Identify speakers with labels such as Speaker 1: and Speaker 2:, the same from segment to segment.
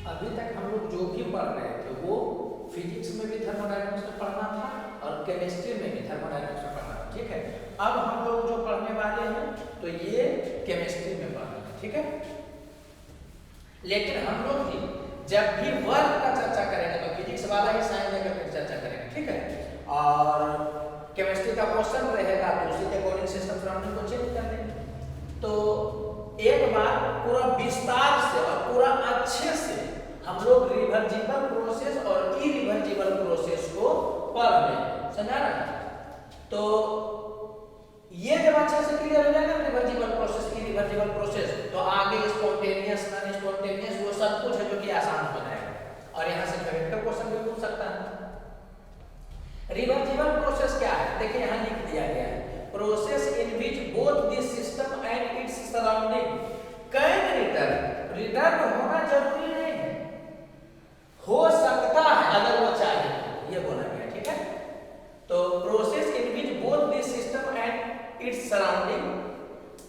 Speaker 1: अभी तक हम लोग जो भी पढ़ रहे थे वो फिजिक्स में भी थर्मोडायनामिक्स में पढ़ना था और केमिस्ट्री में भी थर्मोडायनामिक्स में पढ़ना था, ठीक है। अब हम लोग जो पढ़ने वाले हैं तो ये केमिस्ट्री में पढ़ना है, ठीक है। लेकिन हम लोग भी जब भी वर्क का चर्चा करेंगे तो फिजिक्स वाला ही साइन लेकर के चर्चा करेंगे, ठीक है। और केमिस्ट्री का क्वेश्चन रहेगा तो उसी के अकॉर्डिंग सिस्टम सराउंडिंग को चेंज कर देंगे। तो एक बार पूरा विस्तार से और पूरा अच्छे से हम लोग रिवर्सिबल प्रोसेस और इरिवर्सिबल प्रोसेस को पढ़ लें, समझा ना। तो ये जब अच्छे से क्लियर हो जाएगा रिवर्सिबल प्रोसेस इरिवर्सिबल प्रोसेस, तो आगे स्पॉन्टेनियस नॉन स्पॉन्टेनियस वो सब कुछ है जो कि आसान हो जाएगा और यहाँ से थ्योरेटिकल क्वेश्चन भी पूछ सकता है। रिवर्सिबल प्रोसेस क्या है, देखिए यहाँ लिख दिया गया है, process in which both the system and its surrounding can return. Return होना जरूरी नहीं है, हो सकता है अगर वो चाहे, ये बोला गया, ठीक है। तो process in which both the system and its surrounding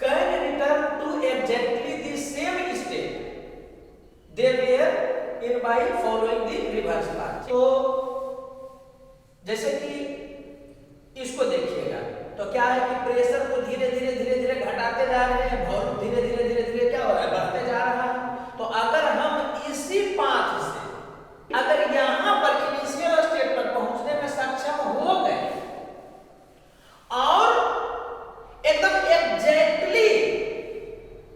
Speaker 1: can return to exactly the same state they were in by following the reverse path. तो जैसे कि इसको देखिएगा तो क्या है कि प्रेशर को धीरे धीरे घटाते जा रहे हैं, वॉल्यूम धीरे धीरे क्या हो रहा है, बढ़ते जा रहा है। तो अगर हम इसी पाथ से अगर यहां पर इनिशियल स्टेट पर पहुंचने में सक्षम हो गए और एकदम एग्जैक्टली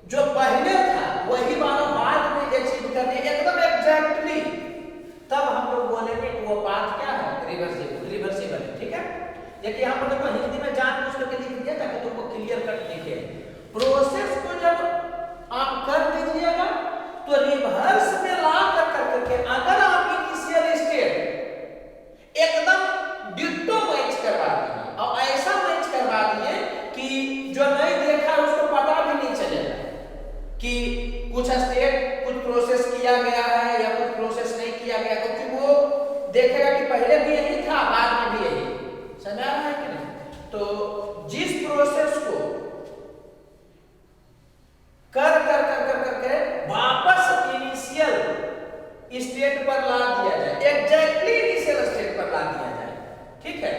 Speaker 1: जो पहले था वही वाला बाद में अचीव करने एकदम एग्जैक्टली, तब हम लोग बोलेंगे कि वो पाथ क्या है, रिवर्सिबल है, ठीक है। देखिए यहाँ पर देखो हिंदी में जानबूझ करके लिख दिया ताकि तुमको क्लियर कट दिखे। प्रोसेस को जब आप कर दीजिएगा तो रिवर्स में ला कर करके अगर आप इनिशियल स्टेट एकदम डिट्टो मैच करवा दिए और ऐसा मैच करवा दिए कि जो नहीं देखा उसको पता भी नहीं चलेगा कि कुछ स्टेट कुछ प्रोसेस किया गया है या कुछ प्रोसेस नहीं किया गया, क्योंकि वो देखेगा कि पहले भी यही था बाद में भी यही, समझ आ रहा है कि नहीं। तो जिस प्रोसेस को कर करके वापस इनिशियल स्टेट पर ला दिया जाए, एग्जैक्टली इनिशियल स्टेट पर ला दिया जाए, ठीक है,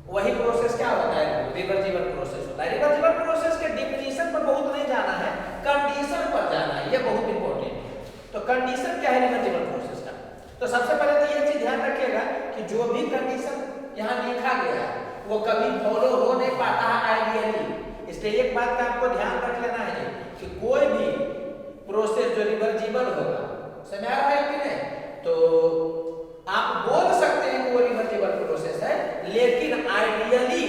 Speaker 1: वही प्रोसेस क्या होता है, रिवर्सिबल प्रोसेस होता है। रिवर्सिबल प्रोसेस के डेफिनेशन पर बहुत नहीं जाना है, कंडीशन पर जाना है, ये बहुत इंपॉर्टेंट है। तो कंडीशन क्या है रिवर्सिबल प्रोसेस का, तो सबसे पहले तो ये चीज ध्यान रखिएगा कि जो भी कंडीशन यहाँ लिखा गया है वो कभी फॉलो हो नहीं पाता है आइडियली। इसलिए एक बात का आपको ध्यान रख लेना है कि कोई भी प्रोसेस जो रिवर्सिबल होगा, समझ आ रहा है कि नहीं, तो आप बोल सकते हैं कि वो रिवर्सिबल प्रोसेस है, लेकिन आइडियली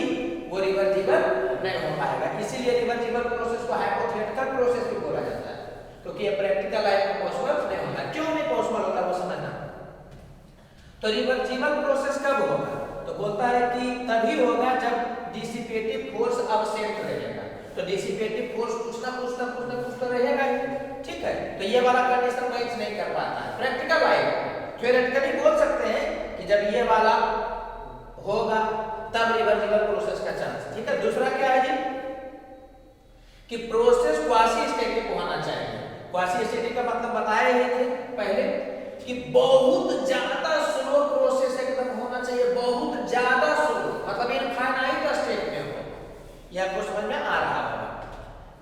Speaker 1: वो रिवर्सिबल नहीं हो पाएगा। इसीलिए रिवर्सिबल प्रोसेस को हाइपोथेटिकल प्रोसेस भी बोला जाता है, क्योंकि ये प्रैक्टिकल लाइफ में पॉसिबल नहीं होता। क्यों नहीं पॉसिबल होता वो समझना। तो रिवर्सिबल प्रोसेस कब होगा, तो बोलता है कि तभी होगा जब डिसिपेटिव फोर्स अब्सेंट रहेगा। तो डिसिपेटिव फोर्स कुछ ना कुछ तो रहेगा ही, ठीक है। तो ये वाला कंडीशन मैच नहीं कर पाता है प्रैक्टिकल लाइफ। थ्योरेटिकली बोल सकते हैं कि जब ये वाला होगा तब रिवर्सिबल प्रोसेस का चांस, ठीक है। दूसरा क्या है जी कि प्रोसेस क्वासी स्टैटिक होना चाहिए। क्वासी स्टैटिक का मतलब बताए ही थे पहले कि बहुत ज्यादा स्लो प्रोसेस एकदम होना चाहिए, बहुत ज्यादा स्लो, मतलब इनफाइनाइट स्टेट में हो। यह कुछ समझ में आ रहा होगा,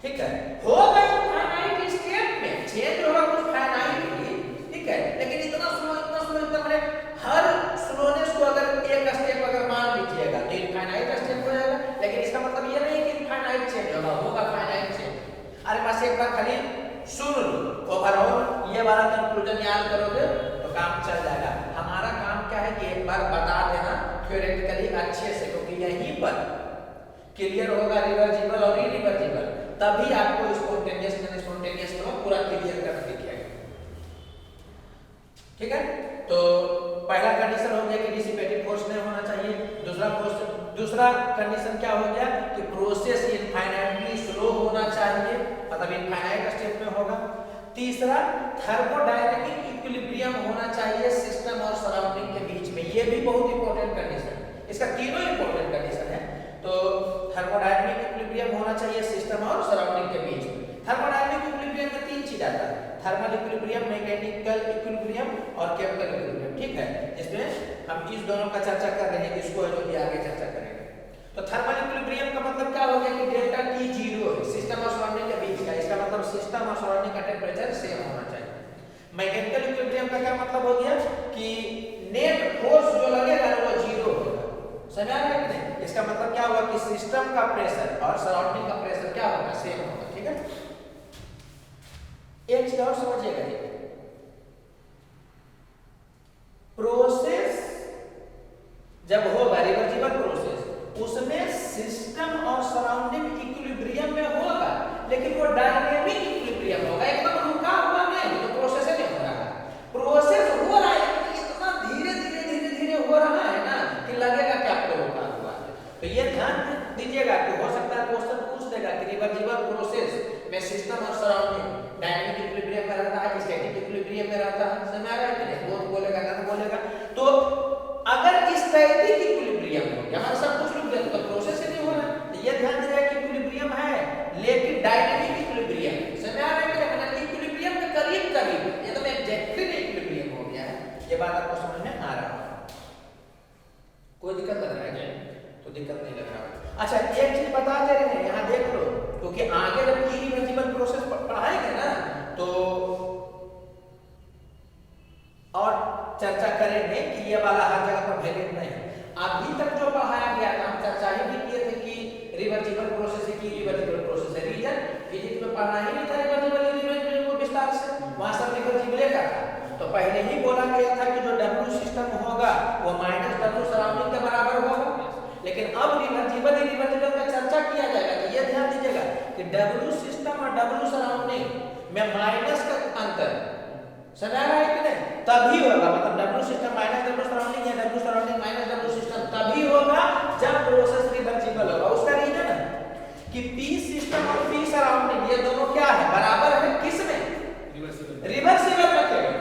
Speaker 1: ठीक है। होगा इनफाइनाइट स्टेट में, चेंज होगा कुछ फाइनाइटली, ठीक है, लेकिन इतना स्लो एकदम हर स्लोनेस को अगर एक स्टेप अगर मान लीजिएगा तो इनफाइनाइट स्टेप हो जाएगा, लेकिन इसका मतलब ये नहीं कि इनफाइनाइट चेंज होगा फाइनाइट चेंज। अरे बस एक बार खाली सुन लो, ओवरऑल ये वाला कंक्लूजन याद करोगे तो काम चल जाएगा। हमारा काम क्या है कि एक बार बता देना थ्योरेटिकली अच्छे से, क्योंकि यहीं पर क्लियर होगा रिवर्सिबल और इरिवर्सिबल, तभी आपको स्पॉन्टेनियस नॉन स्पॉन्टेनियस को पूरा क्लियर कर दिखेगा, ठीक है। तो पहला कंडीशन हो गया कि डिसिपेटिव फोर्स नहीं होना चाहिए। दूसरा कंडीशन क्या हो गया कि प्रोसेस इनफाइनाइटली स्लो होना चाहिए, मतलब इनफाइनाइट स्टेट में होगा। तीसरा थर्मोडायनेमिक इक्विलिब्रियम होना चाहिए सिस्टम और सराउंडिंग के बीच में, ये भी बहुत इंपॉर्टेंट कंडीशन है। इसका तीनों इंपॉर्टेंट कंडीशन है। तो थर्मोडायनेमिक इक्विलिब्रियम होना चाहिए सिस्टम और सराउंडिंग के बीच में। थर्मोडायनेमिक इक्विलिब्रियम में तीन चीज आता है, थर्मल इक्विलिब्रियम, मैकेनिकल इक्विलिब्रियम और केमिकल इक्विलिब्रियम, ठीक है। इसमें हम इस दोनों का चर्चा कर रहे हैं, इसको जो कि आगे चर्चा करेंगे। तो थर्मल इक्विलिब्रियम का मतलब क्या हो गया कि डेल्टा T 0 है सिस्टम और सराउंडिंग के बीच का, इसका मतलब सिस्टम और सराउंडिंग का टेम्परेचर सेम होना चाहिए। मैकेनिकल इक्विलिब्रियम का क्या मतलब हो गया कि नेट फोर्स जो लगेगा वो 0 होगा, समझ आ रहा है कि नहीं? इसका मतलब क्या हुआ कि सिस्टम का प्रेशर और सराउंडिंग का प्रेशर क्या होगा, सेम होगा, ठीक है। एक चीज और समझिएगा जी, प्रोसेस जब होगा रिवर्सिबल प्रोसेस, उसमें सिस्टम और सराउंडिंग इक्विलिब्रियम में होगा, लेकिन वो डायनेमिक इक्विलिब्रियम होगा, एकदम रुका हुआ नहीं, तो प्रोसेस नहीं हो रहा है। प्रोसेस हो रहा है लेकिन इतना धीरे धीरे धीरे धीरे हो रहा है ना कि लगेगा कि आपको रुका हुआ है। तो ये ध्यान दीजिएगा कि हो सकता है क्वेश्चन पूछ देगा कि रिवर्सिबल प्रोसेस में सिस्टम और सराउंडिंग डायनेमिक इक्विलिब्रियम में रहता है, स्टैटिक इक्विलिब्रियम में रहता है, समझ आ रहा है कि नहीं? बोथ बोलेगा ना बोलेगा। तो अगर स्टैटिक इक्विलिब्रियम हो गया, हमारा सब कुछ रुक गया तो प्रोसेस ही नहीं हो रहा। तो ये ध्यान दीजिएगा कि इक्विलिब्रियम है लेकिन डायनेमिक इक्विलिब्रियम, समझ आ रहा है कि नहीं? मतलब इक्विलिब्रियम के करीब करीब, ये तो एग्जैक्टली इक्विलिब्रियम हो गया है। ये बात आपको समझ में आ रहा है? कोई दिक्कत लग रहा है क्या? तो दिक्कत नहीं लग रहा। अच्छा एक चीज बता दे रहे हैं, यहाँ देख लो, क्योंकि आगे जब इरिवर्सिबल प्रोसेस पढ़ाएंगे ना तो और चर्चा करेंगे कि ये वाला हर जगह पर वैलिड नहीं है। अभी तक जो पढ़ाया गया था हम चर्चा ही भी किए थे कि रिवर्सिबल प्रोसेस है कि इरिवर्सिबल प्रोसेस है। रीजन फिजिक्स में पढ़ना ही नहीं था रिवर्सिबल इरिवर्सिबल को विस्तार से, वहां सब रिवर्सिबल का था। तो पहले ही बोला गया था कि जो W सिस्टम होगा वो -W सराउंडिंग के बराबर होगा, लेकिन अब रिवर्सिबल इरिवर्सिबल का चर्चा किया जाएगा। तो ये ध्यान दीजिएगा कि W सिस्टम और W सराउंडिंग में माइनस का अंतर, समझ आ रहा है कि नहीं? तभी होगा, मतलब W सिस्टम -W सराउंडिंग या W सराउंडिंग -W सिस्टम तभी होगा जब प्रोसेस रिवर्सिबल होगा। उसका रीजन है कि P सिस्टम और P सराउंडिंग ये दोनों क्या है, बराबर है किसमें? रिवर्सिबल में केवल,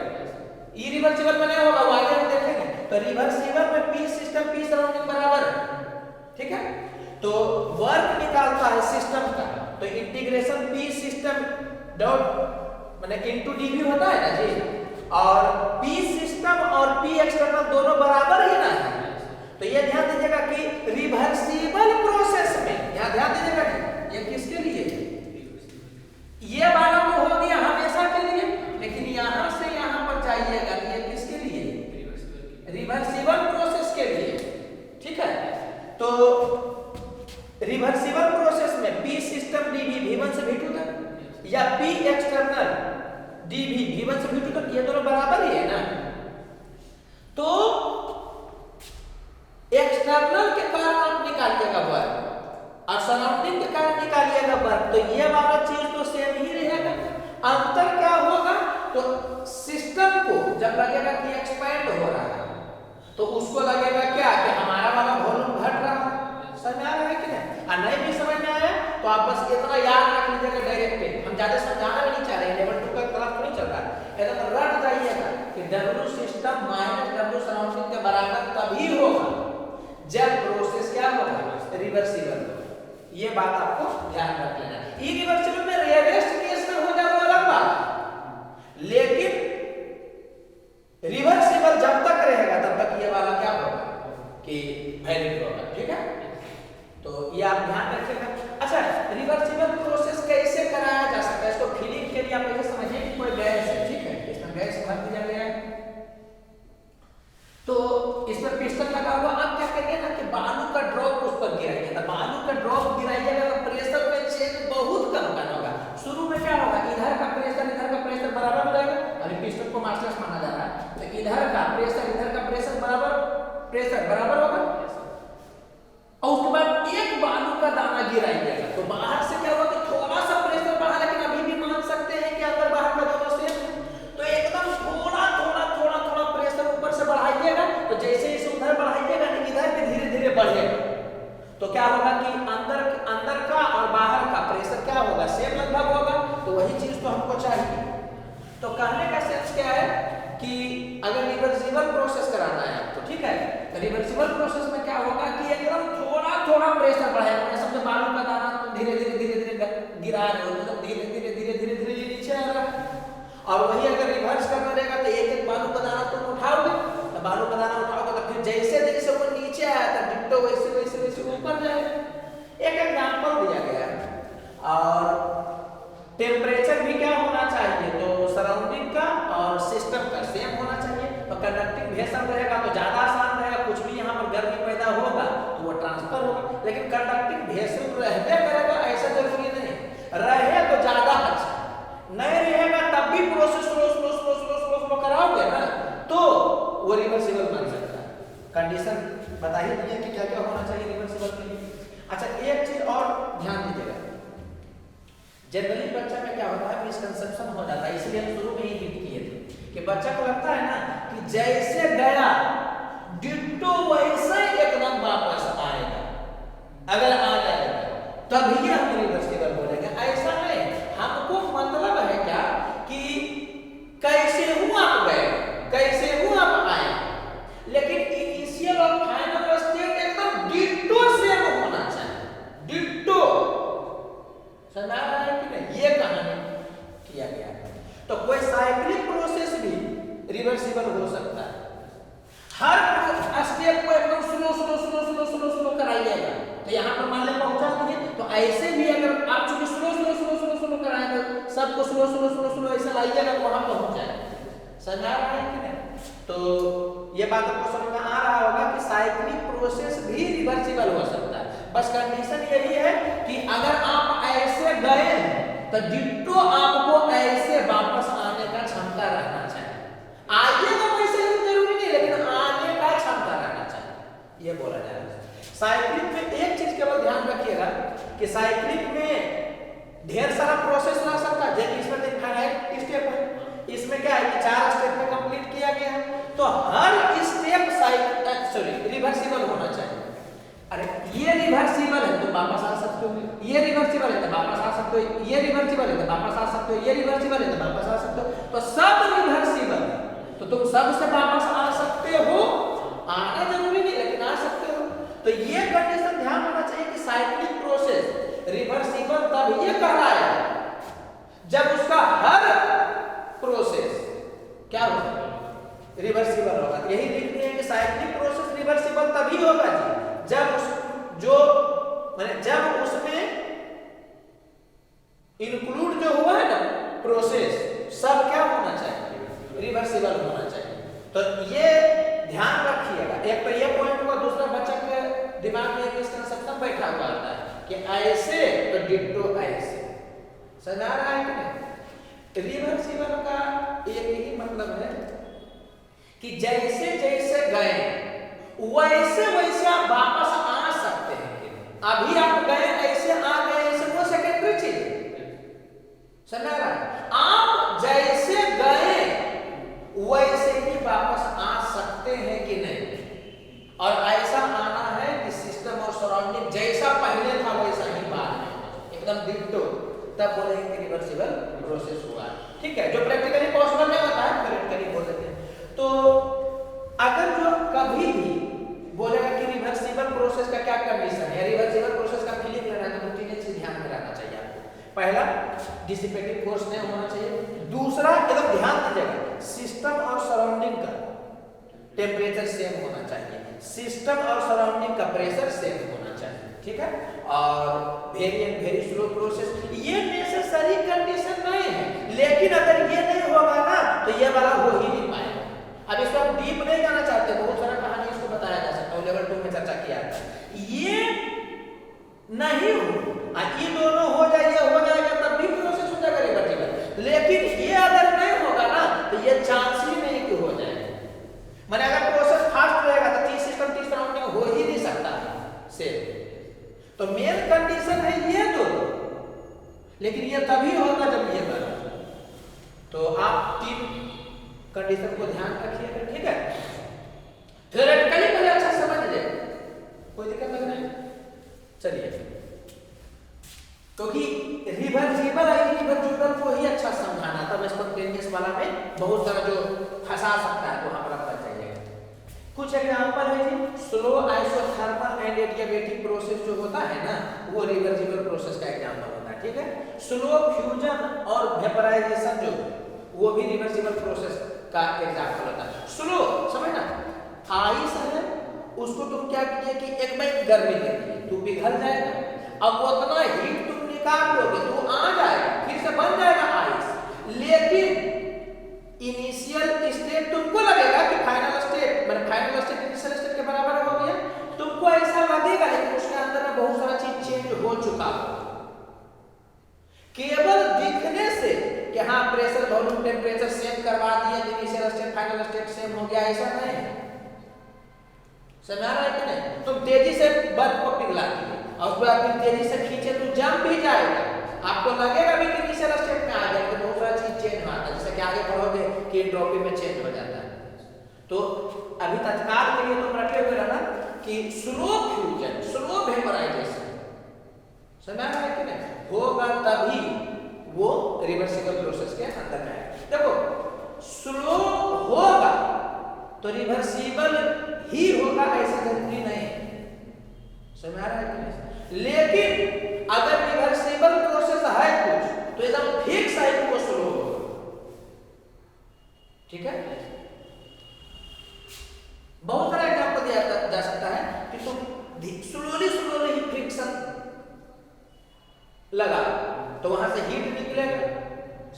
Speaker 1: इरिवर्सिबल में नहीं होगा, वो आगे हम देखेंगे। तो रिवर्सिबल में P सिस्टम P सराउंडिंग बराबर है, ठीक है। तो वर्क निकालता है सिस्टम का, तो इंटीग्रेशन P सिस्टम डॉट माने इनटू dv होता है ना जी, और P सिस्टम और P एक्सटर्नल दोनों बराबर ही ना है। तो ये ध्यान दीजिएगा कि रिवर्सिबल प्रोसेस में, यहां ध्यान दीजिएगा कि ये किसके लिए, ये वाला तो हो गया हमेशा के लिए, लेकिन यहां से यहां पर जाइएगा ये किसके लिए, रिवर्सिबल प्रोसेस के लिए, ठीक है। तो रिवर्सिबल प्रोसेस में P सिस्टम dv v1 से v2 तक या P एक्सटर्नल dv v1 से v2 तक, ये दोनों बराबर ही है ना। तो एक्सटर्नल के कारण आप निकालिएगा वर्क और सराउंडिंग के कारण निकालिएगा वर्क, तो ये वाला चीज तो सेम ही रहेगा। अंतर क्या होगा, तो सिस्टम को जब लगेगा कि एक्सपैंड हो रहा है तो उसको लगेगा क्या कि हमारा वाला वॉल्यूम घट रहा है, समझ आ रहा है कि नहीं? और नहीं भी समझ में आया तो आप बस इतना याद रख लीजिएगा डायरेक्ट, हम ज्यादा समझाना भी नहीं चाह रहे, लेवल 2 का क्लास नहीं चल रहा है, एकदम रट जाइएगा कि W सिस्टम -W सराउंडिंग के बराबर तभी होगा जब प्रोसेस क्या होगा, रिवर्सिबल होगा। ये बात आपको ध्यान रख लेना। इरिवर्सिबल में रेयरेस्ट केस में हो जाए वो अलग बात, लेकिन रिवर्सिबल जब तक रहेगा तब तक ये वाला क्या होगा कि वैलिड होगा, ठीक है। तो ये आप ध्यान रखिएगा। अच्छा रिवर्सिबल प्रोसेस कैसे कराया जा सकता है, इसको फिलिंग के लिए आप ऐसे समझिए कि कोई गैस है, ठीक है, इसमें गैस भर दिया गया है, तो इसमें पिस्टन लगा हुआ। अब क्या करिए ना कि बालू का ड्रॉप उस पर गिराइए, तो बालू का ड्रॉप गिराइएगा तो प्रेशर में चेंज बहुत कम होगा। शुरू में क्या होगा, इधर का प्रेशर बराबर हो जाएगा, अभी पिस्टन को मास्टर्स माना जा रहा है, तो इधर का प्रेशर बराबर होगा, और उसके बाद एक बालू का दाना गिराइएगा तो बाहर से क्या होगा कि थोड़ा सा प्रेशर बढ़ा, लेकिन अभी भी मान सकते हैं कि अंदर बाहर का दोनों सेम, तो एकदम थोड़ा प्रेशर ऊपर से बढ़ाइएगा, तो जैसे इसे उधर बढ़ाइएगा ना इधर भी धीरे धीरे बढ़ेगा, तो क्या होगा कि अंदर का और बाहर का प्रेशर क्या होगा, सेम लगभग होगा। तो वही चीज तो हमको चाहिए। तो कहने का सेंस क्या है कि अगर रिवर्सिबल प्रोसेस कराना है आपको, ठीक है, तो रिवर्सिबल प्रोसेस में क्या होगा कि एकदम थोड़ा प्रेशर बढ़ेगा, मैं समझे बालू का दाना धीरे धीरे गिरा रहे हो तो धीरे धीरे नीचे आ रहा है, और वही अगर रिवर्स करना रहेगा तो एक एक बालू का दाना तुम उठाओगे, तो बालू का दाना उठाओगे तो फिर जैसे जैसे वो नीचे आया तो डिट्टो वैसे वैसे वैसे ऊपर जाएगा। एक एग्जांपल दिया गया है। और टेम्परेचर भी क्या होना चाहिए, तो सराउंडिंग का और सिस्टम का सेम होना चाहिए। तो कंडक्टिंग भेसन रहेगा तो ज्यादा आसान रहेगा, कुछ भी यहाँ पर गर्मी पैदा होगा तो वो ट्रांसफर होगा। लेकिन कंडक्टिंग भेसन रहते करेगा ऐसा जरूरी नहीं, रहे तो ज्यादा अच्छा, नहीं रहेगा तब भी process slow slow slow slow slow slow कराओगे ना तो वो रिवर्सिबल बन सकता है। कंडीशन बता ही दिया कि क्या क्या होना चाहिए रिवर्सिबल के लिए। अच्छा एक चीज और ध्यान दीजिएगा, जनरली बच्चा में क्या होता है मिसकंसेप्शन हो जाता है, इसलिए हम शुरू में ही हिट किए थे कि बच्चा को लगता है ना कि जैसे गया डिट्टो वैसे एकदम वापस आएगा, अगर आ जाएगा तभी हम रिवर्सिबल बोलेंगे। ऐसा नहीं, हमको मतलब है क्या कि कैसे हूं आप गए, कैसे हूं आप आए, लेकिन इनिशियल और फाइनल स्टेट एकदम डिट्टो सेम होना चाहिए, डिट्टो। समझ आ रहा है कि नहीं, ये कहानी किया गया है। तो कोई साइक्लिक प्रोसेस भी रिवर्सिबल हो सकता है, हर स्टेप को एकदम slow slow slow slow slow slow कराइएगा तो यहाँ पर मान ले पहुंचा नहीं, तो ऐसे भी अगर आप चूंकि slow slow slow slow slow कराएं तो सबको स्लो स्लो स्लो स्लो ऐसे लाइएगा तो वहां पहुंच जाएगा। समझ आ रहा है कि नहीं? तो ये बात आपको समझ में आ रहा होगा कि साइक्लिक प्रोसेस भी रिवर्सिबल हो सकता है, बस कंडीशन यही है कि अगर आप ऐसे गए तो डिट्टो आपको ऐसे वापस आने का क्षमता रहना चाहिए। आइएगा वैसे जरूरी नहीं, लेकिन आने का क्षमता रहना चाहिए, ये बोला जा रहा है। साइक्लिक में एक चीज केवल ध्यान रखिएगा कि साइक्लिक में ढेर सारा प्रोसेस ला सकता है, जैसे इसमें इनफाइनाइट स्टेप है, इसमें क्या है कि 4 स्टेप में कंप्लीट किया गया है, तो हर स्टेप रिवर्सिबल होना चाहिए। अरे ये रिवर्सिबल है तो वापस आ सकते हो, ये रिवर्सिबल है तो वापस आ सकते हो, ये रिवर्सिबल है तो वापस आ सकते हो, ये रिवर्सिबल है तो वापस आ सकते हो, तो सब रिवर्सिबल तो तुम सबसे वापस आ सकते हो, आना जरूरी नहीं लेकिन आ सकते हो। तो ये कंडीशन ध्यान रखना चाहिए कि साइक्लिक प्रोसेस रिवर्सिबल तब ये कहलाएगा जब उसका हर प्रोसेस क्या होगा, रिवर्सिबल होगा। यही लिखते हैं कि साइक्लिक प्रोसेस रिवर्सिबल तभी होगा जी जब उस जो माने जब उसमें इंक्लूड जो हुआ है ना प्रोसेस सब क्या होना चाहिए, रिवर्सिबल होना चाहिए। तो ये ध्यान रखिएगा, एक तो ये पॉइंट हुआ, दूसरा बच्चा के दिमाग में एक कंसेप्शन बैठा हुआ आता है कि ऐसे तो डिट्टो ऐसे। समझ आ रहा है कि नहीं? रिवर्सिबल का एक ही मतलब है कि जैसे जैसे गए वैसे वैसे आप वापस आ सकते हैं। अभी आप गए ऐसे आ गए ऐसे, वो सेकेंडरी चीज है। समझ आ रहा है? आप जैसे गए वैसे ही वापस आ सकते हैं कि नहीं, और ऐसा आना है कि सिस्टम और सराउंडिंग जैसा पहले था वैसा ही बाद में एकदम डिट्टो, तब बोलेंगे कि रिवर्सिबल प्रोसेस हुआ। ठीक है, जो प्रैक्टिकली पॉसिबल नहीं होता है प्रैक्टिकली बोल देते हैं। तो अगर जो कभी भी बोलेगा कि रिवर्सिबल प्रोसेस का क्या कंडीशन है, रिवर्सिबल प्रोसेस का फीलिंग लेना है तो 3 चीज ध्यान में रखना चाहिए आपको। पहला, डिसिपेटिव फोर्स नहीं होना चाहिए। दूसरा, एकदम ध्यान दीजिएगा, सिस्टम और सराउंडिंग का टेम्परेचर सेम होना चाहिए, सिस्टम और सराउंडिंग का प्रेशर सेम होना चाहिए। ठीक है, और वेरी स्लो प्रोसेस, ये नेसेसरी कंडीशन नहीं है, लेकिन अगर ये नहीं होगा ना तो ये वाला हो ही नहीं पाएगा। अब इसको आप डीप नहीं जाना चाहते, बहुत सारा कहानी इसको बताया जा सकता है, लेवल 2 में चर्चा किया था। ये नहीं हो, ये दोनों हो जाए, ये हो जाएगा तब भी प्रोसेस हो जाएगा रिवर्सिबल, लेकिन ये अगर नहीं होगा ना तो ये चांस ही नहीं कि हो जाएगा। माने अगर प्रोसेस फास्ट रहेगा तो 30 सिस्टम 30 सराउंडिंग हो ही नहीं सकता सेम। तो मेन कंडीशन है ये दोनों, लेकिन ये तभी होगा जब ये बना। तो आप 3 कंडीशन को ध्यान रखिएगा। ठीक है, थ्योरेटिकली पहले अच्छा समझ ले, कोई दिक्कत लग रहा है? चलिए, क्योंकि रिवर्सिबल है, रिवर्सिबल को ही अच्छा समझाना था, स्पॉन्टेनियस वाला में बहुत सारा जो फंसा सकता है तो वहां पर पता चलेगा। कुछ एग्जांपल है जी, slow isothermal and adiabatic process जो होता है ना वो रिवर्सिबल प्रोसेस का एग्जांपल होता है। ठीक है, स्लो फ्यूजन और वेपराइजेशन जो वो भी रिवर्सिबल प्रोसेस का एग्जाम्पल होता है। स्लो समझ ना, आइस है उसको तुम क्या किए कि एक में गर्मी दे दिए, तू पिघल जाएगा, अब वो उतना हीट तुम निकाल लोगे तो आ जाएगा, फिर से बन जाएगा आइस। लेकिन इनिशियल स्टेट तुमको लगेगा कि फाइनल स्टेट मतलब फाइनल स्टेट इनिशियल स्टेट के बराबर हो गया, तुमको ऐसा लगेगा, लेकिन उसके अंदर में बहुत सारा चीज चेंज हो चुका हो। केवल दिखने से कि हाँ प्रेशर वॉल्यूम टेम्परेचर सेम करवा दिए, initial state final state same हो गया, ऐसा नहीं। समझ आ रहा है कि नहीं? तुम तेजी से बर्फ को पिघला दिए और उसके बाद फिर तेजी से खींचे तो जम भी जाएगा, आपको लगेगा भी कि इनिशियल स्टेट में आ गया, तो बहुत सारा चीज चेंज होता है, जैसे कि आगे बढ़ोगे कि एंट्रोपी में चेंज हो जाता है। तो अभी तत्काल के लिए तुम रखे हुए रहना कि स्लो फ्यूजन, स्लो वेपराइजेशन, समझ आ रहा है कि नहीं, होगा तभी वो रिवर्सिबल प्रोसेस के अंदर में आएगा। देखो स्लो होगा तो रिवर्सिबल ही होगा ऐसा जरूरी नहीं, समझ आ रहा है कि नहीं? लेकिन अगर रिवर्सिबल प्रोसेस है कुछ तो एकदम फिक्स है कि वो स्लो होगा, ठीक है। बहुत सारा एग्जांपल दिया जा सकता है कि तुम स्लोली स्लोली ही फ्रिक्शन लगा तो वहां से हीट निकलेगा,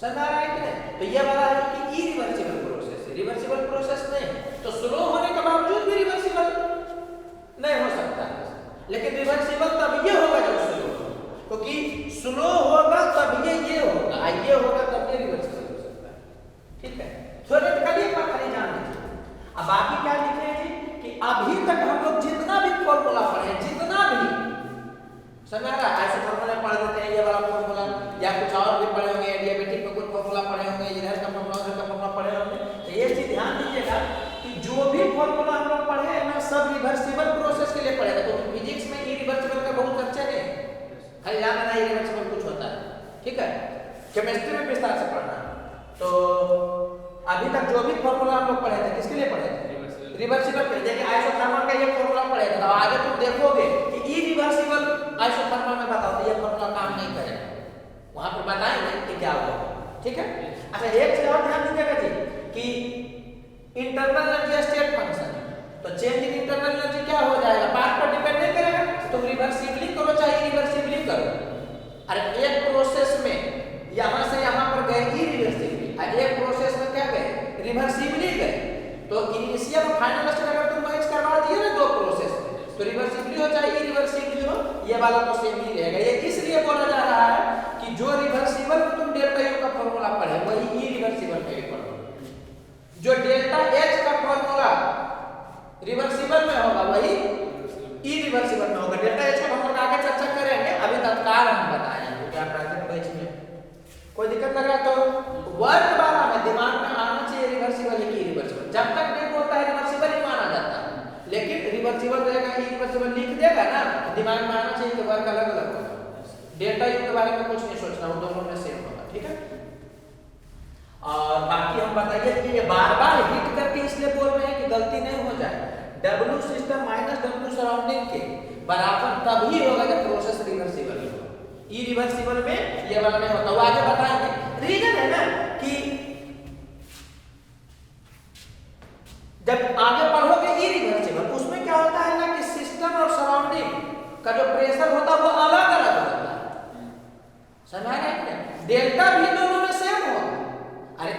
Speaker 1: समझ आ रहा है कि नहीं? तो ये वाला है कि इरिवर्सिबल प्रोसेस है, रिवर्सिबल प्रोसेस नहीं। तो स्लो होने के बावजूद भी रिवर्सिबल नहीं हो सकता, लेकिन रिवर्सिबल तब ये होगा जब स्लो हो, क्योंकि स्लो होगा तब ये होगा, ये होगा तब ये रिवर्सिबल हो सकता है, ठीक है। थ्योरेटिकली एक बार खाली जान लीजिए। अब बाकी क्या लिखे हैं जी कि अभी तक हम लोग जितना भी फॉर्मूला पढ़े, जितना भी समझ आ रहा है, ऐसे फॉर्मूला पढ़ देते हैं, ये वाला फॉर्मूला या कुछ और भी पढ़े होंगे, एडियाबेटिक में कुछ फॉर्मूला पढ़े होंगे, इधर का फॉर्मूला उधर का फॉर्मूला पढ़े होंगे, तो ये चीज ध्यान दीजिएगा कि जो भी फॉर्मूला हम लोग पढ़े हैं ना सब रिवर्सिबल प्रोसेस के लिए पढ़े थे। तो फिजिक्स में इरिवर्सिबल का बहुत चर्चा नहीं, खाली जाना ना इरिवर्सिबल कुछ होता है, ठीक है। केमिस्ट्री में विस्तार से पढ़ना। तो अभी तक जो भी फॉर्मूला हम लोग पढ़े थे किसके लिए पढ़े थे? रिवर्सिबल के लिए। देखिए आइसोथर्मल का ये फॉर्मूला पढ़े थे, तो आगे तुम देखोगे कि इरिवर्सिबल आइसोथर्मल में बताओ तो ये फॉर्मूला काम नहीं करेगा, वहां पर बताएंगे कि क्या होगा, ठीक है। अच्छा एक चीज और ध्यान दीजिएगा जी कि इंटरनल एनर्जी स्टेट फंक्शन, तो चेंज इन इंटरनल एनर्जी क्या हो जाएगा, पाथ पर डिपेंड नहीं करेगा, तुम रिवर्सिबली करो चाहे इरिवर्सिबली करो। अरे एक प्रोसेस में यहां से यहां पर गए इरिवर्सिबली, और एक प्रोसेस में क्या गए रिवर्सिबली गए, तो इनिशियल और फाइनल स्टेट अगर तुम मैच करवा दिए ना दो प्रोसेस में, तो रिवर्सिबली हो चाहे इरिवर्सिबली हो, ये वाला तो सेम ही रहेगा। ये इसलिए बोला जा रहा है कि जो रिवर्सिबल में तुम डेल्टा यू का फॉर्मूला पढ़े वही इरिवर्सिबल में भी पढ़ो, जो डेल्टा एच का फॉर्मूला रिवर्सिबल में होगा वही इरिवर्सिबल में होगा। डेल्टा एच का फॉर्मूला आगे चर्चा करेंगे, अभी तत्काल हम बताएंगे क्या प्राथमिक बैच में कोई दिक्कत लग रहा तो वर्ग वाला में दिमाग में आना चाहिए रिवर्सिबल है कि इरिवर्सिबल। जब तक नहीं बोलता है रिवर्सिबल ही माना जाता है, लेकिन रिवर्सिबल रहेगा इरिवर्सिबल लिख देगा ना, दिमाग में आना चाहिए कि वर्ग अलग अलग होगा। डेल्टा यू के बारे में कुछ नहीं सोचना, वो दोनों में सेम होगा, ठीक है। और बाकी हम बताइए कि ये बार-बार हिट करके इसलिए बोल रहे हैं कि गलती नहीं हो जाए। W system minus W surrounding के बराबर तभी होगा जब प्रोसेस रिवर्सिबल होगा। इरिवर्सिबल में ये वाला नहीं होता, वो आगे बताएंगे। रीजन है ना कि जब आगे पढ़ोगे इरिवर्सिबल उसमें क्या होता है ना कि सिस्टम और सराउंडिंग का जो प्रेशर होता है वो अलग अलग होता है, समझ आ रहा है? डेल्टा भी दोनों में सेम होगा, अरे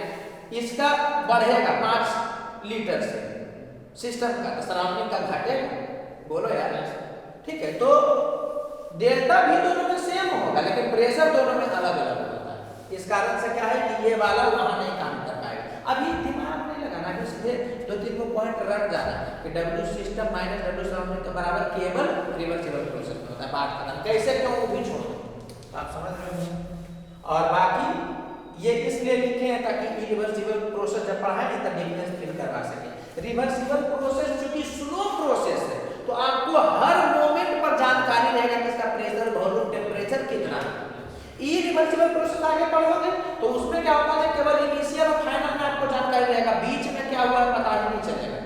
Speaker 1: इसका बढ़ेगा 5 लीटर से सिस्टम का, सराउंडिंग का घटेगा, बोलो यार, ठीक है। तो डेल्टा भी दोनों में सेम होगा लेकिन प्रेशर दोनों में अलग अलग होता है। इस कारण से क्या है कि ये वाला वहां नहीं काम कर पाएगा। अभी दिमाग नहीं लगाना, अभी सीधे 2-3 पॉइंट रट जाना कि W system minus W surrounding के बराबर केवल रिवर्सिबल प्रोसेस में होता है, बात खत्म। कैसे क्यों वो भी छोड़ दो, आप समझ रहे हो। और बाकी ये इसलिए लिखे हैं ताकि इरिवर्सिबल प्रोसेस जब पढ़ाएं तब डिफरेंस फील करवा सके। रिवर्सिबल प्रोसेस चूंकि स्लो प्रोसेस है तो आपको हर मोमेंट पर जानकारी रहेगा कि इसका प्रेशर वॉल्यूम टेम्परेचर कितना है। इरिवर्सिबल प्रोसेस आगे पढ़ोगे तो उसमें क्या होता है, केवल इनिशियल और फाइनल में आपको जानकारी रहेगा, बीच में क्या हुआ है पता ही नहीं चलेगा,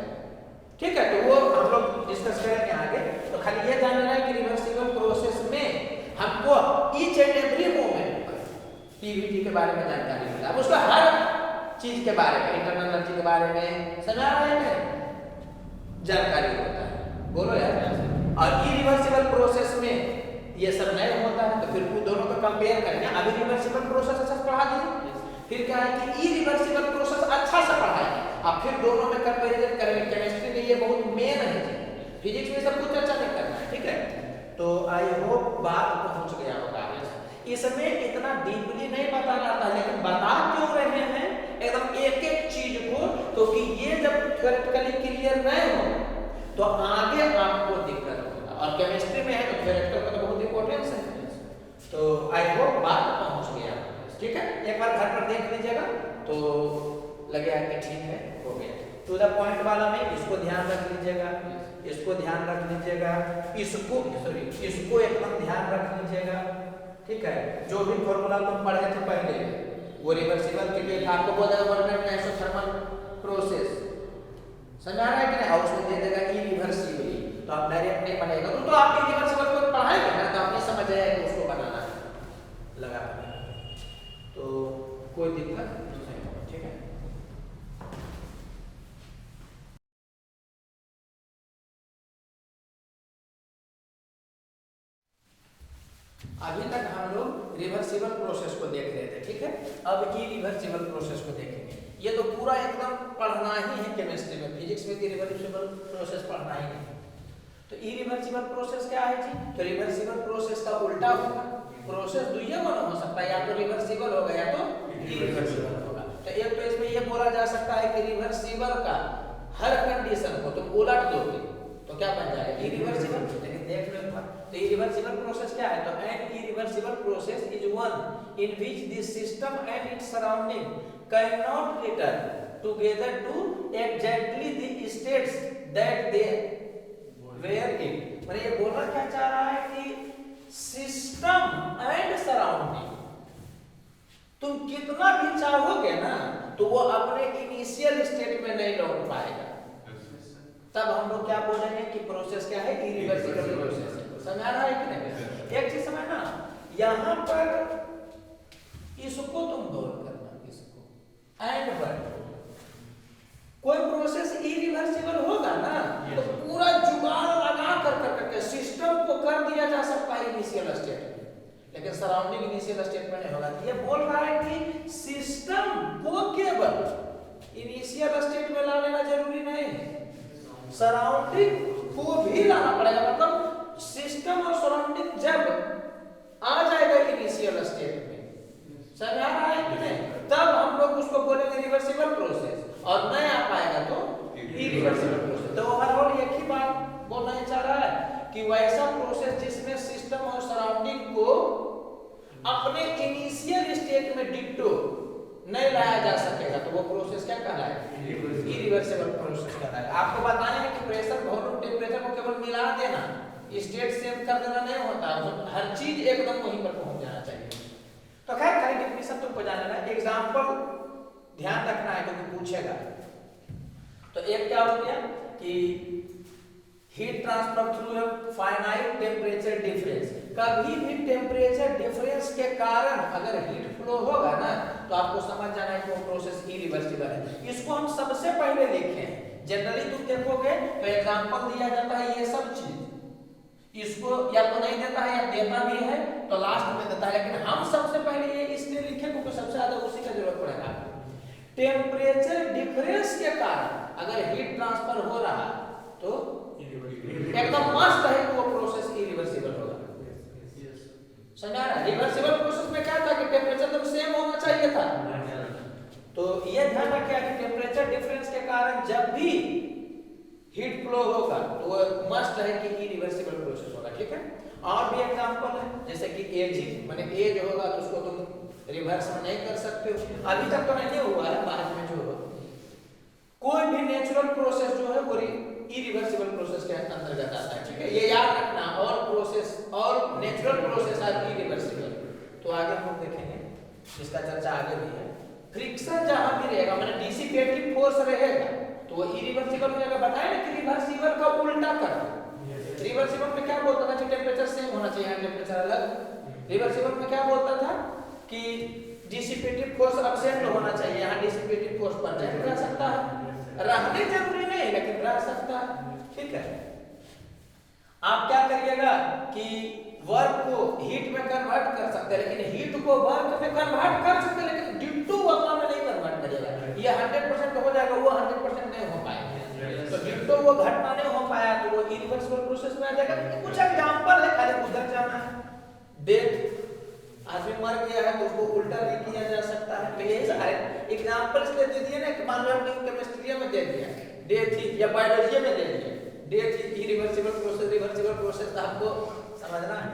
Speaker 1: ठीक है। तो वो हम लोग डिस्कस करेंगे आगे। तो खाली ये जानना है कि रिवर्सिबल प्रोसेस में हमको ईच एंड एवरी मोमेंट पर पीवीटी के बारे में जानकारी मिला। अब उसका हर चीज के बारे में, इंटरनल एनर्जी के बारे में समझ आ रहा है, जानकारी होता है। बोलो यार। और इरिवर्सिबल प्रोसेस में ये सब नहीं होता है, तो फिर दोनों को कंपेयर करेंगे। अभी रिवर्सिबल प्रोसेस अच्छा पढ़ा दिए, फिर क्या है कि इरिवर्सिबल प्रोसेस अच्छा से पढ़ाएंगे, अब फिर दोनों में कंपैरिजन करेंगे। केमिस्ट्री में ये बहुत मेन है, फिजिक्स में सब कुछ चर्चा नहीं करना है, ठीक है। तो आई होप बात पहुंच गया होगा। इसमें इतना डीपली नहीं बताना था, लेकिन बता क्यों रहे हैं एकदम एक एक चीज को, तो कि ये जब थ्योरेटिकली क्लियर नहीं हो तो आगे आपको दिक्कत होगा। और केमिस्ट्री में है तो थ्योरेटिकल का तो बहुत इंपॉर्टेंस है। तो आई होप बात पहुंच गया, ठीक है। एक बार घर पर देख लीजिएगा तो लगेगा कि ठीक है, हो गया। टू द पॉइंट वाला में इसको ध्यान रख लीजिएगा, इसको ध्यान रख लीजिएगा, इसको एकदम ध्यान रख लीजिएगा, ठीक है। जो भी फॉर्मूला तुम पढ़े थे पहले, वो रिवर्सिबल के लिए आपको बोल देगा वोल्टेज आइसोथर्मल प्रोसेस, समझ आ रहा है कि नहीं। और उसमें दे देगा इरिवर्सिबली, तो आप डायरेक्ट नहीं बनेगा, तो आप इरिवर्सिबल को पढ़ाएंगे ना, तो आपने समझ आया कि उसको बनाना है लगा, तो कोई दिक्कत नहीं होगा, ठीक है। अभी तक हम लोग रिवर्सिबल प्रोसेस को देख रहे थे, ठीक है। अब इरिवर्सिबल प्रोसेस को देखेंगे। ये तो पूरा एकदम पढ़ना ही है केमिस्ट्री में, फिजिक्स में भी रिवर्सिबल प्रोसेस पढ़ना ही है। तो इरिवर्सिबल प्रोसेस क्या है जी? तो रिवर्सिबल प्रोसेस का उल्टा होगा। प्रोसेस दुइये वाला हो सकता है, या तो रिवर्सिबल होगा या तो इरिवर्सिबल होगा। तो एक तो इसमें ये बोला जा सकता है कि रिवर्सिबल का हर कंडीशन को तुम उलट दोगे तो क्या बन जाएगा? इरिवर्सिबल। लेकिन देख लो, तो इरिवर्सिबल प्रोसेस क्या है? तो an irreversible process is one in which the system and its surrounding can not return together to exactly the states that they were in. मतलब ये बोलना क्या चाह रहा है कि सिस्टम एंड सराउंडिंग तुम कितना भी चाहोगे ना, तो वो अपने इनिशियल स्टेट में नहीं लौट पाएगा। तब हम लोग क्या बोलेंगे कि प्रोसेस क्या है? इरिवर्सिबल प्रोसेस है। समझ आ रहा है कि नहीं? एक चीज समझना, यहाँ पर इसको तुम गौर करना, इसको एंड वर्ड। कोई प्रोसेस इरिवर्सिबल होगा ना, तो पूरा जुगाड़ लगा करके सिस्टम को कर दिया जा सकता है इनिशियल स्टेट में, लेकिन सराउंडिंग इनिशियल स्टेट में नहीं होगा। ये बोल रहा है कि सिस्टम को केवल इनिशियल स्टेट में ला लेना जरूरी नहीं है, सराउंडिंग को भी लाना पड़ेगा। मतलब सिस्टम और सराउंडिंग जब आ जाएगा इनिशियल स्टेट में, समझ आ रहा है कि नहीं, तब हम लोग उसको बोलेंगे रिवर्सिबल प्रोसेस, और नहीं आ पाएगा तो इरिवर्सिबल प्रोसेस। तो ओवरऑल एक ही बात बोलना चाह रहा है कि वैसा प्रोसेस जिसमें सिस्टम और सराउंडिंग को अपने इनिशियल स्टेट में डिट्टो नहीं लाया जा सकेगा, तो वो प्रोसेस क्या कहलाएगा? इरिवर्सिबल प्रोसेस कहलाएगा। आपको बताएंगे कि प्रेशर, वॉल्यूम, टेम्परेचर को केवल मिला देना, स्टेट चेंज कर देना नहीं होता, हर चीज एकदम वहीं पर पहुंच जाना चाहिए। तो खैर खाली डेफिनेशन तुमको जानना है, एग्जांपल ध्यान रखना है क्योंकि पूछेगा। तो एक क्या हो गया कि heat transfer through a finite temperature difference. कभी भी टेम्परेचर डिफरेंस के कारण अगर हीट फ्लो होगा ना, तो आपको समझ जाना है कि वो प्रोसेस इरिवर्सिबल है। इसको हम सबसे पहले लिखे हैं। जनरली तुम देखोगे तो एग्जांपल दिया जाता है ये सब चीज, इसको या तो नहीं देता है या देता भी है तो लास्ट में देता है, लेकिन हम सबसे पहले ये इसलिए लिखे क्योंकि सबसे ज्यादा उसी का जरूरत पड़ेगा। टेम्परेचर डिफरेंस के कारण अगर हीट ट्रांसफर हो रहा तो एकदम मस्त है कि वो प्रोसेस इरिवर्सिबल होगा। समझा रहा? रिवर्सिबल प्रोसेस में क्या था कि टेम्परेचर तो सेम होना चाहिए था। तो ये ध्यान रखिए कि टेम्परेचर डिफरेंस के कारण जब भी हीट फ्लो होगा तो वो मस्ट है कि इरिवर्सिबल प्रोसेस होगा, ठीक है। और भी एग्जांपल है, जैसे कि एजिंग, माने एज होगा तो उसको तुम रिवर्स में नहीं कर सकते हो, अभी तक तो नहीं हुआ है, बाद में जो होगा। कोई भी नेचुरल प्रोसेस जो है वो इरिवर्सिबल प्रोसेस के अंतर्गत आता है, ठीक है। ये याद रखना, और प्रोसेस और नेचुरल प्रोसेस आर इरिवर्सिबल। तो आगे हम देखेंगे, इसका चर्चा आगे भी है। फ्रिक्शन जहां भी रहेगा, माने डिसिपेटिव फोर्स रहेगा तो वो इरिवर्सिबल हो जाएगा। बताया ना कि रिवर्सिबल का उल्टा कर, रिवर्सिबल में क्या बोलता था कि टेम्परेचर सेम होना चाहिए, टेम्परेचर अलग। रिवर्सिबल में क्या बोलता था कि डिसिपेटिव फोर्स अब्सेंट होना चाहिए, यहाँ डिसिपेटिव फोर्स परमानेंट रह सकता है, रहने जरूरी नहीं लेकिन रह सकता है। ठीक है, आप क्या करिएगा कि वर्क को हीट में कन्वर्ट कर सकते हैं, लेकिन हीट को वर्क में कन्वर्ट कर सकते हैं, लेकिन डिट्टो वर्क में नहीं कन्वर्ट करिएगा। ये 100% हो जाएगा, वो 100% नहीं हो पाएगा। तो डिट्टो वो घटना नहीं हो पाया तो वो इरिवर्सिबल प्रोसेस में आ जाएगा। कुछ एग्जांपल है, खाली उधर जाना है। डेथ, आदमी मर गया है तो उसको उल्टा भी किया जा सकता है। तो यही सारे एग्जांपल इसलिए दे दिए ना कि मान लो हमने केमिस्ट्री में दे दिया डेथ ही, या बायोलॉजी में दे दिया डेथ ही इरिवर्सिबल प्रोसेस, रिवर्सिबल प्रोसेस तो आपको समझना है।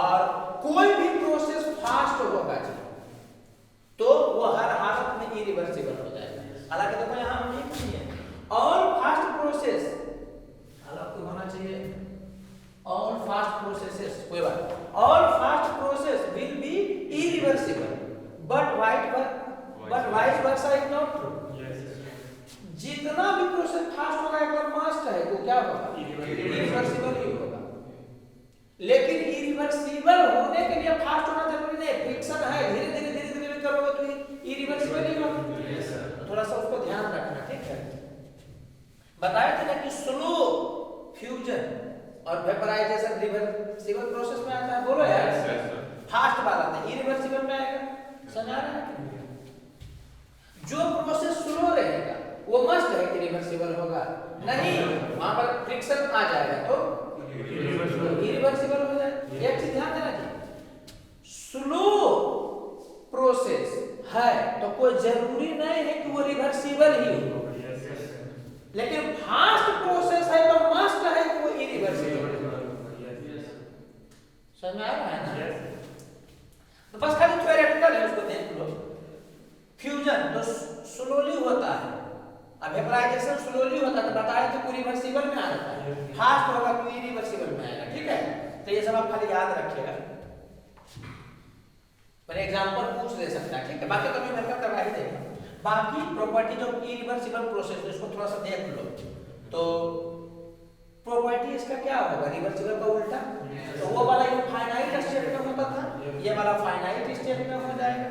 Speaker 1: और कोई भी प्रोसेस फास्ट होगा तो वो हर हालत में इरिवर्सिबल हो जाएगा। हालांकि देखो यहाँ हम लिख दिए ऑल फास्ट प्रोसेस, हालांकि होना चाहिए ऑल फास्ट प्रोसेसेस, कोई बात, all fast process will be irreversible but vice versa is not true. जितना भी प्रोसेस फास्ट होगा एक बार मस्ट है तो क्या होगा, इरिवर्सिबल ही होगा। लेकिन इरिवर्सिबल होने के लिए फास्ट होना जरूरी नहीं, फ्रिक्शन है, धीरे धीरे करोगे तो इरिवर्सिबल ही होगा। तो थोड़ा सा उसको ध्यान रखना। ठीक है, बताया था ना कि स्लो फ्यूजन और वेपराइजेशन रिवर्सिबल प्रोसेस में आता है। बोलो यार, फास्ट वाला था इरिवर्सिबल में आएगा, समझ आ रहा है? जो प्रोसेस स्लो रहेगा वो मस्ट है कि रिवर्सिबल होगा, नहीं वहां पर फ्रिक्शन आ जाएगा तो इरिवर्सिबल हो जाएगा। एक चीज ध्यान देना चाहिए, स्लो प्रोसेस है तो कोई जरूरी नहीं है कि वो रिवर्सिबल ही हो, लेकिन फास्ट प्रोसेस है तो मस्ट है कि वो इरिवर्सिबल हो। समझ में आ रहा है ना? तो बस खाली थ्योरेटिकल है, उसको देख लो। फ्यूजन तो स्लोली होता है, अब वेपराइजेशन स्लोली होता है तो बताया कि रिवर्सिबल में आ जाता है, फास्ट होगा तो इरिवर्सिबल में आएगा। ठीक है, तो ये सब आप खाली याद रखिएगा, पर एग्जांपल पूछ दे सकता है। ठीक है, बाकी तो मैं मेरे को करवा ही देगा। बाकी प्रॉपर्टी जो इरिवर्सिबल प्रोसेस, इसको थोड़ा सा देख लो। तो प्रॉपर्टी इसका क्या होगा, रिवर्सिबल का उल्टा। तो वो वाला इनफाइनाइट स्टेट में होता था, ये वाला फाइनाइट स्टेट में हो जाएगा।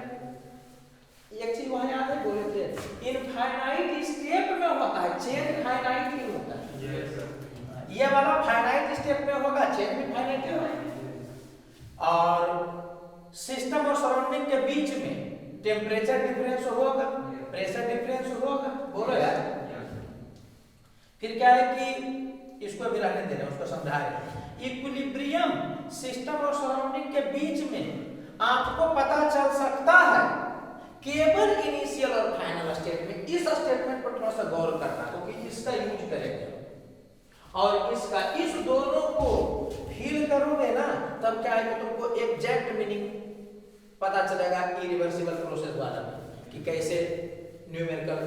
Speaker 1: एक चीज वहां याद है, बोले थे इनफाइनाइट स्टेप में होता है, चेंज फाइनाइट ही होता है। ये वाला फाइनाइट स्टेप में होगा, चेंज भी फाइनाइट ही होगा। और सिस्टम और सराउंडिंग के बीच में टेम्परेचर डिफरेंस होगा, प्रेशर डिफरेंस होगा। बोलो यार, फिर क्या है कि इसको भी रहने देना, उसको समझा रहे। इक्विलिब्रियम सिस्टम और सराउंडिंग के बीच में आपको पता चल सकता है केवल इनिशियल और फाइनल स्टेट में। इस स्टेटमेंट पर थोड़ा सा गौर करना, क्योंकि इसका यूज करेंगे और इसका, इस दोनों को फील करोगे ना तब क्या है कि तुमको एग्जैक्ट मीनिंग पता चलेगा इरिवर्सिबल प्रोसेस वाला में, कि कैसे न्यूमेरिकल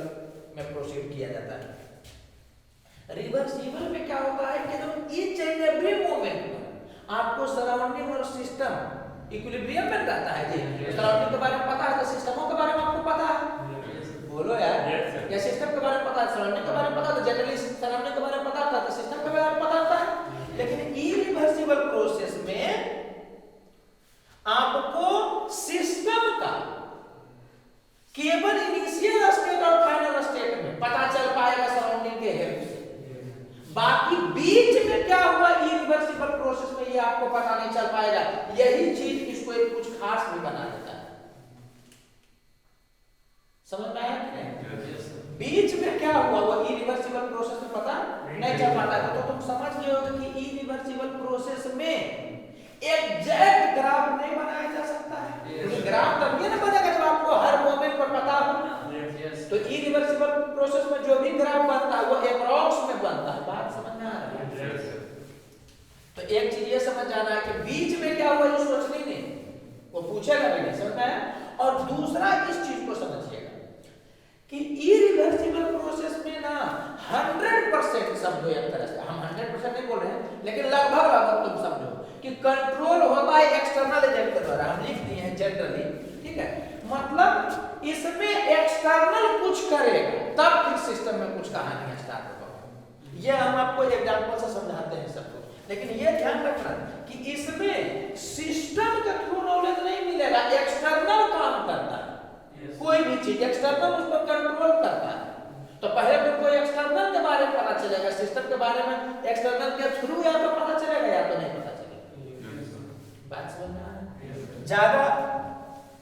Speaker 1: में प्रोसीड किया जाता है। रिवर्सिबल में क्या होता है कि तुम ईच एंड एवरी मोमेंट आपको सराउंडिंग और सिस्टम इक्विलिब्रियम में रहता है जी। सराउंडिंग के बारे में पता है तो सिस्टमों के बारे में आपको पता है। बोलो यार, या सिस्टम के बारे में पता है, सराउंडिंग के बारे में पता है, तो जनरली सराउंडिंग के बारे में पता था तो सिस्टम के बारे में पता होता है। लेकिन इरिवर्सिबल प्रोसेस में आपको सिस्टम का केवल इनिशियल स्टेट और फाइनल स्टेट में पता चल पाएगा सराउंडिंग के हेल्प से। बाकी बीच में क्या हुआ इरिवर्सिबल प्रोसेस में ये आपको पता नहीं चल पाएगा। यही चीज इसको एक कुछ खास भी बना देता है। समझ में आया कि नहीं? बीच में क्या हुआ वो इरिवर्सिबल प्रोसेस में पता नहीं चल पाता है। तो तुम समझ गए हो कि इरिवर्सिबल प्रोसेस में एग्जैक्ट ग्राफ नहीं बनाया जा सकता है। ग्राफ तब ये ना बनेगा जब आपको हर मोमेंट पर पता हो। तो इरिवर्सिबल प्रोसेस में जो भी ग्राफ बनता है वो एप्रॉक्स में बनता है। बात समझ में आ रही है? तो एक चीज ये समझ जाना है कि बीच में क्या हुआ ये सोचनी नहीं, वो पूछेगा भी नहीं। समझ में आया? और दूसरा इस चीज को समझिएगा कि इरिवर्सिबल प्रोसेस में ना 100% समझो, एक तरह से हम 100% नहीं बोल रहे हैं, लेकिन लगभग तुम समझो कि कंट्रोल होता है एक्सटर्नल एजेंट के द्वारा। हम लिख दिए हैं जनरली, ठीक है, मतलब इसमें एक्सटर्नल कुछ करेगा तब फिर सिस्टम में कुछ कहानियां स्टार्ट होगा। ये हम आपको एग्जांपल से समझाते हैं सबको, लेकिन ये ध्यान रखना कि इसमें सिस्टम का थ्रू नॉलेज नहीं मिलेगा, एक्सटर्नल काम करता है। कोई भी चीज एक्सटर्नल उस पर कंट्रोल करता है। तो पहले तुमको एक्सटर्नल के बारे में पता चलेगा, सिस्टम के बारे में एक्सटर्नल के थ्रू या तो पता चलेगा या तो नहीं पता चलेगा। बात समझ में आ रहा है? ज्यादा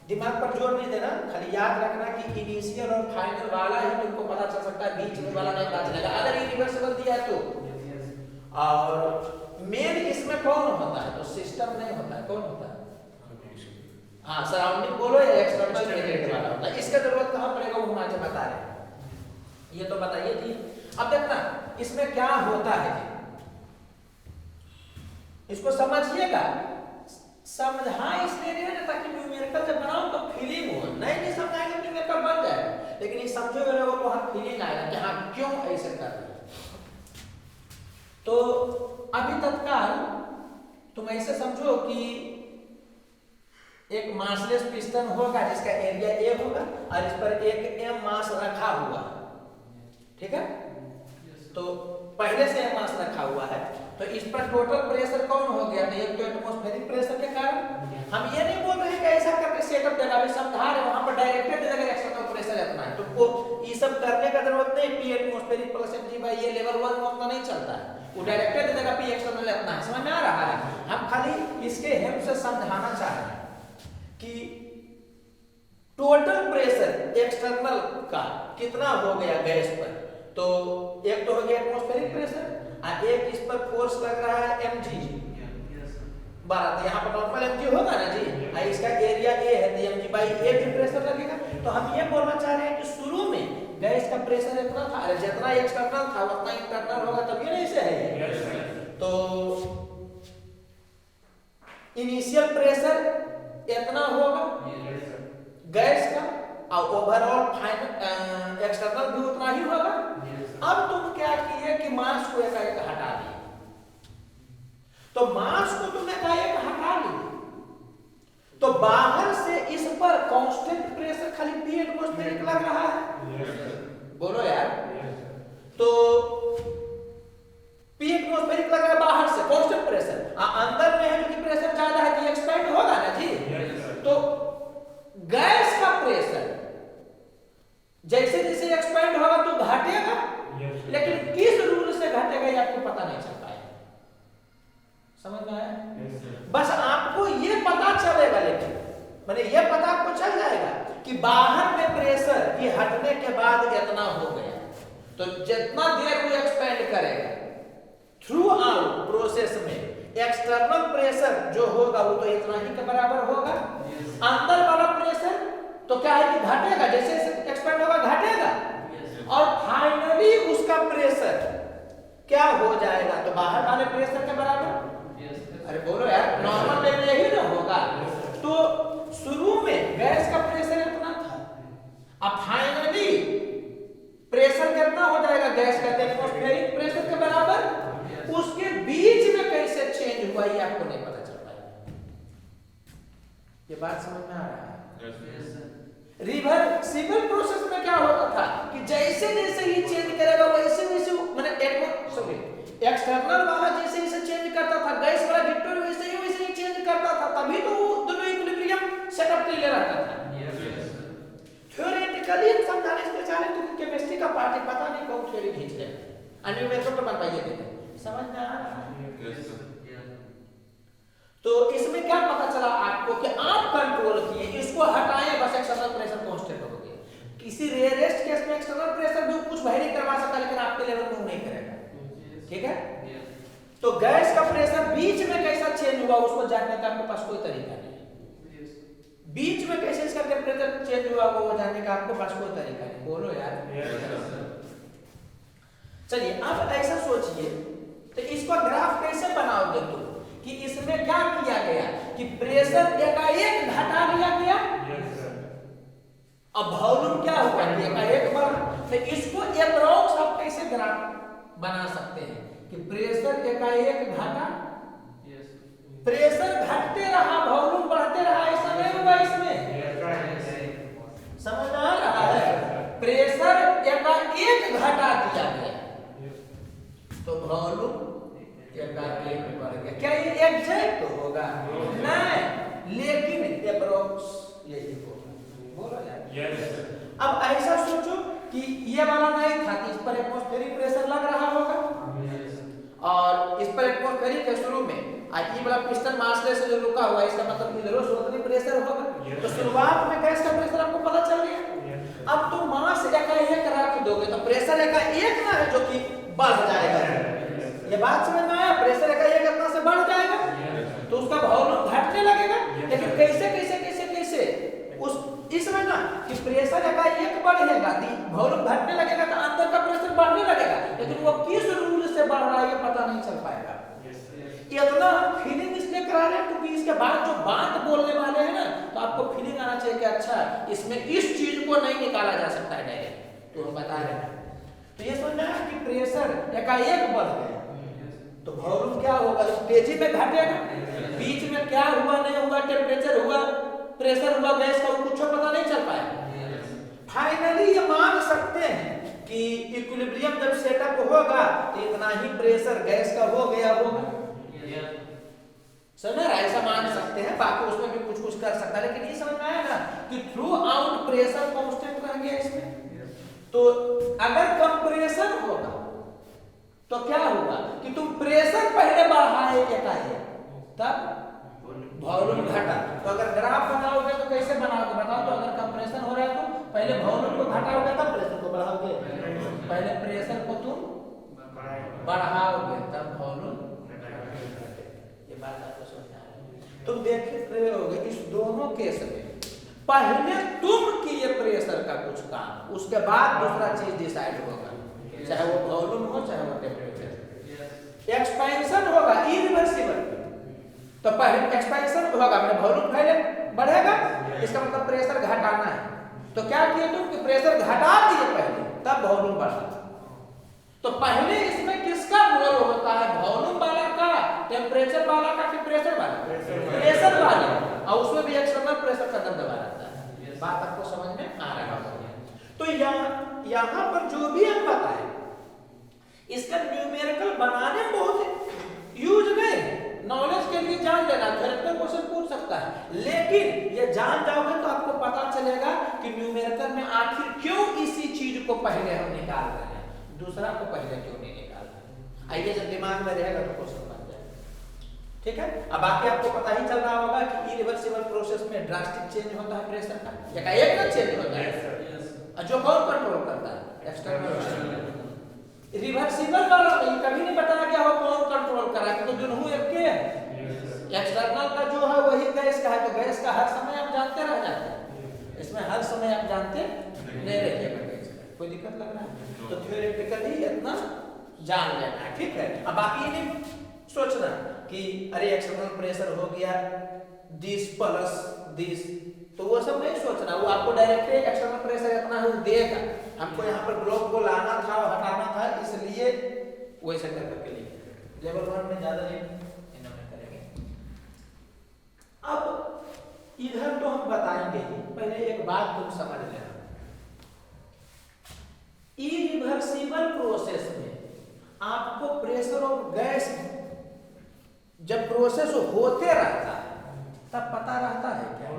Speaker 1: दिमाग पर जोर नहीं देना, खाली याद रखना कि इनिशियल और फाइनल वाला ही तुमको पता चल सकता है, बीच में वाला नहीं पता चलेगा अगर इरिवर्सिबल दिया है तो। और मेन इसमें कौन होता है? तो सिस्टम नहीं होता है, कौन होता है? हाँ, सराउंडिंग बोलो या एक्सटर्नल रिलेटेड वाला होता है। इसका जरूरत कहाँ पड़ेगा वो हम आज बता रहे हैं, ये तो बताइए थी। अब देखना इसमें क्या होता है, इसको समझिएगा। समझा इसलिए नहीं है ताकि न्यूमेरिकल जब बनाओ तो फीलिंग हो, नहीं समझाएंगे न्यूमेरिकल बन जाए, लेकिन ये समझोगे ना वो तो हाँ फीलिंग आएगा कि हाँ क्यों ऐसे कर रहे हैं। तो अभी तत्काल तुम ऐसे समझो कि एक मासलेस पिस्टन होगा जिसका एरिया ए होगा और इस पर एक एम मास रखा हुआ है, ठीक है? तो पहले से एम मास रखा हुआ है, तो इस पर टोटल प्रेशर कौन हो गया? तो एक तो एटमॉस्फेरिक प्रेशर के कारण। हम ये नहीं बोल रहे कि ऐसा करके सेटअप देगा, अभी समझा रहे वहां पर डायरेक्टेड अगर एक्सटर्नल प्रेशर इतना है तो वो ये सब करने का जरूरत नहीं। P atmospheric plus MG by ये लेवल 1 में उतना नहीं चलता है, वो डायरेक्टेड देगा पी एक्सटर्नल इतना है। समझ में आ रहा है? हम खाली इसके हेल्प से समझाना चाह रहे हैं कि टोटल प्रेशर एक्सटर्नल का कितना हो गया गैस पर। तो एक तो हो गया एटमॉस्फेरिक प्रेशर और एक इस पर फोर्स लग रहा है mg 12, तो यहाँ पर नॉर्मल mg होगा ना जी, और इसका एरिया a है तो mg बाई a भी प्रेशर लगेगा। तो हम ये बोलना चाह रहे हैं कि शुरू में गैस का प्रेशर इतना था, अरे जितना एक्सटर्नल था उतना इंटरनल होगा, तभी नहीं से है। तो इनिशियल प्रेशर इतना होगा गैस का और ओवरऑल फाइनल एक्सटर्नल भी उतना ही होगा। अब तुम क्या किए कि मास को एकाएक हटा दिए, तो मास को तुम एकाएक हटा लिए तो बाहर से इस पर कांस्टेंट प्रेशर खाली पी एटमॉस्फेरिक लग रहा है। बोलो यार, तो पी एटमॉस्फेरिक लग रहा है बाहर से कांस्टेंट प्रेशर, अंदर में है जो कि प्रेशर ज्यादा है कि एक्सपेंड होगा ना जी। तो गैस का प्रेशर जैसे जैसे एक्सपेंड होगा तो घटेगा, लेकिन किस रूल से घटेगा ये आपको पता नहीं चल पाएगा। समझ में आया? बस आपको ये पता चलेगा, लेकिन माने ये पता आपको चल जाएगा कि बाहर में प्रेशर ये हटने के बाद इतना हो गया, तो जितना देर वो एक्सपेंड करेगा थ्रू आउट प्रोसेस में एक्सटर्नल प्रेशर जो होगा वो तो इतना ही के बराबर होगा। अंदर वाला प्रेशर तो क्या है कि घटेगा, जैसे जैसे एक्सपेंड होगा घटेगा, और फाइनली उसका प्रेशर क्या हो जाएगा? तो बाहर वाले प्रेशर के बराबर। अरे बोलो यार, नॉर्मल लेवल यही ना होगा। तो शुरू में गैस का प्रेशर इतना था, अब फाइनली प्रेशर कितना हो जाएगा गैस का? एटमॉस्फेरिक प्रेशर के बराबर। उसके बीच में कैसे चेंज हुआ ये आपको नहीं पता चल पाएगा। ये बात समझ में आ रहा है? रिवर्सिबल प्रोसेस में क्या होता था कि जैसे जैसे ही चेंज करेगा वैसे वैसे माने एक्सटर्नल वाला जैसे जैसे चेंज करता था, गैस वाला डिक्टेटर वैसे ही चेंज करता था, तभी तो वो दोनों इक्विलिब्रियम सेटअप के लिए रहता था। थ्योरेटिकली हम समझाने से चाहे तो केमिस्ट्री का पार्ट है, पता नहीं कौन थ्योरी खींच रहे हैं, अन्यूमेरिकल तो बताइए देते समझ में आ रहा है? तो इसमें क्या पता चला आपको कि आप कंट्रोल किए, इसको हटाएं बस एक्सटर्नल प्रेशर कांस्टेंट हो गया। किसी रेयरेस्ट केस में एक्सटर्नल प्रेशर भी कुछ वैरी करवा सकता है, लेकिन आपके लेवल में नहीं करेगा। ठीक है? तो गैस का प्रेशर बीच में कैसा चेंज हुआ उसको जानने का आपके पास कोई तरीका नहीं। बीच में कैसे इसका टेंपरेचर चेंज हुआ वो जानने का आपके पास कोई तरीका नहीं। बोलो यार। चलिए अब ऐसा सोचिए, तो इसको ग्राफ कैसे बनाओगे तुम कि इसमें क्या किया गया कि प्रेशर एकाएक घटा दिया गया, अब वॉल्यूम क्या हुआ एकाएक बढ़ा। तो इसको एप्रोक्स आप कैसे ग्राफ बना सकते हैं कि प्रेशर एकाएक घटा, प्रेशर घटते रहा वॉल्यूम बढ़ते रहा, ऐसा नहीं हुआ इसमें? समझ आ रहा है? प्रेशर एकाएक घटा दिया गया तो वॉल्यूम एकाएक बढ़ गया। क्या ये एग्जैक्ट होगा? नहीं, लेकिन एप्रोक्स यही होगा। बोलो यार।
Speaker 2: Yes.
Speaker 1: अब ऐसा सोचो कि ये वाला नहीं था कि इस पर एटमॉस्फेरिक प्रेशर लग रहा होगा और इस पर एटमॉस्फेरिक के शुरू में ये वाला पिस्टन मासले से जो रुका हुआ है, इसका मतलब इधर रोटरी प्रेशर होगा। तो शुरुआत में गैस का प्रेशर आपको पता चल गया। अब तुम मास एकाएक रख दोगे तो प्रेशर एकाएक ना है जो कि बढ़ जाएगा। ये बात समझ में आया? प्रेशर एकाएक इतना से बढ़ जाएगा तो उसका वॉल्यूम घटने लगेगा। लेकिन कैसे कैसे कैसे कैसे उस इसमें ना कि प्रेशर एकाएक बढ़ेगा, वॉल्यूम घटने लगेगा तो अंदर का प्रेशर बढ़ने लगेगा, लेकिन वो किस रूल से बढ़ रहा है ये पता नहीं चल पाएगा। इतना हम फीलिंग इसलिए करा रहे हैं क्योंकि इसके बाद जो बात बोलने वाले हैं ना, तो आपको फीलिंग आना चाहिए कि अच्छा इसमें इस चीज को नहीं निकाला जा सकता है डायरेक्ट, तो हम बता रहे हैं। तो ये समझना है कि प्रेशर एकाएक बढ़ गया तो वॉल्यूम क्या होगा? तेजी में घटेगा। बीच में क्या हुआ नहीं हुआ, टेम्परेचर हुआ, प्रेशर हुआ, गैस का कुछ पता नहीं चल पाएगा। फाइनली ये मान सकते हैं कि इक्विलिब्रियम जब सेटअप होगा तो इतना ही प्रेशर गैस का हो गया होगा। समझ रहा? ऐसा मान सकते हैं, बाकी उसमें भी कुछ कुछ कर सकता है, लेकिन ये समझ में आया ना कि थ्रू आउट प्रेशर कांस्टेंट रह गया इसमें। तो अगर कंप्रेशन होगा तो क्या होगा कि तुम प्रेशर पहले बढ़ाए एकाएक तब वॉल्यूम घटा। तो अगर ग्राफ बनाओगे तो कैसे बनाओगे बताओ? तो अगर कंप्रेशन हो रहा है तो पहले वॉल्यूम को घटाओगे तब प्रेशर को बढ़ाओगे। पहले प्रेशर को तुम बढ़ाओगे तब वॉल्यूम। ये बात आपको समझ आ रही है? तुम देख रहे होगे इस दोनों केस में पहले तुम किए प्रेशर का कुछ काम, उसके बाद दूसरा चीज डिसाइड होगा, चाहे वो वॉल्यूम हो चाहे वो टेम्परेचर। एक्सपेंशन होगा इरिवर्सिबल, तो पहले एक्सपेंशन होगा, मैंने वॉल्यूम पहले बढ़ेगा, इसका मतलब प्रेशर घटाना है। तो क्या किए तुम कि प्रेशर घटा दिए पहले तब वॉल्यूम बढ़ा। तो पहले इसमें किसका रोल होता है? वॉल्यूम वाला का, टेम्परेचर वाला का कि प्रेशर वाला? प्रेशर वाला। और उसमें भी एक्सटर्नल प्रेशर का दबदबा रहता है। बात आपको समझ में आ रहा होगा? तो यहाँ पर जो भी हम बताएं इसका न्यूमेरिकल बनाने में बहुत यूज नहीं, नॉलेज के लिए जान लेना, थ्योरेटिकल क्वेश्चन पूछ सकता है, लेकिन ये जान जाओगे तो आपको पता चलेगा कि न्यूमेरिकल में आखिर क्यों इसी चीज को पहले हम निकाल रहे हैं, दूसरा को पहले क्यों नहीं निकाल रहे। आइए जब दिमाग में रहेगा तो क्वेश्चन बन जाएगा। ठीक है? अब बाकी आपको पता ही चल रहा होगा कि इरिवर्सिबल प्रोसेस में ड्रास्टिक चेंज होता है प्रेशर का, एकाएक ना चेंज होता है। जो कौन कंट्रोल करता है? एक्सटर्नल। रिवर्सिबल वाला नहीं, कभी नहीं बताया गया हो कौन कंट्रोल कर रहा है, क्योंकि दोनों एक के हैं। एक्सटर्नल का जो है वही गैस का है, तो गैस का हर समय आप जानते रह जाते हैं, इसमें हर समय आप जानते नहीं रहिएगा गैस का। कोई दिक्कत लग रहा है तो थ्योरेटिकली इतना जान लेना है। ठीक है? अब बाकी नहीं सोचना कि अरे एक्सटर्नल प्रेशर हो गया दिस प्लस दिस, तो वो सब नहीं सोचना। वो आपको डायरेक्टली एक्सटर्नल प्रेशर इतना ही देगा, हमको यहाँ पर ब्लॉक को लाना था और हटाना था, इसलिए वैसे करके लिए लेवल 1 में ज्यादा नहीं इन्होंने करेंगे। अब इधर तो हम बताएंगे ही, पहले एक बात तुम समझ लेना, इरिवर्सिबल प्रोसेस में आपको प्रेशर ऑफ गैस जब प्रोसेस होते रहता है तब पता रहता है क्या?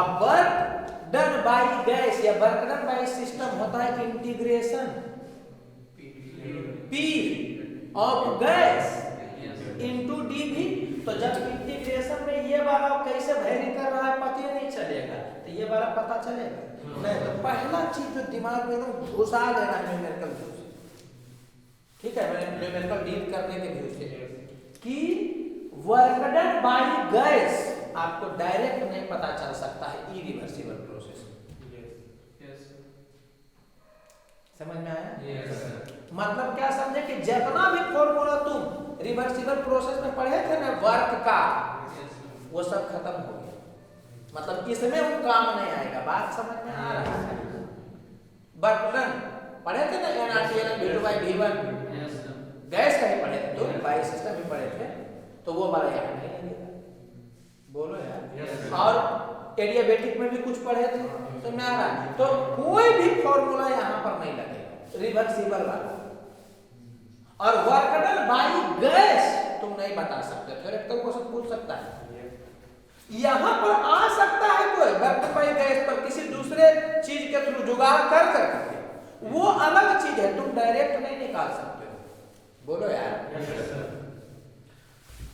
Speaker 1: अब वर्क डन बाय गैस या वर्क डन बाय सिस्टम होता है integration P of gas into dV। तो जब इंटीग्रेशन में ये वाला कैसे वेरी कर रहा है पता नहीं चलेगा, तो ये वाला पता चलेगा नहीं। तो पहला चीज जो दिमाग में एकदम घुसा लेना है न्यूमेरिकल व्यू से, ठीक है, मैंने न्यूमेरिकल डील करने के व्यू से, कि वर्क डन बाय गैस आपको डायरेक्ट नहीं पता चल सकता है इरिवर्सिबल प्रोसेस। समझ में आया? मतलब क्या समझे कि जितना भी फॉर्मूला तुम रिवर्सिबल प्रोसेस में पढ़े थे ना वर्क का, वो सब खत्म हो गया, मतलब इसमें वो काम नहीं आएगा। बात समझ में आ रहा है? वर्क डन पढ़े थे ना NRTL V2/V1, गैस का ही पढ़े थे, तो बाई सिस्टम भी पढ़े थे, तो वो वाला यहाँ नहीं लगेगा। बोलो यार। और एडियाबेटिक में भी कुछ पढ़े थे, तो मैं आ रहा है, तो कोई भी फॉर्मूला यहाँ पर नहीं लगेगा रिवर्सिबल वाला। और वर्क डन बाय गैस तुम नहीं बता सकते, थ्योरेटिकल क्वेश्चन पूछ सकता है, यहां पर आ सकता है कोई व्यक्तिपय गैस पर किसी दूसरे चीज के थ्रू जुगाड़ कर सकते, वो अलग चीज है, तुम डायरेक्ट नहीं निकाल सकते हो। बोलो यार।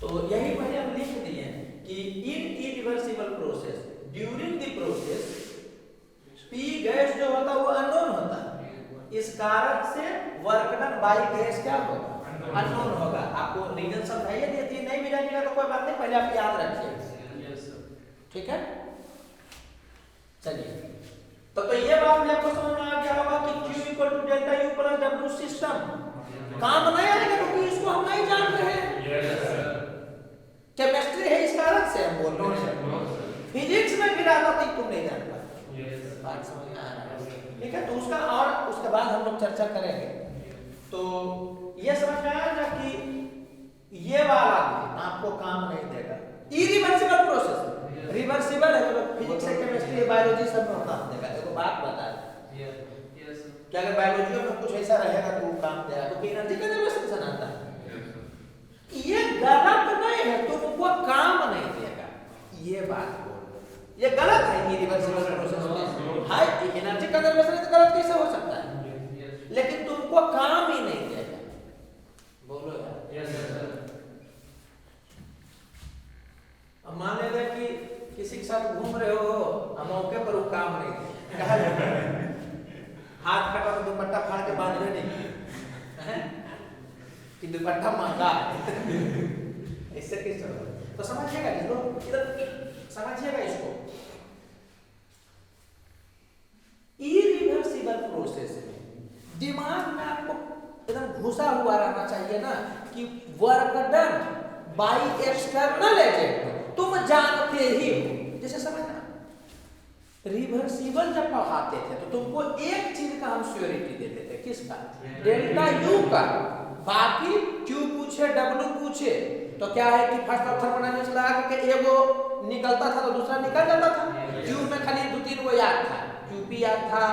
Speaker 1: तो यही पहले हम लिख दिए कि in irreversible process during the process P gas जो होता है वो अननोन होता है, इस कारण से वर्क डन बाय गैस क्या होगा, अननोन होगा। आपको रीजन समझाइए देती नहीं भी जानिएगा तो कोई बात नहीं, पहले आप याद रखिए, ठीक है। चलिए तो ये बात भी आपको समझ में आ गया होगा कि Q equal to delta U plus W system काम नहीं आएगा क्योंकि इसको हम नहीं जान रहे हैं। केमिस्ट्री है इस कारण से हम बोल रहे हैं, फिजिक्स में भी रहता तो तुम नहीं जान पाते। बात समझ में आ रहा है, ठीक है। तो उसका और उसके बाद हम लोग चर्चा करेंगे। तो ये समझ में आया कि ये वाला आपको काम नहीं देगा। इरिवर्सिबल प्रोसेस रिवर्सिबल है, तो फिजिक्स केमिस्ट्री बायोलॉजी सब में होता है। देखो बात बता दे क्या अगर बायोलॉजी में कुछ ऐसा रहेगा तो काम देगा, तो एनर्जी का जनरेशन आता है, ये गलत नहीं है, तुमको काम नहीं देगा, ये बात बोल, ये गलत है। ये रिवर्सिबल प्रोसेस में हाई एनर्जी का जनरेशन तो गलत कैसे हो सकता है, लेकिन तुमको काम ही नहीं देगा। बोलो यार। अब मान लेते हैं कि किसी के साथ घूम रहे हो, मौके पर वो काम नहीं दे, हाथ कटा तो दुपट्टा फाड़ के बांध रहे नहीं कि दुपट्टा महंगा है, इससे किस तरह तो समझिएगा इसको, इधर समझिएगा इसको। इरिवर्सिबल प्रोसेस में दिमाग में आपको एकदम घुसा हुआ रहना चाहिए ना कि work done by external agent तुम जानते ही हो। जैसे समझना रिवर्सिबल जब पढ़ाते थे तो तुमको एक चीज का हम श्योरिटी देते थे, किसका, डेल्टा यू का। बाकी क्यू पूछे डब्ल्यू पूछे तो क्या है कि फर्स्ट ऑप्शन बनाने से लगा कि एगो निकलता था तो दूसरा निकल जाता था। क्यू में खाली 2-3 वो याद था, क्यूपी याद था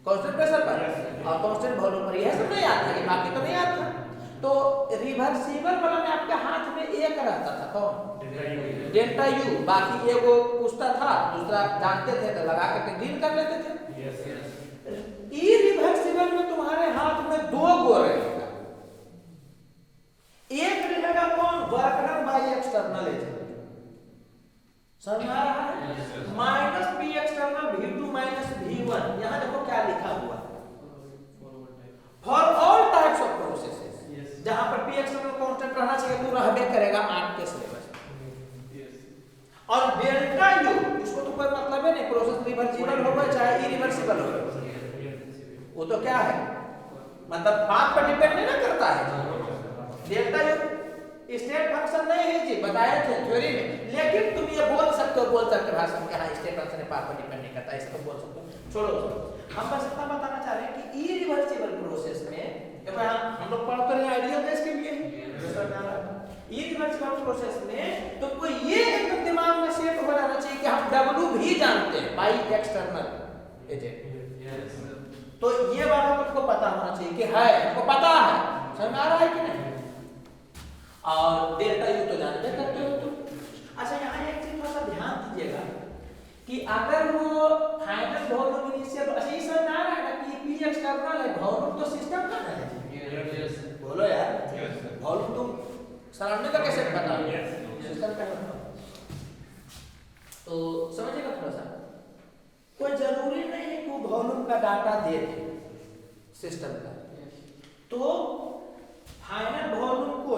Speaker 1: कांस्टेंट प्रेशर पर और कांस्टेंट वॉल्यूम पर, यह सब नहीं याद था, बाकी तो नहीं याद था। तो रिवर्सिबल वाला में आपके हाथ में एक रहता था, कौन, डेल्टा यू। बाकी एगो पूछता था, दूसरा जानते थे तो लगा करके डील कर लेते थे। इरिवर्सिबल में तुम्हारे हाथ में 2 गो रहेगा, एक रहेगा कौन, work done by external agent, समझ आ रहा है, minus P external V2 minus V1। यहां देखो क्या लिखा हुआ, for all types of processes, जहां पर पी एक्सटर्नल कांस्टेंट रहना चाहिए वो रहबे करेगा आपके सिलेबस में। और डेल्टा यू इसको तो कोई मतलब है नहीं, प्रोसेस रिवर्सिबल होगा चाहे इरिवर्सिबल हो, वो तो क्या है मतलब बात पर डिपेंड नहीं ना करता है। डेल्टा यू स्टेट फंक्शन नहीं है जी, बताए थे थ्योरी में, लेकिन तुम ये बोल सकते हो भाषण में, हाँ स्टेट फंक्शन बात पर डिपेंड नहीं करता, ऐसा तो बोल सकते हो। छोड़ो, हम बस इतना बताना चाह रहे हैं कि इरिवर्सिबल प्रोसेस में हम लोग पढ़ते रहे आइडियल गैस के लिए इरिवर्सिबल प्रोसेस में तो कोई ये एकदम दिमाग में सेट हो जाना चाहिए कि हम W भी जानते हैं बाय एक्सटर्नल एजेंट। तो ये बात तुमको पता होना चाहिए कि है, हमको पता है, समझ आ रहा है कि नहीं। और डेल्टा यू तो जानते करते हो तुम। अच्छा यहाँ एक चीज थोड़ा सा ध्यान दीजिएगा कि अगर वो फाइनल वॉल्यूम इनिशियल, अच्छा ये समझ आ रहा है ना कि पी एक्सटर्नल है, वॉल्यूम तो सिस्टम का है। बोलो यार, वॉल्यूम तुम सराउंडिंग का कैसे पता, सिस्टम का है। तो समझिएगा थोड़ा सा, कोई जरूरी नहीं है कि वो वॉल्यूम का डाटा दे दे सिस्टम का, तो फाइनल वॉल्यूम को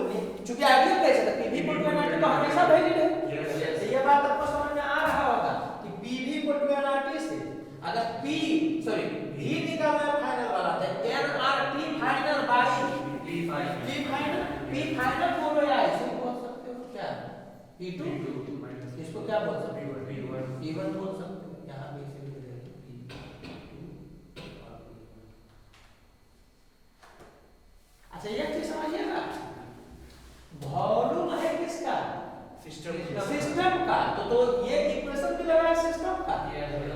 Speaker 1: चूंकि आइडियल कैसे था पीवी इक्वल टू एनआरटी तो हमेशा वैलिड है, तो ये बात आपको समझ में आ रहा होगा कि पीवी इक्वल टू एनआरटी से अगर पी सॉरी वी निकालना है फाइनल वाला तो NRT final by P final बोलो या ऐसे बोल सकते हो क्या, P2 इसको क्या बोल सकते हो, P1 बोल सकते हो, यहां भी इसे अच्छा ये चीज समझिएगा, वॉल्यूम है किसका, सिस्टम का। तो ये इक्वेशन भी लगा है सिस्टम का,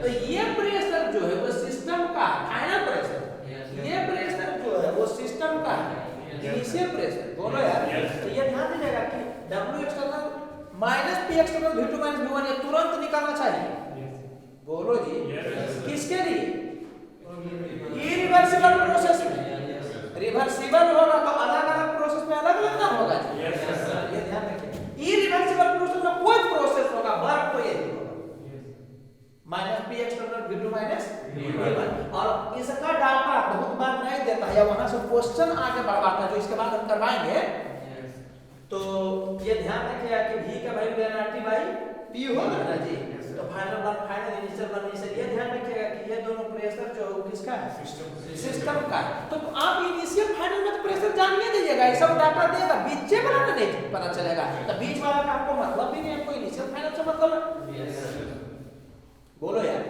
Speaker 1: तो ये प्रेशर जो है वो सिस्टम का फाइनल प्रेशर, ये प्रेशर जो है वो सिस्टम का है इनिशियल प्रेशर। बोलो यार, तो ये ध्यान दीजिएगा कि W external minus P external V two minus V one, ये तुरंत निकालना चाहिए। बोलो जी, किसके लिए? इरिवर्सिबल प्रोसेस में। रिवर्सिबल होगा तो अलग अलग प्रोसेस में अलग अलग ना होगा जी। ये ध्यान रखिए, इरिवर्सिबल प्रोसेस में कोई प्रोसेस होगा, वर्क तो यही होगा, minus P external V two minus V one. और इसका डाटा बहुत बार नहीं देता है या वहां से क्वेश्चन आगे बढ़वाता है, जो इसके बाद हम करवाएंगे। तो ये ध्यान रखिएगा कि v का वैल्यू लेना टी बाई पी होगा ना जी। तो final one final initial one, इसे ये ध्यान रखिएगा कि ये दोनों प्रेशर जो किसका है? सिस्टम का। तो आप इनिशियल फाइनल में तो प्रेशर जानिए दीजिएगा, ये सब डाटा देगा, बीच वाला में नहीं पता चलेगा। तो बीच वाला का आपको मतलब भी नहीं, हमको इनिशियल फाइनल से मतलब है। बोलो यार,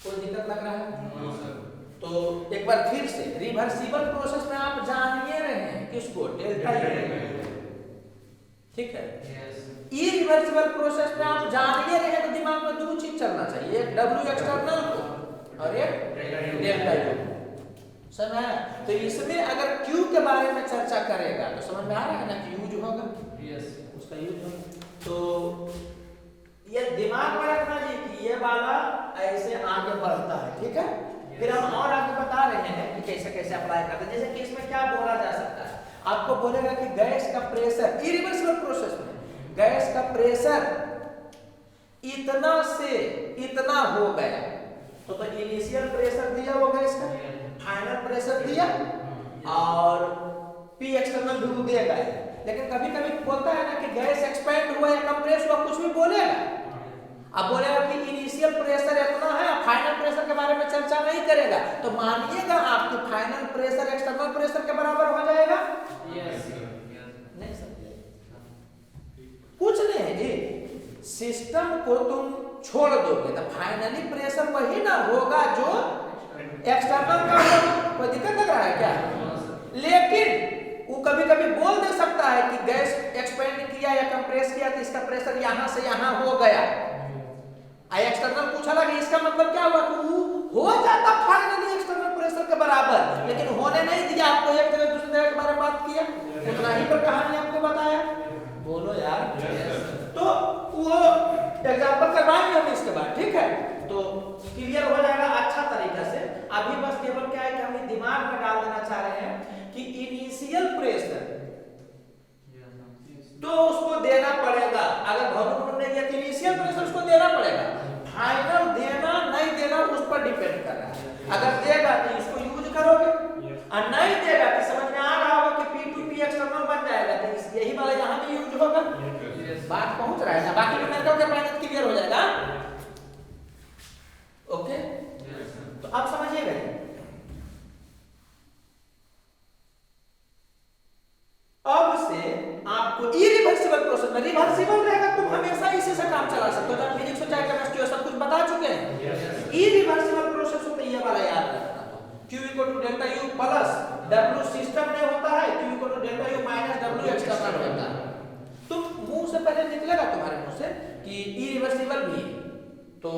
Speaker 1: कोई दिक्कत लग रहा है? तो एक बार फिर से, रिवर्सिबल प्रोसेस में आप जानिए रहे हैं किसको? डेल्टा यू, ठीक है। इरिवर्सिबल प्रोसेस में आप जानिए रहे हैं तो दिमाग में दो चीज चलना चाहिए, एक डब्ल्यू एक्सटर्नल को और एक डेल्टा यू। समझ में आया? तो इसमें अगर क्यू के बारे में चर्चा करेगा तो समझ में आ रहा है ना कि यूज होगा, उसका यूज होगा। तो ये दिमाग में रखना जी कि ये वाला ऐसे आगे बढ़ता है, ठीक है। फिर हम और आगे बता रहे हैं कि कैसे कैसे अप्लाई करते हैं। जैसे कि इसमें क्या बोला जा सकता है, आपको बोलेगा कि गैस का प्रेशर, इरिवर्सिबल प्रोसेस में गैस का प्रेशर इतना से इतना हो गया, तो इनिशियल प्रेशर दिया वो गैस का, फाइनल प्रेशर दिया और पी एक्सटर्नल वैल्यू दिया गया। लेकिन कभी कभी बोलता है ना कि गैस एक्सपेंड हुआ या कंप्रेस हुआ, कुछ भी बोलेगा। अब बोलेगा कि इनिशियल प्रेशर इतना है, फाइनल प्रेशर के बारे में चर्चा नहीं करेगा, तो मानिएगा आपकी फाइनल प्रेशर एक्सटर्नल प्रेशर के बराबर हो जाएगा। नहीं समझे? कुछ नहीं है जी, सिस्टम को तुम छोड़ दोगे तो फाइनली प्रेशर वही ना होगा जो एक्सटर्नल का होगा। कोई दिक्कत लग रहा है क्या? लेकिन वो कभी कभी बोल दे सकता है कि गैस एक्सपेंड किया या कंप्रेस किया तो इसका प्रेशर यहां से यहां हो गया। आई एक्सटर्नल पूछा लगा, इसका मतलब क्या हुआ कि वो हो जाता फाइनली एक्सटर्नल प्रेशर के बराबर, लेकिन होने नहीं दिया। आपको एक जगह दूसरी जगह के बारे में बात किया, उतना ही पर कहानी आपको बताया। बोलो यार, तो वो एग्जांपल करवाएंगे हम इसके बाद, ठीक है। तो क्लियर हो जाएगा अच्छा तरीका से। अभी बस केवल क्या है कि हम दिमाग में डाल देना चाह रहे हैं कि इनिशियल प्रेशर तो उसको देना पड़ेगा। अगर भवन ने दिया तो इनिशियल प्रेशर उसको देना पड़ेगा। फाइनल देना नहीं देना उस पर डिपेंड कर रहा है। अगर देगा तो इसको यूज करोगे, और नहीं देगा तो समझ में आ रहा होगा कि पी टू पी एक्सटर्नल बन जाएगा, तो यही वाला यहाँ भी यूज होगा। बात पहुंच रहा है ना? बाकी न्यूमेरिकल का मेथड क्लियर हो जाएगा। ओके, तो आप समझिएगा। अब से आपको इरिवर्सिबल प्रोसेस में, रिवर्सिबल रहेगा तुम हमेशा इसी से काम चला सकते हो। जब फिजिक्स हो चाहे केमिस्ट्री हो, सब कुछ बता चुके हैं। इरिवर्सिबल प्रोसेस होता है ये वाला, याद रखना। Q equal to delta U plus W system में होता है, Q equal to delta U minus W external होता है। तो मुंह से पहले निकलेगा तुम्हारे मुंह से कि इरिवर्सिबल भी, तो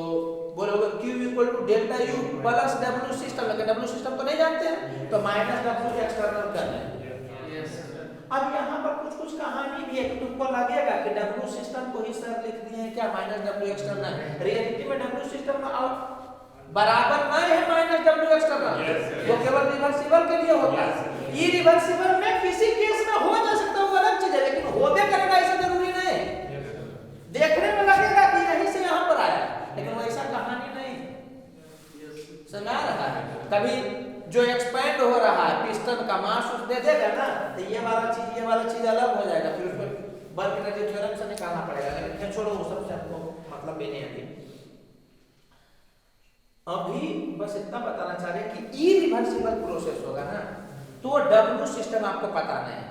Speaker 1: बोलोगे Q equal to delta U plus W system, लेकिन W सिस्टम तो नहीं जानते हैं, तो माइनस W एक्सटर्नल कर लें। अब यहाँ पर कुछ कुछ कहानी भी है कि तुमको लगेगा कि W सिस्टम को ही सर लिख दिए हैं क्या, माइनस W एक्सटर्नल। रियलिटी में W सिस्टम में आउट बराबर नहीं है माइनस W एक्सटर्नल, वो केवल रिवर्सिबल के लिए होता है। ये रिवर्सिबल में किसी केस में हो जा सकता है, वो अलग चीज है, लेकिन होते करेगा ऐसा जरूरी नहीं। देखने में लगेगा कि यहीं से यहाँ पर आया, लेकिन वैसा कहानी नहीं। समझ आ रहा है? कभी जो एक्सपेंड हो रहा है पिस्टन का मास उस दे देगा ना, तो ये वाला चीज अलग हो जाएगा, फिर उसको बल्क एनर्जी थ्योरम से निकालना पड़ेगा। लेकिन छोड़ो वो सब से आपको मतलब भी नहीं। अभी बस इतना बताना चाह रहे हैं कि इरिवर्सिबल प्रोसेस होगा ना, तो W सिस्टम आपको पता नहीं है,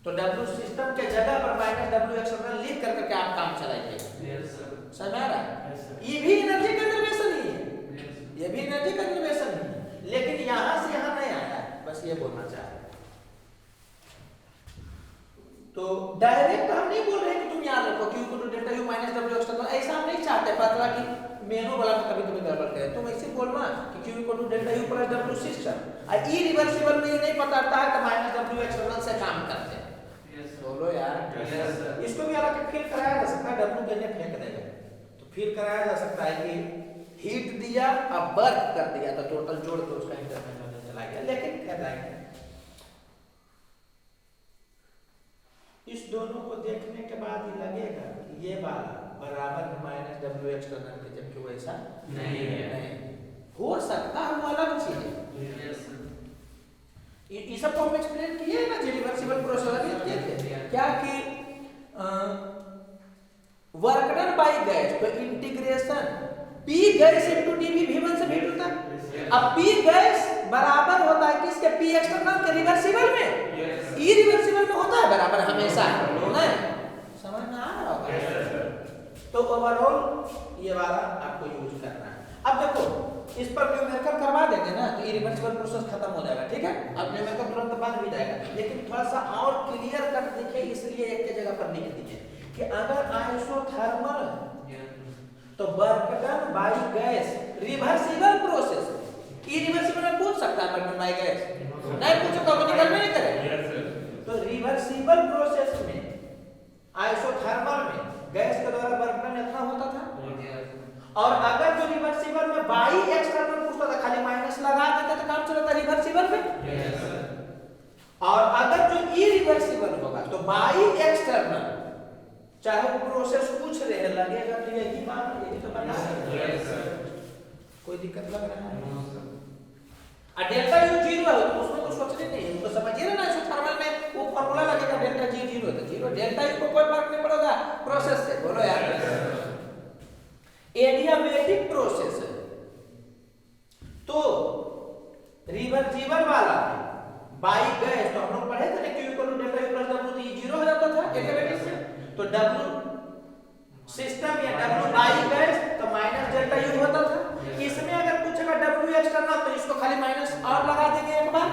Speaker 1: तो W सिस्टम के जगह पर माइनस W एक्सटर्नल लिख करके आप काम चलाइए। समझ आ रहा है? ये भी एनर्जी कंजर्वेशन ही है, ये भी एनर्जी कंजर्वेशन है, लेकिन यहां से यहां नहीं आया, बस ये बोलना चाह रहे हैं। तो डायरेक्ट हम नहीं बोल रहे कि तुम याद रखो Q equal to delta U minus W external, ऐसा हम नहीं चाहते। पता कि मेनू वाला में कभी कभी गड़बड़ करे, तुम ऐसे बोलना कि Q equal to delta U plus W system, और इरिवर्सिबल में ये नहीं पता था कि माइनस W एक्सटर्नल से काम करते हैं। बोलो यार। इसको भी अलग फील कराया जा सकता है, डब्ल्यू के लिए फेंक देगा तो फील कराया जा सकता है कि हीट दिया अब वर्क कर दिया तो टोटल जोड़ के उसका इंटरनल चला गया। लेकिन खैर लाइक इस दोनों को देखने के बाद ही लगेगा कि ये वाला बराबर माइनस डब्ल्यू एक्सटर्नल के, जबकि वैसा नहीं है। हो सकता है वो अलग चीज है। ये सब को हम एक्सप्लेन किए ना जी, रिवर्सिबल प्रोसेस किए थे क्या कि वर्क डन बाय गैस तो integration P gas into dV V1 से V2 तक। अब P गैस बराबर होता है किसके, P एक्सटर्नल के रिवर्सिबल में। इरिवर्सिबल में होता है बराबर हमेशा, नहीं समझ में आ रहा होगा। तो ओवरऑल ये वाला आपको यूज करना है। अब देखो इस पर न्यूमेरिकल करवा देंगे ना तो इरिवर्सिबल प्रोसेस खत्म हो जाएगा, ठीक है। अब न्यूमेरिकल तुरंत बन भी जाएगा, लेकिन थोड़ा सा और क्लियर कट दिखे इसलिए एक के जगह पर लिख दीजिए कि अगर आइसोथर्मल तो work done by gas reversible process, irreversible में पूछ सकता है वर्क डन बाय गैस, नहीं पूछ सकता तो निकल में नहीं करे। तो रिवर्सिबल प्रोसेस में आइसोथर्मल में गैस के द्वारा वर्क डन इतना होता था, और अगर जो रिवर्सिबल में बाई एक्सटर्नल पूछता था खाली माइनस लगा देता तो काम चलता रिवर्सिबल में। और अगर जो इरिवर्सिबल होगा तो बाई एक्सटर्नल चाहे वो प्रोसेस कुछ रहे लगेगा तो यही बात, यही तो बता कोई दिक्कत लग रहा है। और डेल्टा यू जीरो है तो उसमें कुछ सोचने नहीं है, तो समझिए ना आइसोथर्मल में वो फार्मूला लगेगा डेल्टा जी जीरो तो जीरो, डेल्टा यू को कोई फर्क नहीं पड़ेगा प्रोसेस से। बोलो यार एडियाबेटिक प्रोसेस है तो रिवर्सिबल वाला बाई गैस तो हम लोग पढ़े थे ना Q equal to delta U plus W तो ये जीरो हो जाता था एडियाबेटिक से। तो डब्ल्यू सिस्टम या डब्ल्यू बाई गैस तो माइनस डेल्टा यू होता था। इसमें अगर पूछेगा डब्ल्यू एक्सटर्नल तो इसको खाली माइनस और लगा देंगे एक बार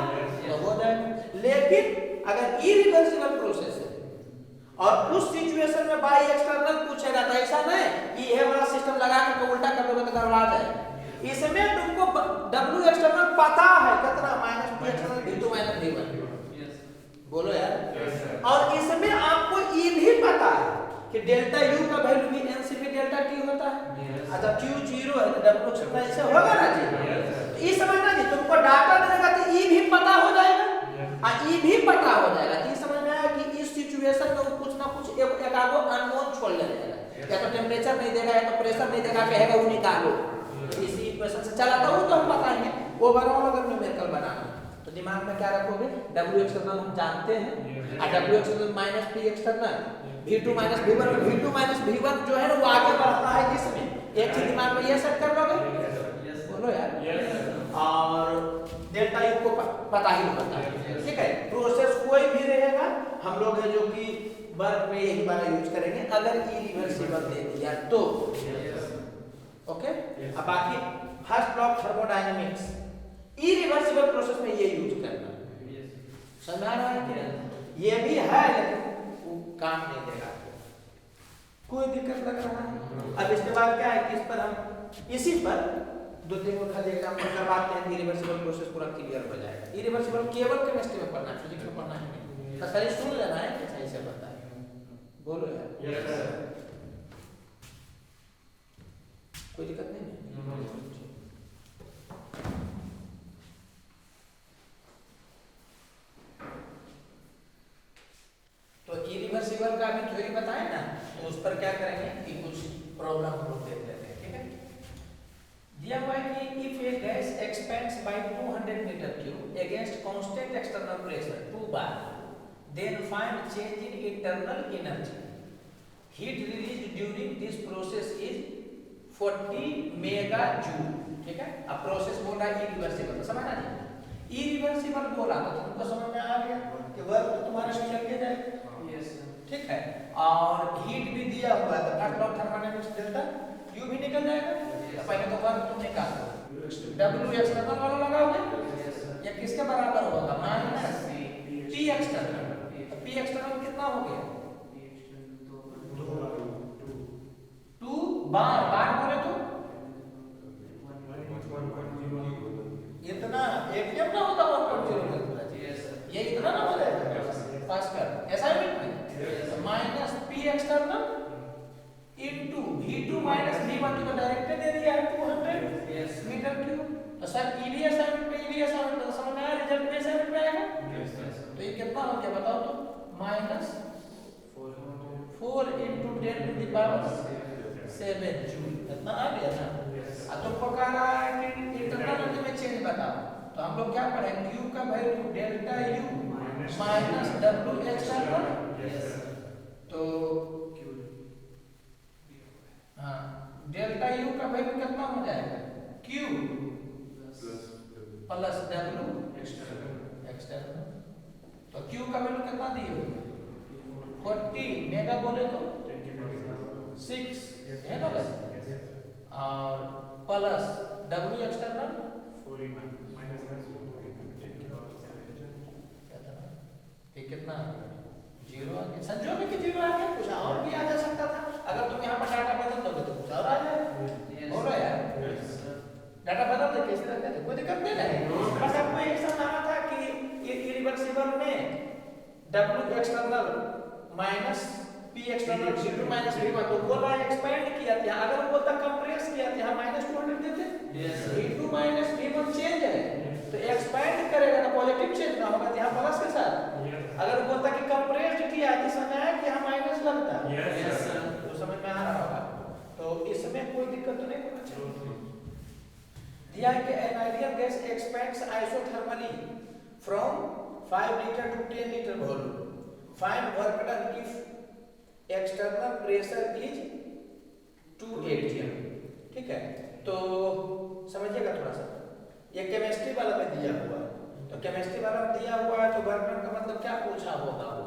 Speaker 1: तो हो जाएगा। लेकिन अगर इरिवर्सिबल प्रोसेस है और उस सिचुएशन में बाई एक्सटर्नल पूछेगा तो ऐसा नहीं कि ये वाला सिस्टम लगा के उल्टा कर दोगे तो गड़बड़ा जाएगा। इसमें तुमको डब्ल्यू एक्सटर्नल पता है कितना minus P external V2 minus V1, बोलो यार। और इसमें आपको ये भी पता है कि डेल्टा U का वैल्यू भी N से भी डेल्टा T होता है। अच्छा Q जीरो है तो डब्ल्यू एक्सटर्नल ऐसे होगा ना जी। ये समझना जी, तुमको डाटा देगा तो ये भी पता हो जाएगा और ये भी पता हो जाएगा कि समझ में आया कि इस सिचुएशन में वो कुछ ना कुछ एक आगो अननोन छोड़ लेगा, या तो टेम्परेचर नहीं देगा या तो प्रेशर नहीं देगा, कहेगा वो निकालो। इसी इक्वेशन से चला था वो तो हम बताएंगे। ओवरऑल अगर न्यूमेरिकल बनाना तो दिमाग में क्या रखोगे, डब्ल्यू एक्सटर्नल हम जानते हैं और W external minus P external V2 minus V1, V2 minus V1 जो है ना वो आगे बढ़ता है किसमें, एक चीज दिमाग में ये सेट कर लोगे, बोलो यार। और डेल्टा यू को पता ही होता है, ठीक है। प्रोसेस कोई भी रहेगा हम लोग है जो कि वर्क में यही वाला यूज करेंगे अगर इरिवर्सिबल दे दिया तो, ओके। अब बाकी first block thermodynamics irreversible process में ये यूज करना, समझ आ रहा है कि ये भी है लेकिन वो काम नहीं देगा, कोई दिक्कत लग रहा है। अब इसके बाद क्या है कि इस पर हम इसी पर दो तीन को खाली एग्जांपल करवाते हैं, इरिवर्सिबल प्रोसेस पूरा क्लियर हो जाएगा। इरिवर्सिबल केवल केमिस्ट्री में पढ़ना है, फिजिक्स में पढ़ना है नहीं, तो खाली सुन लेना है कि सही से पता है, बोलो यार। कोई दिक्कत नहीं है। तो इरिवर्सिबल का भी थ्योरी बताए ना, तो उस पर क्या करेंगे कि कुछ प्रॉब्लम हम लोग देख लेते हैं, ठीक है। दिया हुआ है कि if a gas expands by 200 metre cube against constant external pressure 2 bar, then find change in internal energy, heat release during this process is 40 mega joule, ठीक है। अब प्रोसेस बोल रहा है इरिवर्सिबल, समझना जी। इरिवर्सिबल बोला तो तुमको समझ में आ गया कि वर्क तो तुम्हारा निकल के जाएगा, ठीक है। और हीट भी दिया हुआ है तो first law thermodynamics delta U भी निकल जाएगा। तो पहले तो वर्क तुम निकाल दो, डब्ल्यू एक्सटर्नल वाला लगाओगे, ये किसके बराबर होगा, माइनस P एक्सटर्नल। तो P एक्सटर्नल कितना हो गया, 2 बार बोले तो इतना एटीएम ना होता 1.0, ये इतना ना हो जाएगा पास्कल असाइनमेंट में, external into V2 minus V1 तो डायरेक्ट दे दिया है 200 मीटर क्यूब। तो सर ईवी असाइनमेंट में ईवी असाइनमेंट तो समझ में आया, रिजल्ट में असाइनमेंट में आएगा। तो ये कितना हो गया बताओ तो, minus 4 into 10 to the power 7 joule, इतना आ गया ना। अब तुमको कह रहा है कि इंटरनल में चेंज बताओ, तो हम लोग क्या पढ़े, Q का value delta U minus W external. तो हाँ डेल्टा U का वैल्यू कितना हो जाएगा, Q प्लस W एक्सटर्नल। तो Q का वैल्यू कितना दिए होगे 40 मेगा बोले तो 6 है ना बस, और प्लस W एक्सटर्नल कितना 0 आ गया। संजोग में कि 0 आ गया, कुछ और भी आ जा सकता था। अगर तुम यहाँ पर डाटा बदल दोगे तो कुछ और आ जाएगा। हो रहा है यार, डाटा बदल दे कैसे रखते थे, कोई दिक्कत नहीं है। बस आपको एक समझाना था कि इरिवर्सिबल में W external minus P external V2 minus V1 तो बोल रहा है एक्सपेंड किया था। अगर वो बोलता कंप्रेस किया था, माइनस 200 देते, V2 माइनस V1 चेंज है तो एक्सपेंड करेगा ना, पॉजिटिव चेंज ना होगा यहाँ प्लस के साथ। अगर बोलता कि कंप्रेस्ड किया तो समझ आया कि यहाँ माइनस लगता है, तो समझ में आ रहा होगा। तो इसमें कोई दिक्कत तो नहीं होना चाहिए। दिया है कि an ideal gas expands isothermally from 5 liter to 10 liter volume. Find work done if external pressure is 2 atm। ठीक है, तो समझिएगा थोड़ा सा, ये केमिस्ट्री वाला में दिया हुआ है। तो केमिस्ट्री वाला में दिया हुआ है तो वर्क डन का मतलब क्या पूछा होगा, वो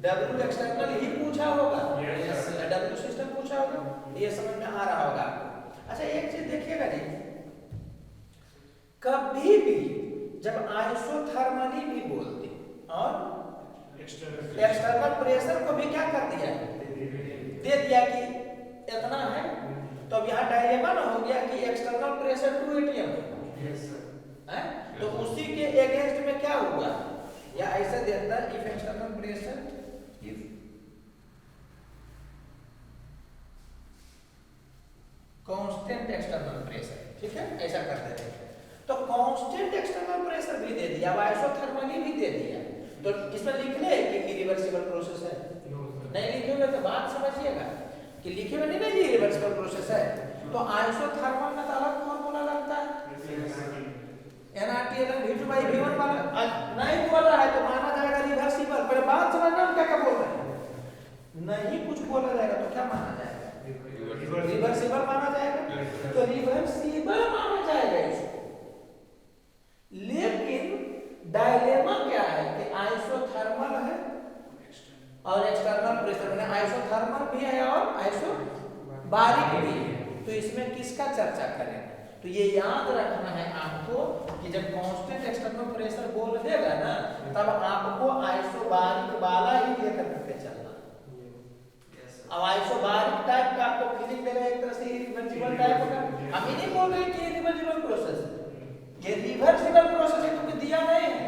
Speaker 1: W एक्सटर्नल ही पूछा होगा, W सिस्टम पूछा होगा, ये समझ में आ रहा होगा आपको। अच्छा एक चीज देखिएगा जी, कभी भी जब आइसोथर्मली भी बोलते और एक्सटर्नल प्रेशर को भी क्या कर दिया, दे दिया कि इतना है, तो अब यहाँ डायलेमा ना हो गया कि एक्सटर्नल प्रेशर 2 atm है, तो उसी के अगेंस्ट में क्या हुआ, या ऐसा देता if external pressure if constant external pressure, ठीक है ऐसा कर देते हैं। तो कांस्टेंट एक्सटर्नल प्रेशर भी दे दिया, आइसोथर्मली भी दे दिया, तो इसमें लिख ले कि इरिवर्सिबल प्रोसेस है। नहीं लिखे हुए तो बात समझिएगा कि लिखे हुए नहीं ना इरिवर्सिबल प्रोसेस है, तो आइसोथर्मल में तो अलग फार्मूला लगता है, NRTLM V2/V1 वाला नहीं बोला है तो माना जाएगा रिवर्सिबल। पहले बात समझना हम क्या क्या बोल रहे हैं, नहीं कुछ बोला जाएगा तो क्या माना जाएगा, रिवर्सिबल माना जाएगा, तो रिवर्सिबल माना जाएगा इसको। लेकिन डायलेमा क्या है कि आइसोथर्मल है और एक्सटर्नल प्रेशर में आइसोथर्मल भी है और आइसोबारिक भी है, तो इसमें किसका चर्चा करें। तो ये याद रखना है आपको कि जब कांस्टेंट एक्सटर्नल प्रेशर बोल देगा ना, तब आपको आइसोबारिक वाला ही लेकर के चलना। अब आइसोबारिक टाइप का आपको फिजिक्स देगा एक तरह से रिवर्सिबल टाइप का, हम ये नहीं बोल रहे कि ये रिवर्सिबल प्रोसेस है, ये रिवर्सिबल प्रोसेस है क्योंकि दिया नहीं है,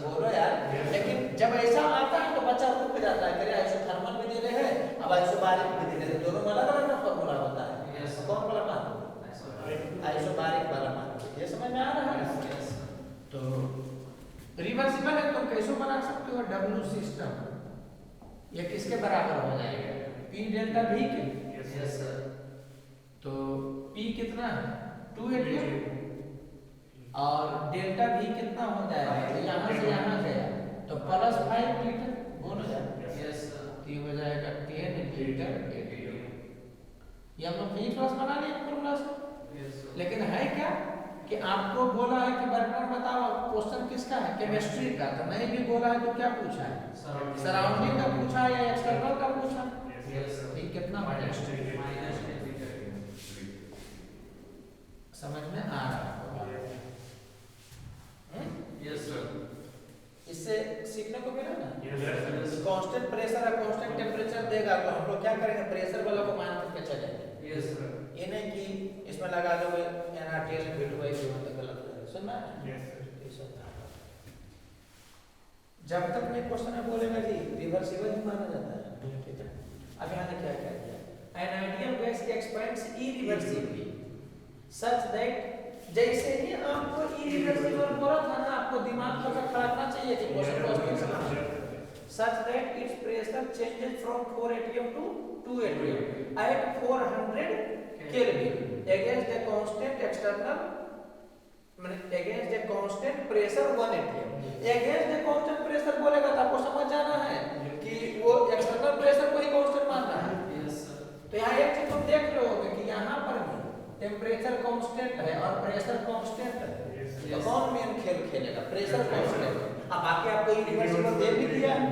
Speaker 1: बोलो यार। लेकिन जब ऐसा आता है तो बच्चा रुक जाता है, करे आइसोथर्मल भी दे रहे हैं अब आइसोबारिक भी दे रहे हैं, दोनों अलग अलग फॉर्मूला होता है, कौन वाला मान आइसोबारिक वाला मान, ये समझ में आ रहा है। तो रिवर्सिबल है तो कैसे बना सकते हो, W सिस्टम ये किसके बराबर हो जाएगा, P डेल्टा V के, यस सर। तो P कितना है 2 atm और डेल्टा V कितना हो जाएगा, तो यहाँ से यहाँ गया तो प्लस 5 लीटर बोलो यार, यस सर। तो ये हो जाएगा 10 लीटर atm। ये हम लोग V प्लस बना लिए फॉर्मूला से, लेकिन है क्या कि आपको बोला है कि बर्तन बताओ क्वेश्चन किसका है, केमिस्ट्री का, तो नहीं भी बोला है तो क्या पूछा है, सराउंडिंग का पूछा है या एक्सटर्नल का पूछा है, ठीक कितना समझ में आ रहा है, यस सर। इससे सीखने को मिला ना, कांस्टेंट प्रेशर और कांस्टेंट टेम्परेचर देगा तो हम लोग क्या करेंगे, प्रेशर वाला को मान करके चलेंगे, यस सर। ये नहीं कि इसमें लगा दोगे NRTLM V2/V1 तो गलत है, सुनना है, यस सर। जब तक नहीं क्वेश्चन में बोलेगा जी रिवर्सिबल ही माना जाता है, ठीक है। अब यहाँ देखिए क्या दिया, an ideal gas expends irreversibly such that, जैसे ही आपको इरिवर्सिबल बोला था ना, आपको दिमाग थोड़ा सा खड़कना चाहिए कि क्वेश्चन को समझना, such that its pressure changes from 4 atm to 2 atm at 400 Kelvin against a constant external, against a constant pressure 1 atm. against a constant pressure बोलेगा तो आपको समझ जाना है कि वो एक्सटर्नल प्रेशर को ही कांस्टेंट मानना है। yes, तो यहाँ एक चीज तुम देख रहे होगे कि यहाँ पर भी टेम्परेचर कांस्टेंट है और प्रेशर कांस्टेंट है। yes, तो कौन मेन खेल खेलेगा? Pressure constant. अब बाकी आपको इरिवर्सिबल दे भी दिया है,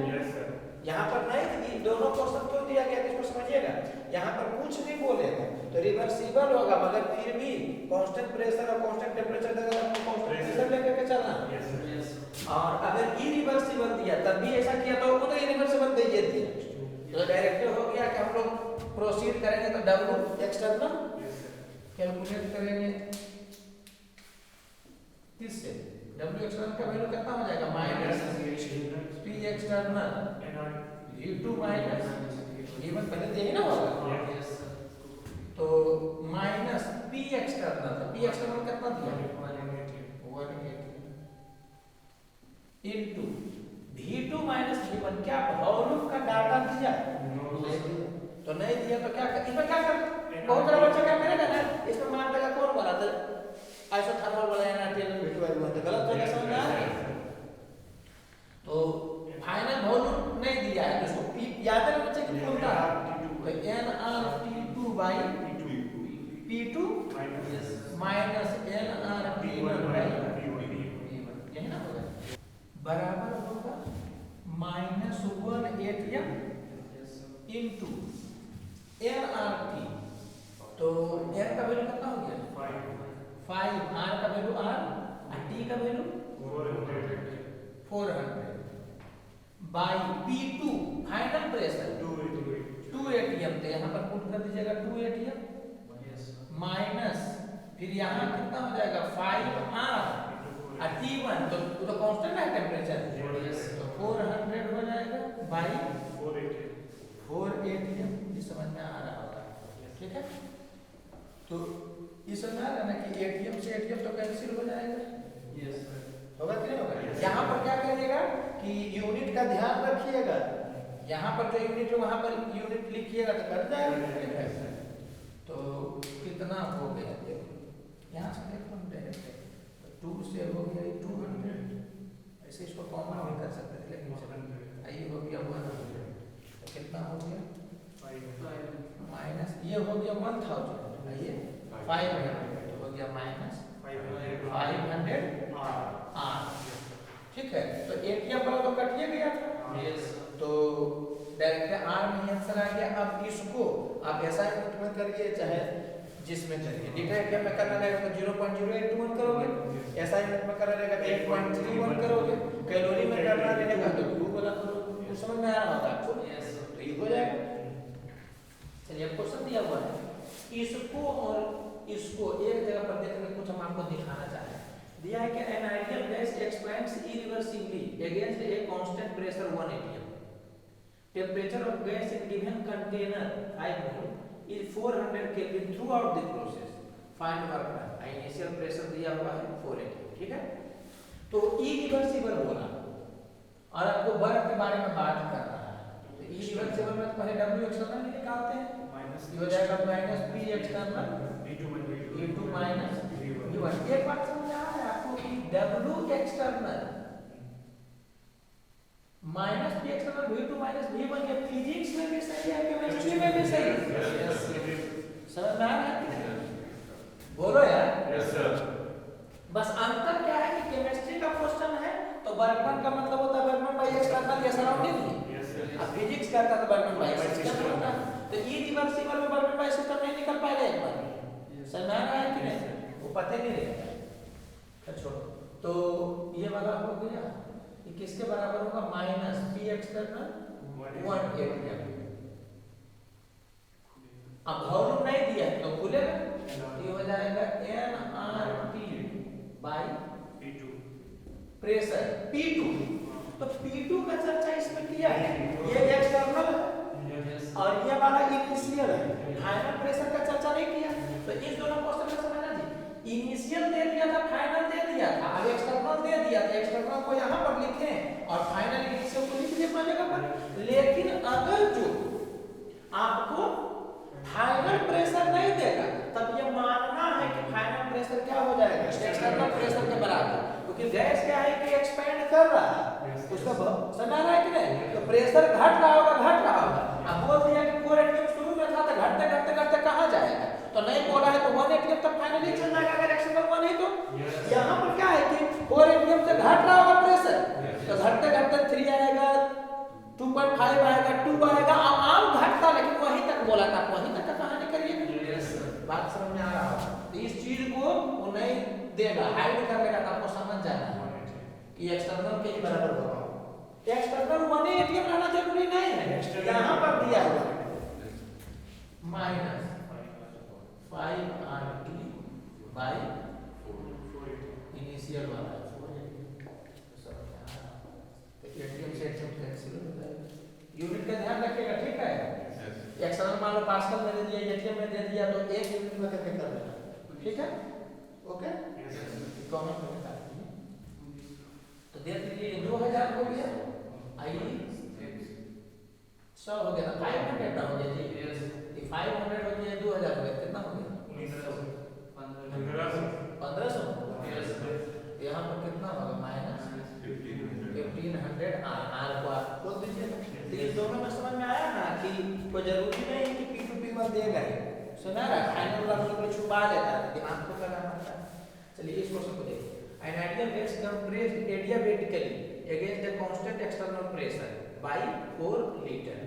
Speaker 1: यहाँ पर नहीं थी, दोनों क्वेश्चन क्यों दिया गया इसको समझिएगा। यहाँ पर कुछ भी बोलेगा तो रिवर्सिबल होगा, मगर फिर भी कांस्टेंट प्रेशर और कांस्टेंट टेम्परेचर देगा, आपको कांस्टेंट प्रेशर लेकर के चलना। और अगर इरिवर्सिबल दिया तब भी ऐसा किया तो वो तो इरिवर्सिबल दे दिया, तो डायरेक्ट हो गया कि हम लोग प्रोसीड करेंगे तो W एक्सटर्नल कैलकुलेट करेंगे किससे, W एक्सटर्नल का वैल्यू कितना हो जाएगा, minus P external V2 minus V1 पहले दिया ना होगा, तो माइनस P एक्सटर्नल, तो P एक्सटर्नल कितना दिया 180 इनटू V2 माइनस V1। क्या वॉल्यूम का डाटा दिया? तो नहीं दिया तो क्या कर, इसमें क्या कर, बहुत सारा बच्चा क्या करेगा ना, इसमें मान देगा कौन वाला था आइसोथर्मल वाला है ना, V2 तो गलत जगह समझ में आ रहा है। तो फाइनल वॉल्यूम नहीं दिया है तो इसको P याद है बच्चे कि कौन था, तो nRT2 by P2 minus nRT1 by P1, यही ना होगा, बराबर होगा माइनस 1 atm इनटू nRT। तो n का वैल्यू कितना हो गया 5, r का वैल्यू r और t का value 400 by P2 final pressure 2 atm, तो यहाँ पर पुट कर दीजिएगा 2 atm माइनस फिर यहाँ कितना हो जाएगा 5r और T1 तो कांस्टेंट है टेम्परेचर, तो 400 हो जाएगा बाई 4 atm। ये समझ में आ रहा होगा, ठीक है। तो ये समझ आ रहा है ना कि atm से atm तो कैंसिल हो जाएगा, यस होगा कि नहीं होगा। यहाँ पर क्या करिएगा कि यूनिट का ध्यान रखिएगा, यहाँ पर जो यूनिट है वहाँ पर यूनिट लिखिएगा तो कर जाएगा। तो कितना हो गया देखो, यहाँ से देखो डायरेक्ट 2 से हो गया 200, ऐसे इसको कॉमन भी कर सकते थे लेकिन ये हो गया 100, तो कितना हो गया 5 माइनस ये हो गया 1000, ये 500 हो गया माइनस 500 r, ठीक है। तो एटीएम वाला तो कटिए गया था, यस, तो डायरेक्ट r में आंसर आ गया। अब इसको आप ऐसा यूनिट में करिए चाहे जिसमें करिए, लीटर एटीएम में करना रहेगा तो 0.0821 करोगे, ऐसा यूनिट में करना रहेगा तो 8.31 करोगे, कैलोरी में करना रहेगा तो 2 वाला करोगे, तो समझ में आ रहा होगा आपको, यस, तो ये हो जाएगा। चलिए क्वेश्चन दिया हुआ है, इसको और इसको एक जगह पर देखने कुछ हम आपको दिखाना चाह रहे हैं। दिया है कि an ideal gas expands irreversibly against a constant pressure 1 atm. Temperature of gas in given container 5 mol is 400 Kelvin throughout the process. Find work done. Initial pressure दिया हुआ है 4 atm, ठीक है। तो irreversible बोला और आपको बर्फ के बारे में बात कर रहा है, तो irreversible में पहले W एक्सटर्नल निकालते हैं, माइनस हो जाएगा minus P external V2 minus V1। एक बात समझ आ रहा है आपको कि W external minus P external V2 minus V1 ये फिजिक्स में भी सही है, केमिस्ट्री में भी सही है, समझ में आ रहा है? बोलो यार, यस सर। बस अंतर क्या है कि केमिस्ट्री का क्वेश्चन है तो बर्गमैन का मतलब होता है बर्गमैन बाय एक्सटर्नल या सराउंडिंग ही, अब फिजिक्स का था तो बर्गमैन बाय सिस्टम होता है, तो इरिवर्सिबल में बर्गमैन बाय सिस्टम नहीं निकल पाएगा एक बार, समझ में आ रहा है कि नहीं? वो पता नहीं रहेगा। अच्छा, तो ये वाला हो गया, ये किसके बराबर होगा माइनस P एक्सटर्नल 1 atm। अब वॉल्यूम नहीं दिया तो खुलेगा, ये हो जाएगा nRT by P2 pressure P2। तो P2 का चर्चा इसमें किया है, ये एक्सटर्नल है और ये वाला इनिशियल है, फाइनल प्रेशर का चर्चा नहीं किया। तो इस दोनों क्वेश्चन में समझना जी, इनिशियल दे दिया था, फाइनल दे दिया था, अब एक्सटर्नल दे दिया था, एक्सटर्नल को यहाँ पर लिखें और फाइनल इनिशियल को लिख दिए अपना जगह पर। लेकिन अगर जो आपको फाइनल प्रेशर नहीं देगा, तब ये मानना है कि फाइनल प्रेशर क्या हो जाएगा, एक्सटर्नल प्रेशर के बराबर, क्योंकि गैस क्या है कि एक्सपेंड कर रहा है, उसका समझ रहा है कि नहीं, तो प्रेशर घट रहा होगा। अब बोल दिया कि 4 एटीएम शुरू में था, तो घटते घटते घटते कहाँ जाएगा, तो नहीं बोला है तो 1 एटीएम तक फाइनली चल जाएगा अगर एक्सटर्नल 1 है तो। यहाँ पर क्या है कि 4 एटीएम से घट रहा होगा प्रेशर, तो घटते घटते 3 आएगा, 2.5 आएगा, 2 आएगा, अब घटता, लेकिन वहीं तक बोला था, वहीं तक का कहानी करिए, बात समझ में आ रहा होगा। तो इस चीज को वो नहीं देगा, हाइड कर लेगा, तो आपको समझ जाना है कि एक्सटर्नल के ही बराबर होगा। एक्सटर्नल 1 एटीएम रहना जरूरी नहीं है, यहाँ पर दिया हुआ माइनस 5RT बाई इनिशियल वाला 4 एटीएम से एटीएम कैंसिल हो जाएगा। यूनिट का ध्यान रखिएगा, ठीक है। एक्सटर्नल मान लो पास्कल में दे दिया, एटीएम में दे दिया, तो 1 यूनिट में करके कर देना, ठीक है, ओके। कॉमन में बता दीजिए, तो दे दीजिए 2000 हो गया, आइए 100 हो गया, 500 हो गया जी, ये 500 हो गया, 2000 हो गया, कितना हो गया, 1500। यहाँ पर कितना होगा, माइनस 1500 आर को आप खोल दीजिए। तो इस दोनों में समझ में आया ना कि कोई जरूरी नहीं है कि पी टू पी वन देगा ही, सुना रहा, फाइनल वाला को छुपा देता है, दिमाग को करना पड़ता है। चलिए इस क्वेश्चन को देखिए, an ideal gas compressed adiabatically against the constant external pressure by 4 litre,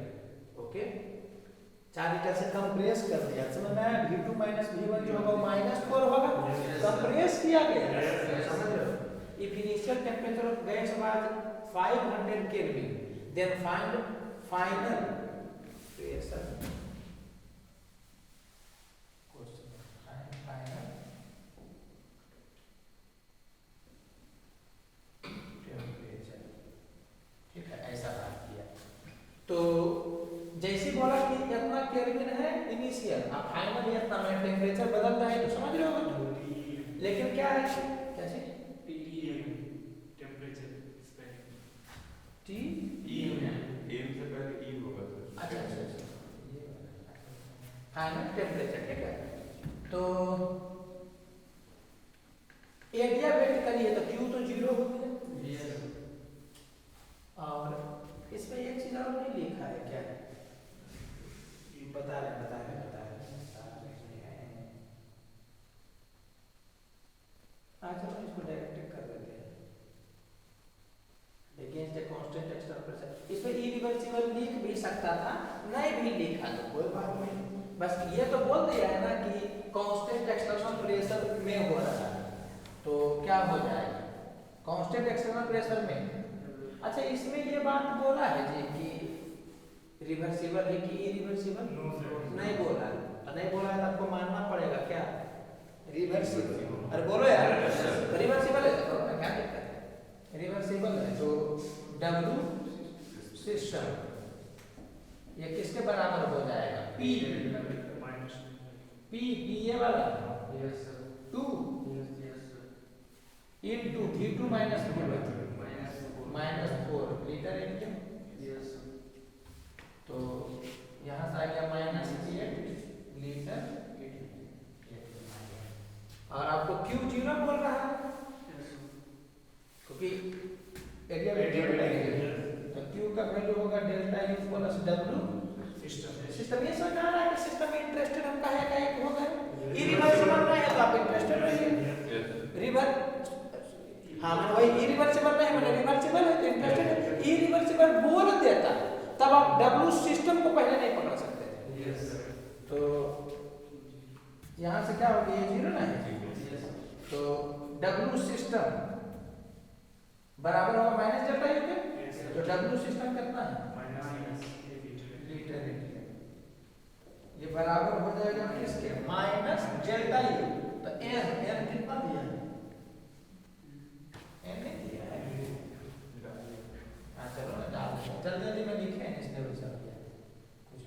Speaker 1: okay, 4 litre से कंप्रेस कर दिया, समझ में आया। V2 माइनस V1 जो होगा -4 होगा, कंप्रेस किया गया, समझ रहे हो। If initial temperature of gas was 500 Kelvin, then find final pressure, तो जैसे बोला कि इतना केल्विन है इनिशियल, अब फाइनल इतना में टेंपरेचर बदलता है, तो समझ रहे हो। लेकिन क्या है, कैसे
Speaker 2: टेंपरेचर
Speaker 1: टी
Speaker 2: एम से पहले ई होगा सर।
Speaker 1: अच्छा फाइनल टेंपरेचर, ठीक है। तो एडियाबेटिकली है, तो Q तो 0 हो गया, और इसमें एक चीज और नहीं लिखा है, क्या है, बता रहे चलो इसको डायरेक्ट कर देते हैं, against the constant external pressure. इसमें इरिवर्सिबल लिख भी सकता था, नहीं भी लिखा तो कोई बात नहीं, बस ये तो बोल दिया है ना कि कांस्टेंट एक्सटर्नल प्रेशर में हो रहा है, तो क्या हो जाएगा, कांस्टेंट एक्सटर्नल प्रेशर में। अच्छा, इसमें ये बात बोला है जी कि रिवर्सिबल है कि इरिवर्सिबल, नहीं बोला, और नहीं बोला है तो आपको मानना पड़ेगा क्या, रिवर्सिबल। अरे बोलो यार, रिवर्सिबल है तो क्या दिक्कत है, रिवर्सिबल है तो W सिस्टम ये किसके बराबर हो जाएगा, P ये वाला 2 into V2 minus V1 -4 litre ATM, तो यहाँ से आ गया -8 लीटर, और आपको Q 0 बोल रहा है क्योंकि एरिया तो Q का वैल्यू होगा delta U plus W system. ये समझ आ रहा है कि सिस्टम में इंटरेस्टेड हम कहे का एक हो गए, इरिवर्सिबल नहीं है तो आप इंटरेस्टेड रहिए, रिवर्स हाँ मैं वही इरिवर्सिबल नहीं, मैंने रिवर्सिबल है तो इंटरेस्टेड, इरिवर्सिबल बोल देता तब आप W सिस्टम को पहले नहीं पकड़ सकते, तो यहाँ से क्या हो गया, ये 0 ना है, तो W सिस्टम बराबर होगा माइनस डेल्टा U के, तो W सिस्टम कितना है, लीटर एटीएम, ये बराबर हो जाएगा किसके, माइनस डेल्टा U, तो n कितना दिया है, n नहीं दिया है, हाँ चलो ना डाल जल्दी में लिखे हैं, इसने भी चल गया, कुछ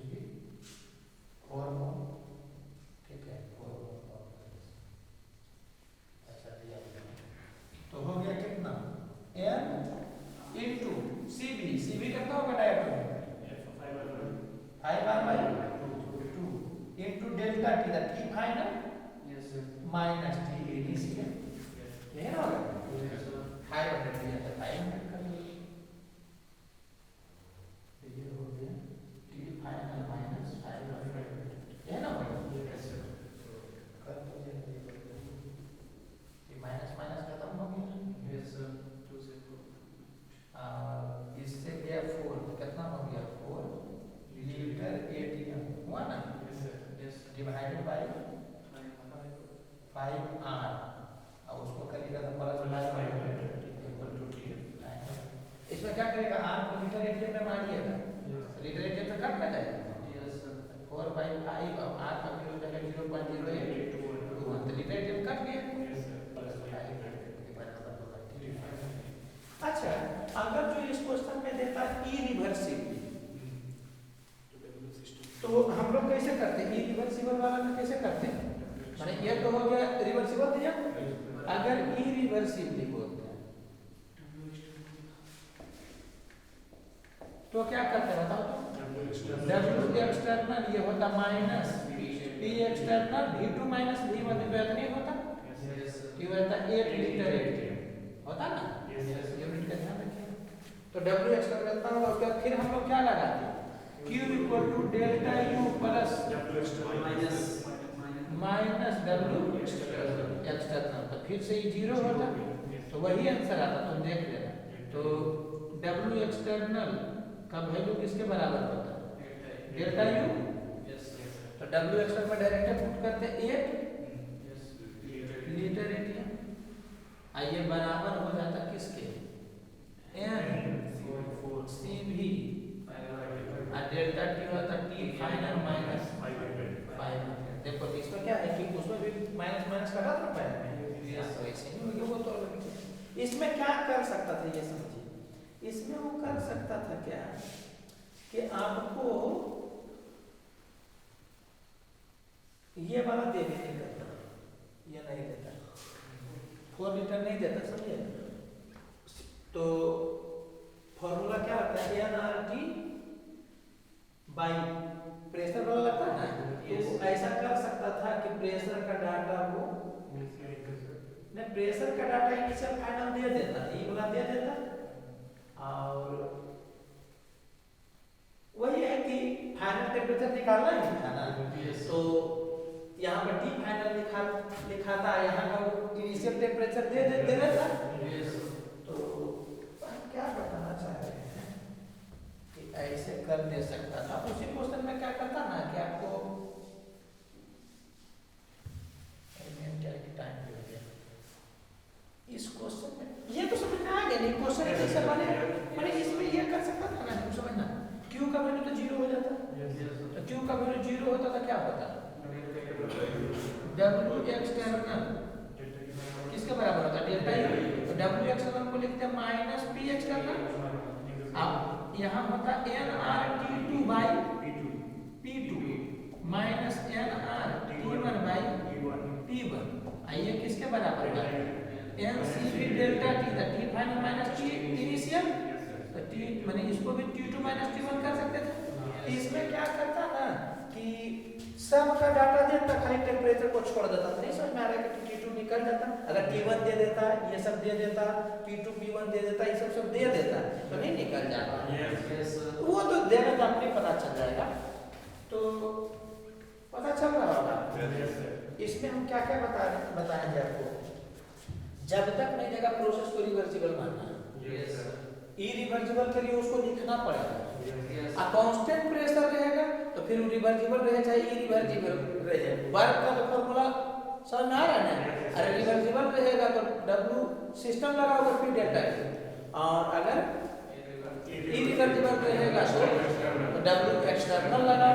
Speaker 1: n इंटू सी बी कितना होगा direct 5r/2 into delta T the T final minus T initial, यही ना होगा 500 दिया था 500 कर लो, ये हो गया टी फाइनल माइनस 500, यही ना होगा कर तो ये माइनस माइनस खत्म हो गया, इससे गया 4 कितना हो गया 4 लीटर एटीएम हुआ ना, डिवाइडेड बाय 5r और उसको करिएगा तो प्लस इक्वल टू टी। इसमें क्या करेगा r को लीटर एटीएम में मारिएगा, लीटर एटीएम में कट ना जाएगा 4/5 और r का वैल्यू जाएगा 0.08 तो लीटर एटीएम कट गया। अच्छा, अगर जो इस क्वेश्चन में देता है इरिवर्सिबल, तो हम लोग कैसे करते हैं इरिवर्सिबल वाला में कैसे करते हैं, माने ये तो हो गया रिवर्सिबल दिया, अगर इरिवर्सिबल बोलते हैं तो क्या करते हैं बताओ तो, W एक्सटर्नल ये होता minus P external V2 minus V1 तो इतना नहीं होता, ये होता 8 लीटर होता ना, यूनिट का ध्यान रखिए। तो W एक्सटर्नल कितना होगा, उसके बाद फिर हम लोग क्या लगाते हैं Q equal to delta U plus minus W external, तो फिर से ये 0 होता, तो वही आंसर आता, तुम देख लेना। तो W एक्सटर्नल का वैल्यू किसके बराबर होता है डेल्टा U, तो W एक्सटर्नल में डायरेक्ट पुट करते 8 लीटर एटीएम, आइए बराबर हो जाता किसके n CV और डेल्टा टी होता टी फाइनल माइनस 500। देखो इसमें क्या है कि उसमें भी माइनस माइनस कटा था पहले, तो ऐसे नहीं हो गया वो, तो इसमें क्या कर सकता था ये समझिए, इसमें वो कर सकता था क्या कि आपको ये वाला दे भी नहीं करता, ये नहीं देता 4 लीटर नहीं देता, समझे। तो फॉर्मूला क्या होता है nRT बाई प्रेशर वाला लगता है ना, तो ऐसा कर सकता था कि प्रेशर का डाटा वो नहीं, प्रेशर का डाटा इनिशियल फाइनल दे देता, ये वाला दे देता, और वही है कि फाइनल टेम्परेचर निकालना ही था ना, तो यहाँ पर टी फाइनल लिखा था, यहाँ का इनिशियल टेम्परेचर दे देता। तो हम क्या बताना चाह रहे हैं कि ऐसे कर दे सकता था, उसी क्वेश्चन में क्या करता ना कि आपको टाइम हो गया इस क्वेश्चन में, ये तो समझ में आ गया नहीं क्वेश्चन कैसे बने, मैंने इसमें ये कर सकता था ना, तुम समझना Q का वैल्यू तो 0 हो जाता, तो Q का वैल्यू 0 होता तो क्या होता W एक्सटर्नल किसके बराबर होता डेल्टा U, तो W एक्सटर्नल को लिखते हैं माइनस P एक्सटर्नल, अब यहाँ होता nRT2 by P2 minus nRT1 by P1, आइए किसके बराबर होगा NCV delta T the T final minus T initial, तो T माने इसको भी T2 माइनस T1 कर सकते थे। इसमें क्या करता ना कि सब का डाटा देता, खाली टेम्परेचर को छोड़ देता, नहीं समझ में आ रहा है कि T2 निकल जाता, अगर T1 दे देता, ये सब दे देता, T2 P1 दे देता, ये सब दे देता तो नहीं निकल जाता, वो तो देने का अपने पता चल जाएगा, तो पता चल रहा होगा। इसमें हम क्या क्या बताएंगे आपको, जब तक नहीं देगा प्रोसेस को रिवर्सिबल मानना है, इरिवर्सिबल के लिए उसको लिखना पड़ेगा, कांस्टेंट प्रेशर रहेगा तो फिर रिवर्सिबल रहे चाहे इरिवर्सिबल रहे, वर्क का फॉर्मूला समझ में आ रहा है ना, अरे रिवर्सिबल रहेगा तो W सिस्टम लगा होगा फिर डेल्टा T, और अगर इरिवर्सिबल रहेगा तो W एक्सटर्नल लगा,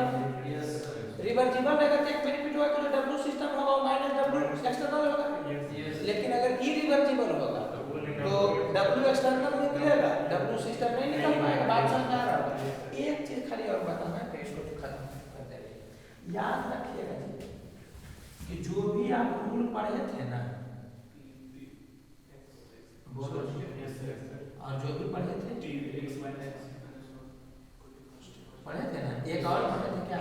Speaker 1: रिवर्सिबल रहेगा तो एक बेनिफिट होगा कि W सिस्टम होगा माइनस W एक्सटर्नल होगा, लेकिन अगर इरिवर्सिबल होगा तो W एक्सटर्नल निकलेगा, W सिस्टम नहीं निकल पाएगा, बात समझ आ रहा है। एक चीज खाली और बताना है, इसको खत्म कर देंगे, याद रखिएगा जी कि जो भी आप रूल पढ़े थे ना, बोलो और जो भी पढ़े थे
Speaker 2: T
Speaker 1: पढ़े थे ना, एक और पढ़े थे क्या?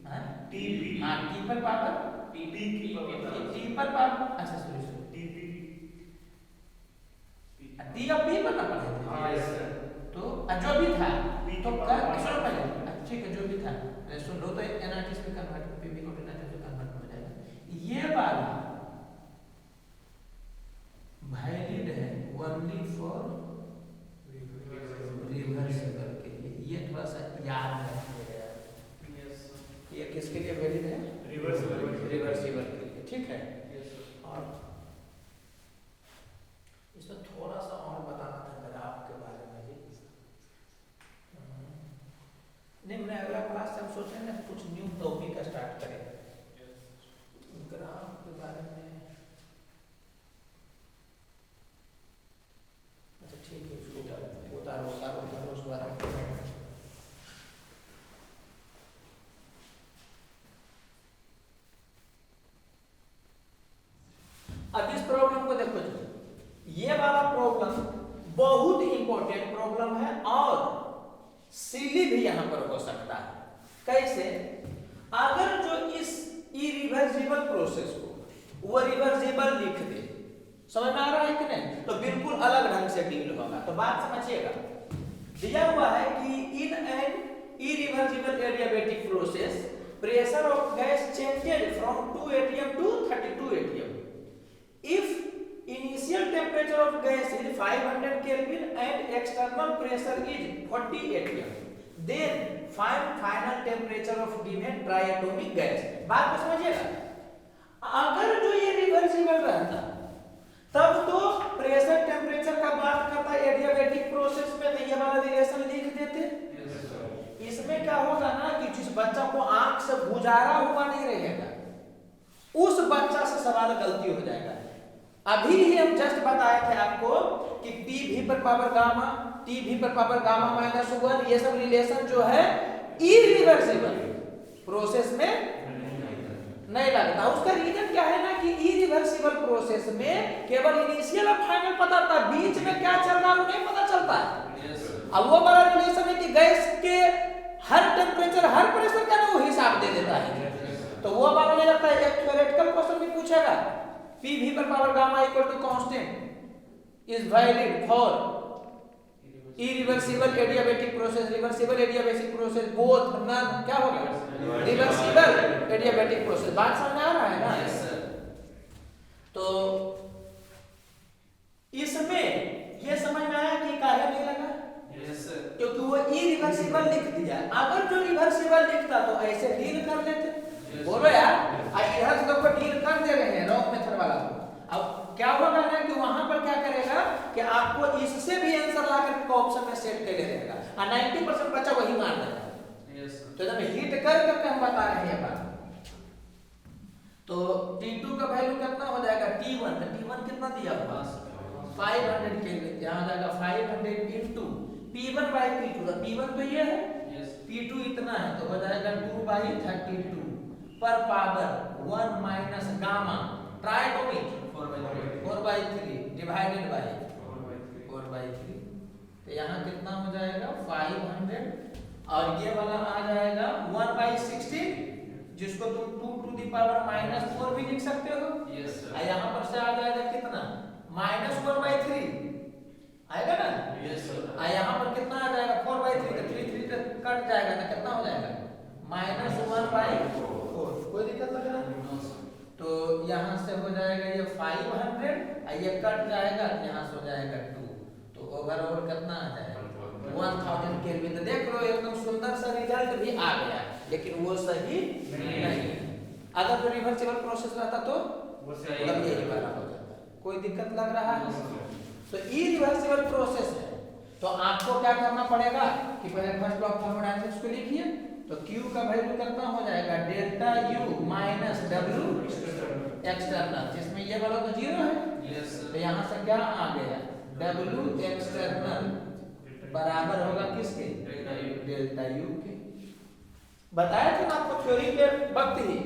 Speaker 1: हाँ, टी पर पावर टी पर पावर, अच्छा सुनिए टी और पी पर ना पढ़े थे, तो जो भी था तो सुनो पहले, ठीक है जो भी था सुन लो, तो एनालिटिक्स में कन्वर्ट, पीवी को एनालिटिक्स में कन्वर्ट हो जाएगा। ये वाला वैलिड है ओनली फॉर रिवर्सिबल के लिए, ये थोड़ा सा याद रखिएगा। ये किसके लिए वैलिड है? रिवर्सिबल के लिए, ठीक है। और इसमें थोड़ा सा और बताना था मेरा आपके बारे में भी, नहीं मैं अगला क्लास से हम सोच रहे हैं कुछ न्यू टॉपिक स्टार्ट करें ग्राफ के बारे में। अच्छा ठीक है, उसको उतारो उस बारे में। अब इस प्रॉब्लम को देखो जी, ये वाला प्रॉब्लम बहुत इंपॉर्टेंट प्रॉब्लम है और सिली भी यहां पर हो सकता है। कैसे? अगर जो इस इरिवर्सिबल प्रोसेस को वो रिवर्सिबल लिख दे, समझ में आ रहा है कि नहीं, तो बिल्कुल अलग ढंग से डील होगा। तो बात समझिएगा, दिया हुआ है कि in an irreversible adiabatic process pressure of gas changed from 2 atm to 32 atm if initial temperature of gas is 500 Kelvin and external pressure is 40 atm, then find final temperature of given triatomic gas। बात को समझिएगा, अगर जो ये reversible रहता तब तो pressure temperature का बात करता एडियाबैटिक प्रोसेस में, तो ये वाला रिलेशन लिख देते। इसमें क्या होगा ना कि जिस बच्चा को आंख से गुजारा हुआ नहीं रहेगा उस बच्चा से सवाल गलती हो जाएगा। अभी ही हम जस्ट बताए थे आपको कि पी भी पर पावर गामा, टी भी पर पावर गामा माइनस 1, ये सब रिलेशन जो है इरिवर्सिबल प्रोसेस में नहीं लगता। उसका रीजन क्या है ना कि इरिवर्सिबल प्रोसेस में केवल इनिशियल और फाइनल पता था, बीच में क्या चल रहा है वो नहीं पता चलता है। अब वो बड़ा रिलेशन है कि गैस के हर टेम्परेचर हर प्रेशर का वो हिसाब दे देता है, तो वो वाला नहीं लगता है। एक थ्योरेटिकल क्वेश्चन भी पूछेगा, P v पर power gamma equal to constant is valid for irreversible adiabatic process, reversible adiabatic process, both none, क्या होगा? Reversible adiabatic process. बात समझ में आ रहा है ना? तो इसमें ये समझ में आया कि काहे नहीं लगा? क्योंकि वो इरिवर्सिबल लिख दिया। अगर जो रिवर्सिबल लिखता तो ऐसे डील कर लेते। बोलो यार, इधर से तो डील कर दे रहे हैं रॉन्ग मेथड वाला। अब क्या होगा ना कि वहां पर क्या करेगा कि आपको इससे भी आंसर ला करके ऑप्शन में सेट कर देगा और 90% बच्चा वही मार देगा। तो जब हिट कर करके हम बता रहे हैं बात। तो T2 का वैल्यू कितना हो जाएगा? T1, तो T1 कितना दिया हुआ? 500 केल्विन। यहां जाएगा 500 इनटू P1 by P2, तो P1 तो ये है, P2 इतना है, तो हो जाएगा 2/32 पर power 1 minus gamma triatomic 4/3 divided by 4/3। तो यहाँ कितना हो जाएगा? 500, और ये वाला आ जाएगा 1/16, जिसको तुम 2 to the power -4 भी लिख सकते हो। और यहाँ पर से आ जाएगा कितना? -1/3 आएगा ना? यहाँ पर कितना आ जाएगा? 4/3, तो 3 तो कट जाएगा, तो कितना हो जाएगा? -1/4। कोई दिक्कत लग रहा है? तो यहाँ से हो जाएगा ये 500, और ये कट जाएगा, यहाँ से हो जाएगा 2, तो ओवरऑल कितना आ जाएगा? 1000 केल्विन। तो देख लो एकदम सुंदर सा रिजल्ट भी आ गया, लेकिन वो सही नहीं। अगर जो रिवर्सिबल प्रोसेस रहता तो मतलब यही वाला हो जाता। कोई दिक्कत लग रहा है? तो इरिवर्सिबल प्रोसेस है, तो आपको क्या करना पड़ेगा कि पहले फर्स्ट लॉ ऑफ थर्मोडायनामिक्स को लिखिए। तो Q का वैल्यू कितना हो जाएगा? Delta U minus W external, जिसमें ये वाला तो 0 है। तो यहाँ से क्या आ गया? W एक्सटर्नल बराबर होगा किसके? डेल्टा U के। बताया था ना आपको थ्योरी के वक्त ही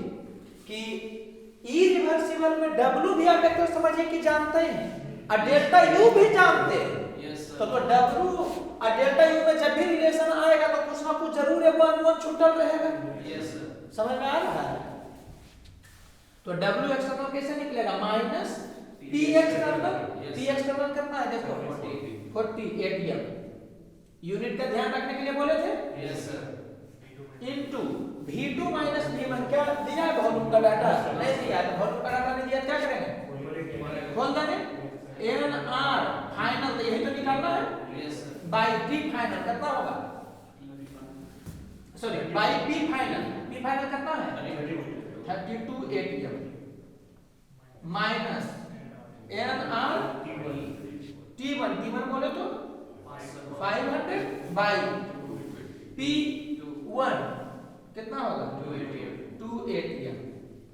Speaker 1: कि इरिवर्सिबल में W भी आप एक तो समझिए कि जानते हैं और डेल्टा यू भी जानते हैं।
Speaker 2: यस
Speaker 1: तो डब्ल्यू और डेल्टा यू में जब भी रिलेशन आएगा तो कुछ ना कुछ जरूर है, वन वन छूटल रहेगा।
Speaker 2: यस
Speaker 1: समझ में आ रहा है? तो डब्ल्यू एक्सटर्नल कैसे निकलेगा? Minus P external. P external कितना है देखो 40 एटीएम। यूनिट का ध्यान रखने के लिए बोले थे।
Speaker 2: Yes sir
Speaker 1: into V2 minus V1। क्या दिया है वॉल्यूम का डाटा? नहीं दिया है। वॉल्यूम का डाटा नहीं दिया, क्या करेंगे? खोल देंगे। एन आर फाइनल, तो यही तो निकालना है।
Speaker 2: यस
Speaker 1: बाई टी फाइनल कितना होगा? Sorry by P final. P final कितना है? 32 ATM minus N R T1। T1 बोले तो 500 बाई P1 कितना होगा? 2 एटीएम।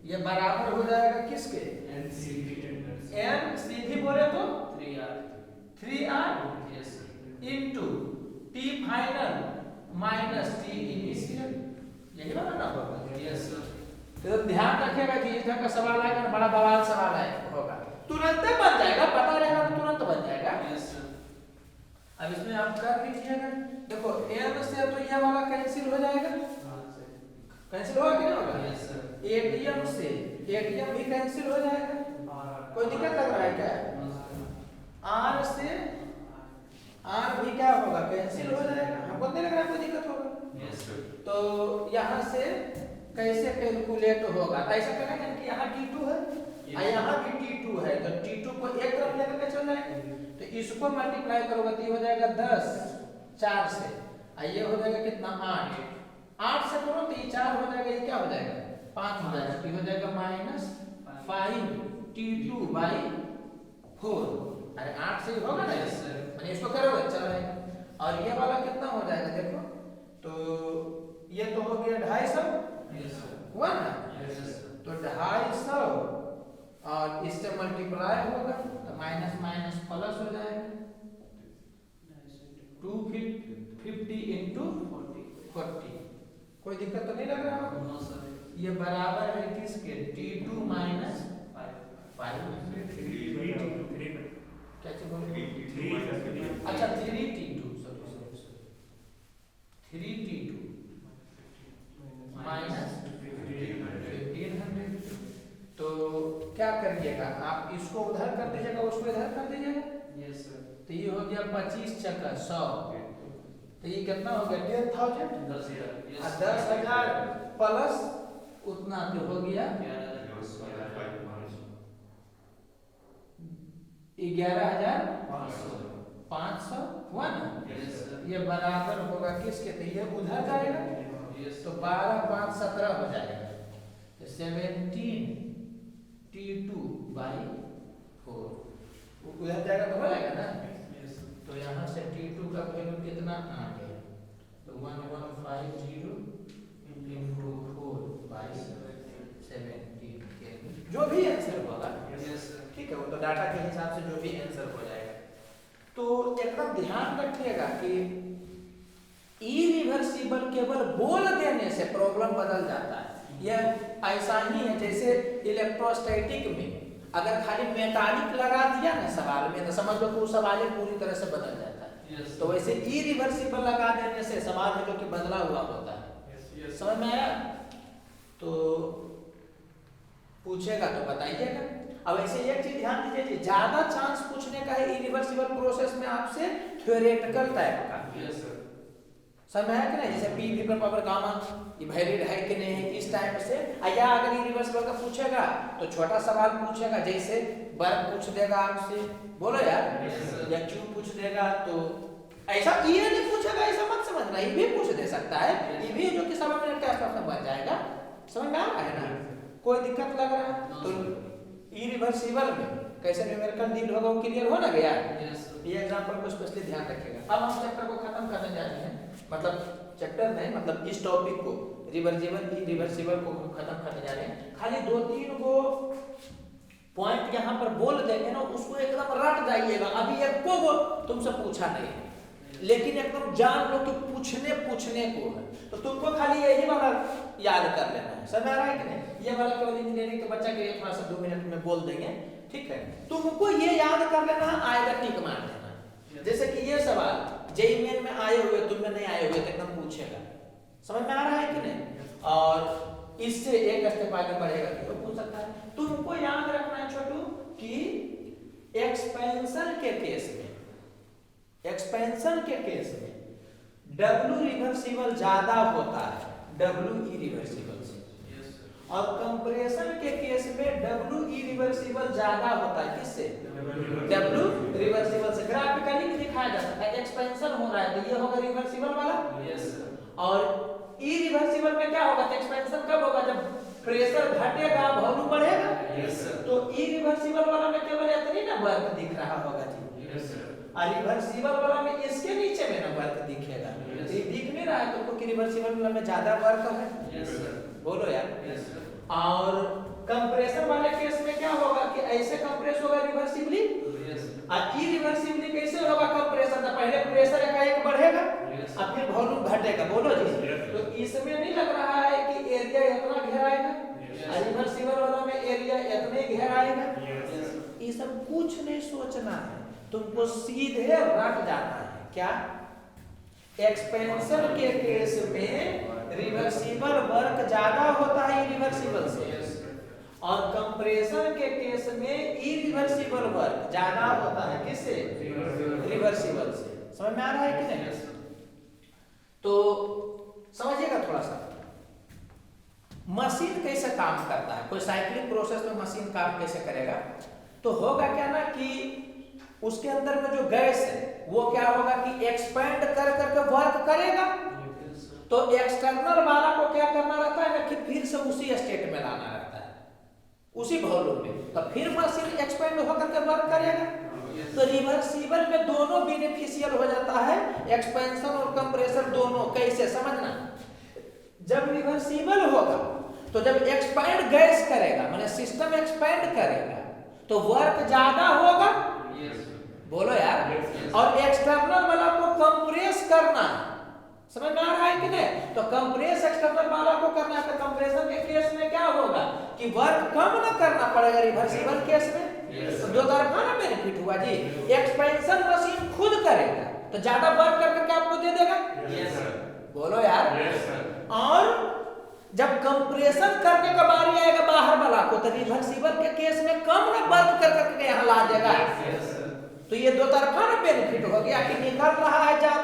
Speaker 1: ये बराबर हो जाएगा किसके? एन सीधी बोले तो 3R into T final minus T initial. यही बनाना होगा।
Speaker 2: यस
Speaker 1: तो ध्यान रखिएगा कि इस तरह का सवाल आएगा, बड़ा बवाल सवाल आएगा होगा, तुरंत बन जाएगा, पता रहेगा तो तुरंत बन जाएगा।
Speaker 2: यस
Speaker 1: अब इसमें आप कर लीजिएगा। देखो एन से तो ये वाला कैंसिल हो जाएगा, कैंसिल होगा कि नहीं होगा?
Speaker 2: यस सर
Speaker 1: एटीएम से एटीएम भी कैंसिल हो जाएगा। कोई दिक्कत लग रहा है क्या? आर से आर भी क्या होगा? कैंसिल हो जाएगा। हमको नहीं लग रहा है कोई दिक्कत होगा।
Speaker 2: यस सर
Speaker 1: तो यहाँ से कैसे कैलकुलेट होगा? ऐसा करेंगे कि यहाँ T2 है और यहाँ भी T2 है, तो T2 को एक तरफ लेकर के चल जाएंगे, तो इसको मल्टीप्लाई करोगे तो ये हो जाएगा 10 4 से, और ये हो जाएगा कितना? 8 से करो तो ये 4 हो जाएगा, ये क्या हो जाएगा? 5 हो जाएगा। ये हो जाएगा माइनस 5T2 बाई 4। अरे 8 से ही होगा ना?
Speaker 2: यस सर
Speaker 1: मैंने इसको करोगे चल जाएगा। और ये वाला कितना हो जाएगा देखो, तो ये तो हो गया 250
Speaker 2: यस सर
Speaker 1: हुआ ना?
Speaker 2: यस सर
Speaker 1: तो 250 और इससे मल्टीप्लाई होगा तो माइनस माइनस प्लस हो जाएगा। 250 इंटू 40। कोई दिक्कत तो नहीं लग रहा?
Speaker 2: नो सर
Speaker 1: ये बराबर है किसके? T2 minus 5। क्या चीज बोल रहे हो? अच्छा 3T2 सॉरी 3T2 माइनस 1500। तो क्या करिएगा आप? इसको उधर कर दीजिएगा, उसको इधर कर दीजिएगा।
Speaker 2: यस सर
Speaker 1: तो ये हो गया 25 चक्का 100, तो ये कितना हो गया? 10,000। 10,000 प्लस उतना जो हो गया 11,500 हुआ ना? ये बराबर होगा किसके? तो ये उधर जाएगा, तो 12 5 17 हो जाएगा, तो 17T2 बाई 4 उधर जाएगा तो हो जाएगा ना? तो यहाँ से T2 का वैल्यू कितना आ गया? तो 1150 इंटू 4 बाई 17 जो भी आंसर होगा। ठीक है, वो तो डाटा के हिसाब से जो भी आंसर हो जाएगा। तो एकदम ध्यान रखिएगा कि इरिवर्सिबल केवल बोल देने से प्रॉब्लम बदल जाता है। यह ऐसा ही है जैसे इलेक्ट्रोस्टैटिक में अगर खाली मैकेनिक लगा दिया ना सवाल में, तो समझ लो कि वो सवाल पूरी तरह से बदल जाता है। तो वैसे इरिवर्सिबल लगा देने से सवाल है जो कि बदला हुआ होता है। समझ में आया? तो पूछेगा तो बताइएगा। अब ऐसे एक चीज ध्यान दीजिए कि ज्यादा चांस पूछने का है इरिवर्सिबल प्रोसेस में आपसे थ्योरेटिकल टाइप का। समझ में आया कि नहीं? जैसे पी वी पर पावर गामा ये वैलिड है कि नहीं, इस टाइप से। या अगर इरिवर्सिबल का पूछेगा तो छोटा सवाल पूछेगा, जैसे वर्ग पूछ देगा आपसे, बोलो यार, या क्यों पूछ देगा। तो ऐसा ये नहीं पूछेगा, ऐसा मत समझना, ये भी पूछ दे सकता है, ये भी जो कि 7 मिनट के आसपास में बन जाएगा। समझ में आ रहा है ना? कोई दिक्कत लग रहा है? तो इरिवर्सिबल में कैसे न्यूमेरिकल डील होगा वो क्लियर हो ना गया? ये एग्जांपल को स्पेशली ध्यान रखिएगा। अब हम चैप्टर को खत्म करने जा रहे हैं, मतलब चैप्टर नहीं, मतलब इस टॉपिक को रिवर्सिबल को खत्म करने जा रहे हैं। खाली 2-3 को पॉइंट यहाँ पर बोल देंगे ना, उसको एकदम रट जाइएगा। अभी एक को तुमसे पूछा नहीं, लेकिन एकदम जान लो कि पूछने को है, तो तुमको खाली यही वाला याद कर लेना है। समझ आ रहा है कि नहीं? ये वाला केवल इंजीनियरिंग के बच्चा के लिए थोड़ा सा 2 मिनट में बोल देंगे, ठीक है, तुमको ये याद कर लेना, आएगा टिक मार देना। जैसे कि ये सवाल जेईई मेन में आए हुए, तुम में नहीं आए हुए तो एकदम पूछेगा, समझ में आ रहा है कि नहीं? और इससे एक स्टेप आगे बढ़ेगा तो पूछ सकता है। तुमको याद रखना है छोटू कि एक्सपेंशन के केस में W रिवर्सिबल ज्यादा होता है WE रिवर्सिबल से, और कंप्रेशन के केस में WE रिवर्सिबल ज्यादा होता है किससे? W रिवर्सिबल से। ग्राफिकली भी दिखाया जा सकता है, एक्सपेंशन हो रहा है तो ये होगा रिवर्सिबल वाला, और ई रिवर्सिबल में क्या होगा? एक्सपेंशन कब होगा? जब प्रेशर घटेगा वॉल्यूम बढ़ेगा। तो ई रिवर्सिबल वाला में केवल इतनी ना वर्क दिख रहा होगा जी, और रिवर्सिबल वाला में इसके नीचे में ना वर्क दिखेगा। तो ये दिख नहीं रहा है तुमको कि रिवर्सिबल वाला में ज्यादा वर्क है? बोलो यार। और कंप्रेसर वाले केस में क्या होगा कि ऐसे कंप्रेस होगा रिवर्सिबली, और इरिवर्सिबली कैसे होगा कंप्रेशन? तो पहले प्रेशर एकाएक बढ़ेगा और फिर वॉल्यूम घटेगा। बोलो जी। तो इसमें नहीं लग रहा है कि एरिया इतना घेराएगा, और रिवर्सिबल वाला में एरिया इतने घेराएगा। ये सब कुछ नहीं सोचना है, तुमको सीधे रट जाना है। क्या? एक्सपेंशन के केस में रिवर्सिबल वर्क ज्यादा होता है इरिवर्सिबल से, और कंप्रेशन के केस में इरिवर्सिबल वर्क ज्यादा होता है किससे? रिवर्सिबल से। समझ में आ रहा है कि नहीं? तो समझिएगा थोड़ा सा, मशीन कैसे काम करता है, कोई साइक्लिक प्रोसेस में मशीन काम कैसे करेगा? तो होगा क्या ना कि उसके अंदर में जो गैस है वो क्या होगा कि एक्सपेंड कर करके वर्क करेगा। तो एक्सटर्नल वाला को क्या करना रहता है ना कि फिर से उसी स्टेट में लाना रहता है, उसी वॉल्यूम में, तो फिर मशीन एक्सपेंड होकर के वर्क करेगा। तो रिवर्सिबल में दोनों बेनिफिशियल हो जाता है, एक्सपेंशन और कंप्रेसर दोनों। कैसे समझना? जब रिवर्सिबल होगा तो जब एक्सपेंड गैस करेगा, माने सिस्टम एक्सपेंड करेगा, तो वर्क ज्यादा होगा। बोलो यार। और एक्सटर्नल वाला को कंप्रेस करना है, समझ में आ रहा है कि नहीं? तो कंप्रेस एक्सटर्नल वाला को करना है। तो कंप्रेशन के केस में क्या होगा कि वर्क कम ना करना पड़ेगा रिवर्सिबल केस में। तो दो तरफा ना बेनिफिट हुआ जी। एक्सपेंशन मशीन खुद करेगा तो ज्यादा वर्क करके आपको दे देगा। बोलो यार। और जब कंप्रेशन करने का बारी आएगा बाहर वाला को, तो रिवर्सिबल के केस में कम ना वर्क कर करके यहाँ ला देगा। तो ये दो तरफा ना बेनिफिट हो गया कि निकल रहा है ज्यादा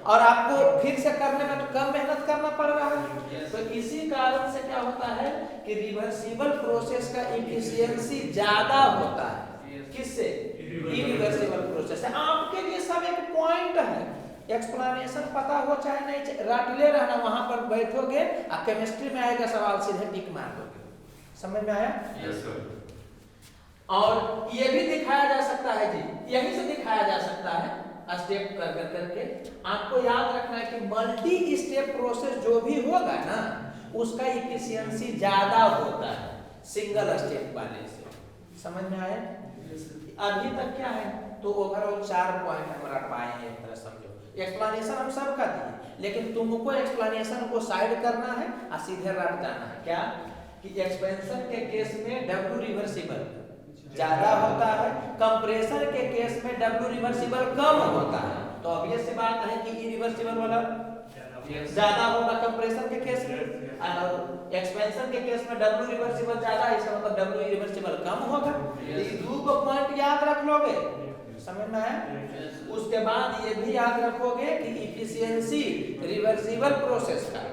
Speaker 1: और आपको फिर से करने में तो कम मेहनत करना पड़ रहा है। तो इसी कारण से क्या होता है कि रिवर्सिबल प्रोसेस का एफिशिएंसी ज्यादा होता है किससे? इरिवर्सिबल प्रोसेस से। आपके लिए सब एक पॉइंट है, एक्सप्लेनेशन पता हो चाहे नहीं, रटले रहना, वहां पर बैठोगे और केमिस्ट्री में आएगा सवाल सीधे टिक मार दोगे। समझ में आया?
Speaker 2: Yes sir.
Speaker 1: और ये भी दिखाया जा सकता है जी, यहीं से दिखाया जा सकता है स्टेप कर करके। आपको याद रखना है कि मल्टी स्टेप प्रोसेस जो भी होगा ना उसका एफिशिएंसी ज्यादा होता है सिंगल स्टेप वाले से। समझ में आया? अभी तक क्या है तो ओवरऑल 4 पॉइंट हम रख पाए हैं। एक तरह समझो, एक्सप्लेनेशन हम सब का दिए, लेकिन तुमको एक्सप्लेनेशन को साइड करना है और सीधे रट जाना है। क्या कि एक्सपेंशन के केस में W रिवर्सिबल ज्यादा होता है, कंप्रेशन के केस में W रिवर्सिबल कम होता है। तो ऑब्वियस सी बात है कि इरिवर्सिबल वाला ज्यादा होगा कंप्रेशन के केस में, और एक्सपेंशन के केस में W रिवर्सिबल ज्यादा है, इसका मतलब W इरिवर्सिबल कम होगा। ये दो को पॉइंट याद रख लोगे। समझ में आया? उसके बाद ये भी याद रखोगे कि एफिशिएंसी रिवर्सिबल प्रोसेस का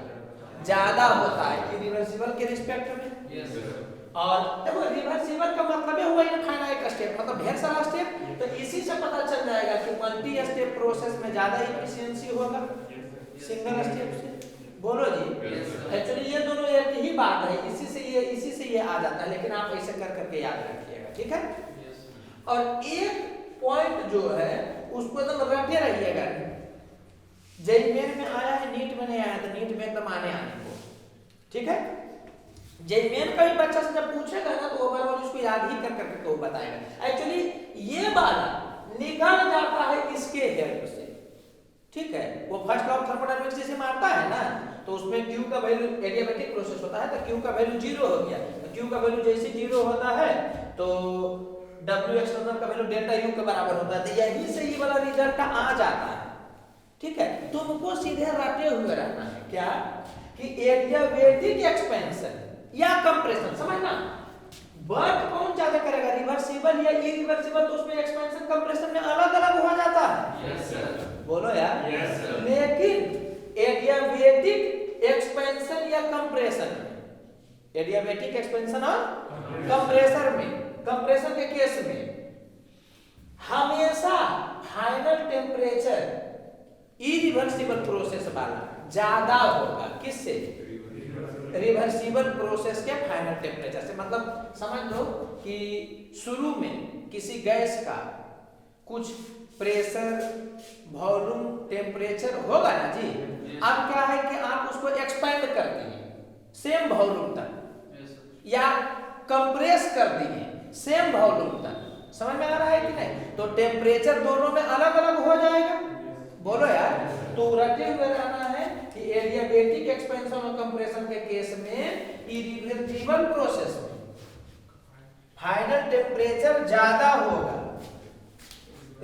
Speaker 1: ज्यादा होता है इरिवर्सिबल के रिस्पेक्ट में। और देखो रिवर्सिबल का मतलब हुआ ही फाइनाइट स्टेप, मतलब ढेर सारा स्टेप। तो इसी से पता चल जाएगा कि मल्टी स्टेप प्रोसेस में ज्यादा एफिशिएंसी होगा सिंगल स्टेप से। बोलो जी। एक्चुअली ये दोनों एक ही बात है, इसी से ये आ जाता है, लेकिन आप ऐसे कर करके याद रखिएगा, ठीक है? और एक पॉइंट जो है उसको एकदम रटे रहिएगा। जेईई मेन में आया है, नीट में नहीं आया, तो नीट में एकदम आने को, ठीक है? जेईई मेन का भी बच्चा से जब पूछेगा ना तो ओवरऑल उसको याद ही कर करके वो बताएगा। एक्चुअली ये वाला निकल जाता है इसके हेल्प से, ठीक है? वो फर्स्ट लॉ ऑफ थर्मोडायनामिक्स से मारता है ना, तो उसमें Q का वैल्यू एडियाबैटिक प्रोसेस होता है, तो Q का वैल्यू 0 हो गया। तो Q का वैल्यू जैसे 0 होता है तो W एक्सटर्नल का वैल्यू डेल्टा U के बराबर होता है। तो यही से ये वाला रिजल्ट आ जाता है। ठीक है, तुमको सीधे रटे हुए रहना है क्या कि एडियाबेटिक एक्सपेंशन या कंप्रेशन, समझना वर्क कौन ज्यादा करेगा, रिवर्सिबल या इरिवर्सिबल, तो उसमें एक्सपेंशन कंप्रेशन में अलग अलग हो जाता है।
Speaker 2: Yes sir.
Speaker 1: बोलो यार।
Speaker 2: Yes sir.
Speaker 1: लेकिन एडियाबेटिक एक्सपेंशन या कंप्रेशन, एडियाबेटिक एक्सपेंशन और कंप्रेसर में, कंप्रेशन के केस में हमेशा फाइनल टेम्परेचर इरिवर्सिबल प्रोसेस वाला ज्यादा होगा। किससे? रिवर्सिबल प्रोसेस के फाइनल टेम्परेचर से। मतलब समझ लो कि शुरू में किसी गैस का कुछ प्रेशर, वॉल्यूम, टेम्परेचर होगा ना जी। अब क्या है कि आप उसको एक्सपेंड कर दिए सेम वॉल्यूम तक या कंप्रेस कर दिए सेम वॉल्यूम तक, समझ में आ रहा है कि नहीं? तो टेम्परेचर दोनों में अलग अलग हो जाएगा। बोलो यार। तो रटे हुए रहना है कि एडियाबेटिक एक्सपेंशन और कंप्रेशन के केस में इरिवर्सिबल प्रोसेस में फाइनल टेम्परेचर ज्यादा होगा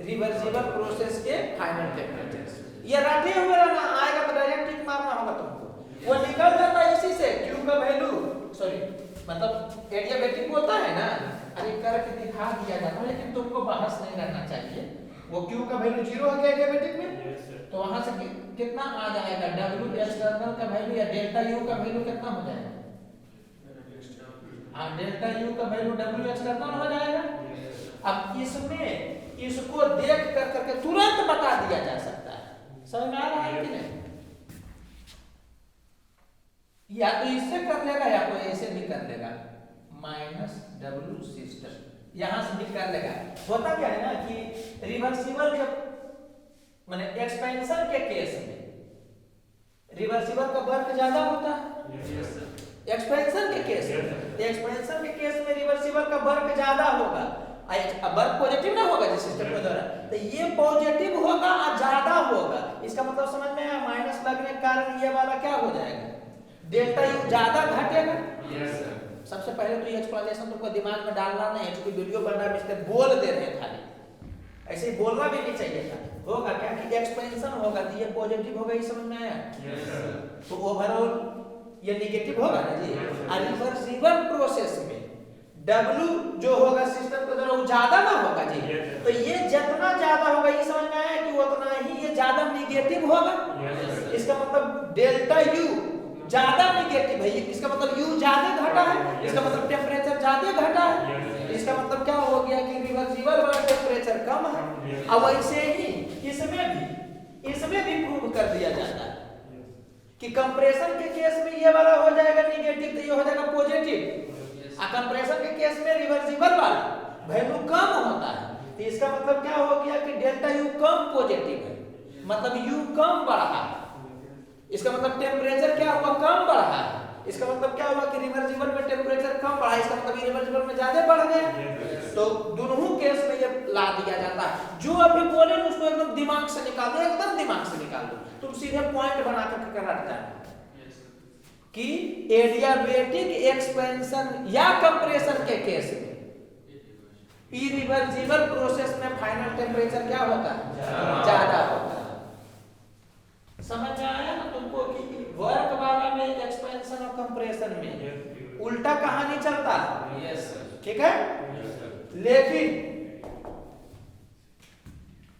Speaker 1: रिवर्सिबल प्रोसेस के फाइनल टेम्परेचर से। ये रटे हुए रहना, आएगा तो डायरेक्ट टिक मारना होगा तुमको। वो निकल जाता है इसी से Q का वैल्यू, सॉरी मतलब एडियाबेटिक होता है ना, अरे करके दिखा दिया जाता है, लेकिन तुमको बहस नहीं करना चाहिए। वो Q का वैल्यू 0 हो गया एडियाबेटिक में, तो वहां से कितना आ जाएगा, W एक्सटर्नल का वैल्यू या डेल्टा U का वैल्यू कितना हो जाएगा? हाँ, डेल्टा U का वैल्यू W एक्सटर्नल हो जाएगा। अब इसमें इसको देख कर करके तुरंत बता दिया जा सकता है। समझ में आ रहा है कि नहीं? या तो इससे कर लेगा या तो ऐसे भी कर लेगा, -W सिस्टम यहां से भी कर लेगा। होता क्या है ना कि रिवर्सिबल जब माने एक्सपेंशन के केस में रिवर्सिबल का वर्क ज्यादा होता है। एक्सपेंशन के केस में, एक्सपेंशन के केस में रिवर्सिबल का वर्क ज्यादा होगा। वर्क पॉजिटिव ना होगा जिस सिस्टम के द्वारा, तो ये पॉजिटिव होगा और ज्यादा होगा। इसका मतलब समझ में आया? माइनस लगने के कारण ये वाला क्या हो जाएगा, डेल्टा U ज्यादा घटेगा।
Speaker 2: Yes sir.
Speaker 1: सबसे पहले तो ये एक्सप्लेनेशन तुमको दिमाग में डालना नहीं है, क्योंकि वीडियो बन रहा है, इसलिए बोल दे रहे हैं खाली, ऐसे ही बोलना भी नहीं चाहिए था। होगा क्या कि एक्सपेंशन होगा तो ये पॉजिटिव होगा, ये समझ में आया?
Speaker 2: Yes sir.
Speaker 1: तो ओवरऑल ये नेगेटिव होगा ना जी। और रिवर्सिबल प्रोसेस में W जो होगा सिस्टम के द्वारा वो ज्यादा ना होगा जी। तो ये जितना ज्यादा होगा, ये समझ में आया कि उतना ही ये ज्यादा नेगेटिव होगा। इसका मतलब डेल्टा U ज्यादा नेगेटिव है, इसका मतलब U ज्यादा घटा है, इसका मतलब टेम्परेचर ज्यादा घटा है। इसका मतलब क्या हो गया कि रिवर्सिबल वाला टेम्परेचर कम है। अब वैसे ही इसमें भी प्रूव कर दिया जाता है कि कंप्रेशन के केस में ये वाला हो जाएगा नेगेटिव, तो ये हो जाएगा पॉजिटिव। और कंप्रेशन के केस में रिवर्सिबल वाला वैल्यू कम होता है, तो इसका मतलब क्या हो गया कि डेल्टा U कम पॉजिटिव है, मतलब U कम बढ़ा है। इसका मतलब टेम्परेचर क्या हुआ, कम बढ़ा है। इसका मतलब क्या हुआ कि रिवर्सिबल में टेम्परेचर कम बढ़ा, इसका मतलब इरिवर्सिबल में ज्यादा बढ़ गया। तो दोनों केस में ये ला दिया जाता है। जो अभी बोले उसको एकदम दिमाग से निकाल दो, एकदम दिमाग से निकाल दो, तुम सीधे पॉइंट बना करके रट जाए कि एडियाबेटिक एक्सपेंशन या कंप्रेशन के केस में इरिवर्सिबल प्रोसेस में फाइनल टेम्परेचर क्या होता है, ज्यादा होता है। समझ में आया ना तुमको कि वर्क वाला में एक्सपेंशन और कंप्रेशन में उल्टा कहानी चलता है।
Speaker 2: Yes sir.
Speaker 1: ठीक है। लेकिन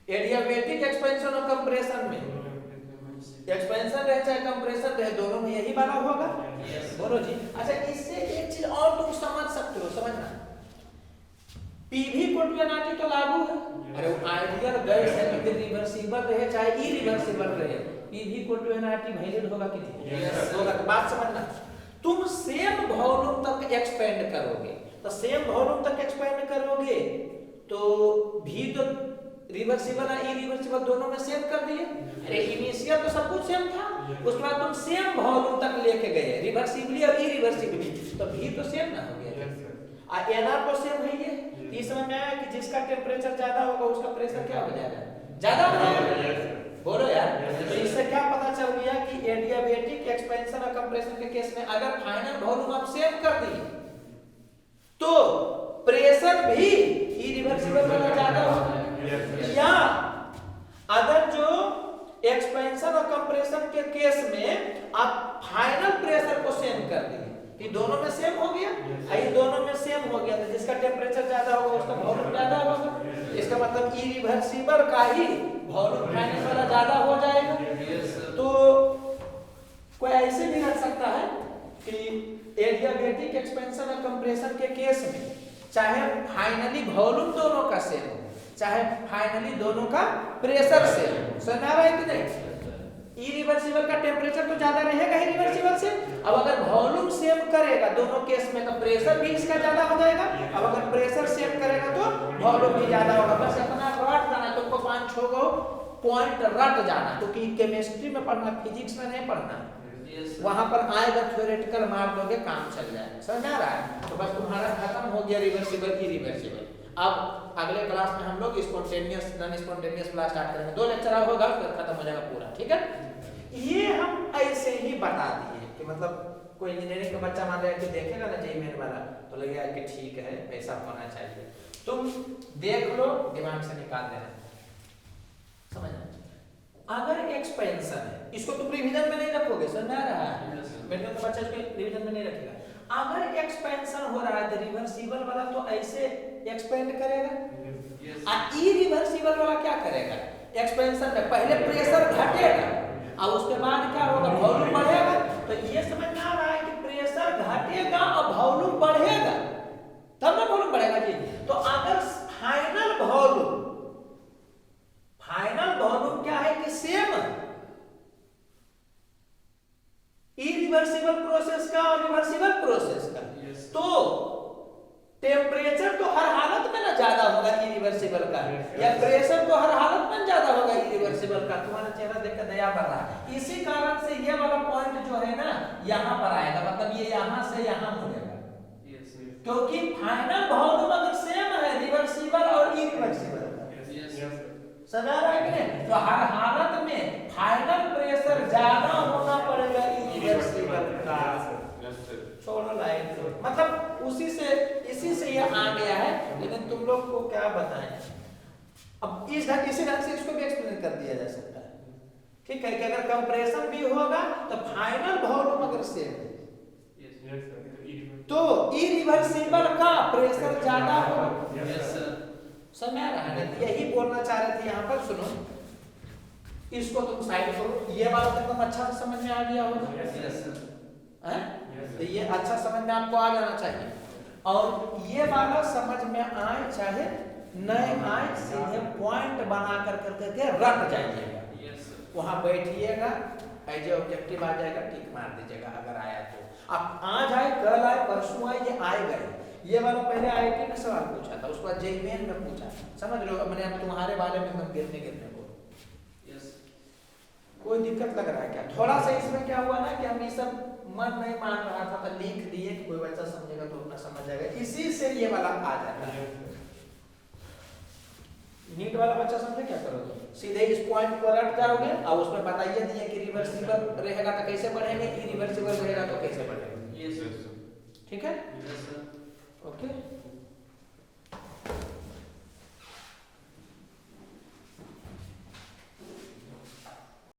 Speaker 1: एडियाबेटिक एक्सपेंशन और कंप्रेशन में एक्सपेंशन रहे चाहे कंप्रेशन रहे, दोनों में यही वाला होगा। बोलो जी। अच्छा, इससे एक चीज और तुम समझ सकते हो, समझना PV इक्वल टू NRT तो लागू है। अरे वो आइडियल गैस है तो फिर रिवर्सिबल रहे चाहे इरिवर्सिबल रहे, PV equal to NRT valid होगा कि नहीं? होगा। तो बात समझना, तुम सेम वॉल्यूम तक एक्सपेंड करोगे, तो सेम वॉल्यूम तक एक्सपेंड करोगे तो भी तो रिवर्सिबल और इरिवर्सिबल दोनों में सेम कर दिए। अरे इनिशियल तो सब कुछ सेम था, उसके बाद तुम सेम वॉल्यूम तक लेके गए रिवर्सिबली और इरिवर्सिबली, तो भी तो सेम ना हो गया। और NR तो सेम है ये। इस समय में आया कि जिसका टेम्परेचर ज्यादा होगा उसका प्रेशर क्या हो जाएगा, ज्यादा हो जाएगा। बोलो यार। तो इससे क्या पता चल गया कि एडियाबेटिक एक्सपेंशन और कंप्रेशन के केस में अगर फाइनल वॉल्यूम आप सेम कर दिए तो प्रेशर भी इरिवर्सिबल वाला ज्यादा होगा, या अगर जो एक्सपेंशन और कंप्रेशन के केस में आप फाइनल प्रेशर को सेम कर दिए कि दोनों में सेम हो गया, ये दोनों में सेम हो गया, तो जिसका टेम्परेचर ज्यादा होगा उसका वॉल्यूम ज्यादा होगा, इसका मतलब इरिवर्सिबल का ही वॉल्यूम फाइनल वाला ज्यादा हो जाएगा। तो कोई ऐसे भी रख सकता है कि एडियाबैटिक एक्सपेंशन और कंप्रेशन के केस में चाहे फाइनली वॉल्यूम दोनों का सेम हो, चाहे फाइनली दोनों का प्रेशर सेम हो, समझ आ रहा है कि नहीं? इरिवर्सिबल का टेम्परेचर तो ज्यादा रहेगा इरिवर्सिबल से, अब अगर वॉल्यूम सेम करेगा दोनों केस में तो प्रेशर भी इसका ज्यादा हो जाएगा, अब अगर प्रेशर सेम करेगा तो वॉल्यूम भी ज्यादा होगा। बस इतना रट जाना, तुमको 5-6 गो पॉइंट रट जाना, क्योंकि केमिस्ट्री में पढ़ना, फिजिक्स में नहीं पढ़ना, वहां पर आएगा थ्योरेटिकल मार दोगे काम चल जाएगा, समझ आ रहा है? तो बस तुम्हारा खत्म हो गया रिवर्सिबल इरिवर्सिबल। अब अगले क्लास में हम लोग spontaneous non spontaneous class start करेंगे, 2 लेक्चर होगा फिर खत्म हो जाएगा पूरा, ठीक है? ये हम ऐसे ही बता दिए कि मतलब कोई इंजीनियरिंग का बच्चा मान लिया कि देखेगा ना जेईई मेन वाला तो लगेगा कि ठीक है ऐसा होना चाहिए, तुम देख लो दिमाग से निकाल देना, समझ आए? अगर एक्सपेंशन है, इसको तुम रिवीजन में नहीं रखोगे, समझ आ रहा है? मेरे तो बच्चा इसको रिवीजन में नहीं रखेगा। अगर एक्सपेंशन हो रहा है तो रिवर्सिबल वाला तो ऐसे एक्सपेंड करेगा, और इरिवर्सिबल वाला क्या करेगा? एक्सपेंशन में पहले प्रेशर घटेगा और उसके बाद क्या होगा? वॉल्यूम बढ़ेगा। तो ये समझ में आ रहा है कि प्रेशर घटेगा और वॉल्यूम बढ़ेगा, तब ना वॉल्यूम बढ़ेगा जी। तो अगर फाइनल वॉल्यूम क्या है कि सेम इरिवर्सिबल प्रोसेस का और रिवर्सिबल प्रोसेस का, तो टेम्परेचर तो हर हालत में ना ज्यादा होगा इरिवर्सिबल का, या प्रेशर तो हर हालत में ज्यादा होगा इरिवर्सिबल का। तुम्हारा चेहरा देखकर दया बढ़ रहा है, इसी कारण से ये वाला पॉइंट जो है ना यहाँ पर आएगा, मतलब ये यहाँ से यहाँ मुड़ेगा, क्योंकि फाइनल वॉल्यूम अगर सेम है रिवर्सिबल और इरिवर्सिबल, समझ आ रहा है कि नहीं? तो हर हालत में फाइनल प्रेशर ज्यादा होना पड़ेगा इरिवर्सिबल का। छोड़ो लाइन, मतलब इसी से ये आ गया है, लेकिन तुम लोग को क्या बताएं, अब इसी ढंग से इसको भी एक्सप्लेन कर दिया जा सकता है, ठीक है? कि अगर कंप्रेशन भी होगा तो फाइनल वॉल्यूम अगर सेम है तो इरिवर्सिबल का प्रेशर ज्यादा होगा, समझ आ रहा है? यही बोलना चाह रहे थे यहाँ पर। सुनो, इसको तुम साइड करो, ये वाला तो एकदम अच्छा से समझ में आ गया होगा, तो ये अच्छा समझ में आपको आ जाना चाहिए, और ये वाला समझ में आए चाहे नहीं आए, सीधे पॉइंट बना कर करके रट जाइएगा, वहां बैठिएगा, एज ऑब्जेक्टिव आ जाएगा, टिक मार दीजिएगा अगर आया तो। अब आज आए, कल आए, परसों आए, ये आए गए। ये वाला पहले आईआईटी में सवाल पूछा था, उसके बाद जेईई मेन में पूछा, समझ लो? मैंने अब तुम्हारे बारे में एकदम गिरने को कोई दिक्कत लग रहा है क्या? थोड़ा सा इसमें क्या हुआ ना कि हम ये सब मन नहीं मान रहा था, तो लिख दिए कि कोई बच्चा समझेगा तो अपना समझ जाएगा, इसी से ये वाला आ जाता है। नीट वाला बच्चा समझे क्या करोगे? सीधे इस पॉइंट को रट जाओगे और उसमें बताइए दिए कि रिवर्सिबल रहेगा तो कैसे बढ़ेंगे, इरिवर्सिबल रहेगा तो कैसे बढ़ेंगे, ठीक है? ओके।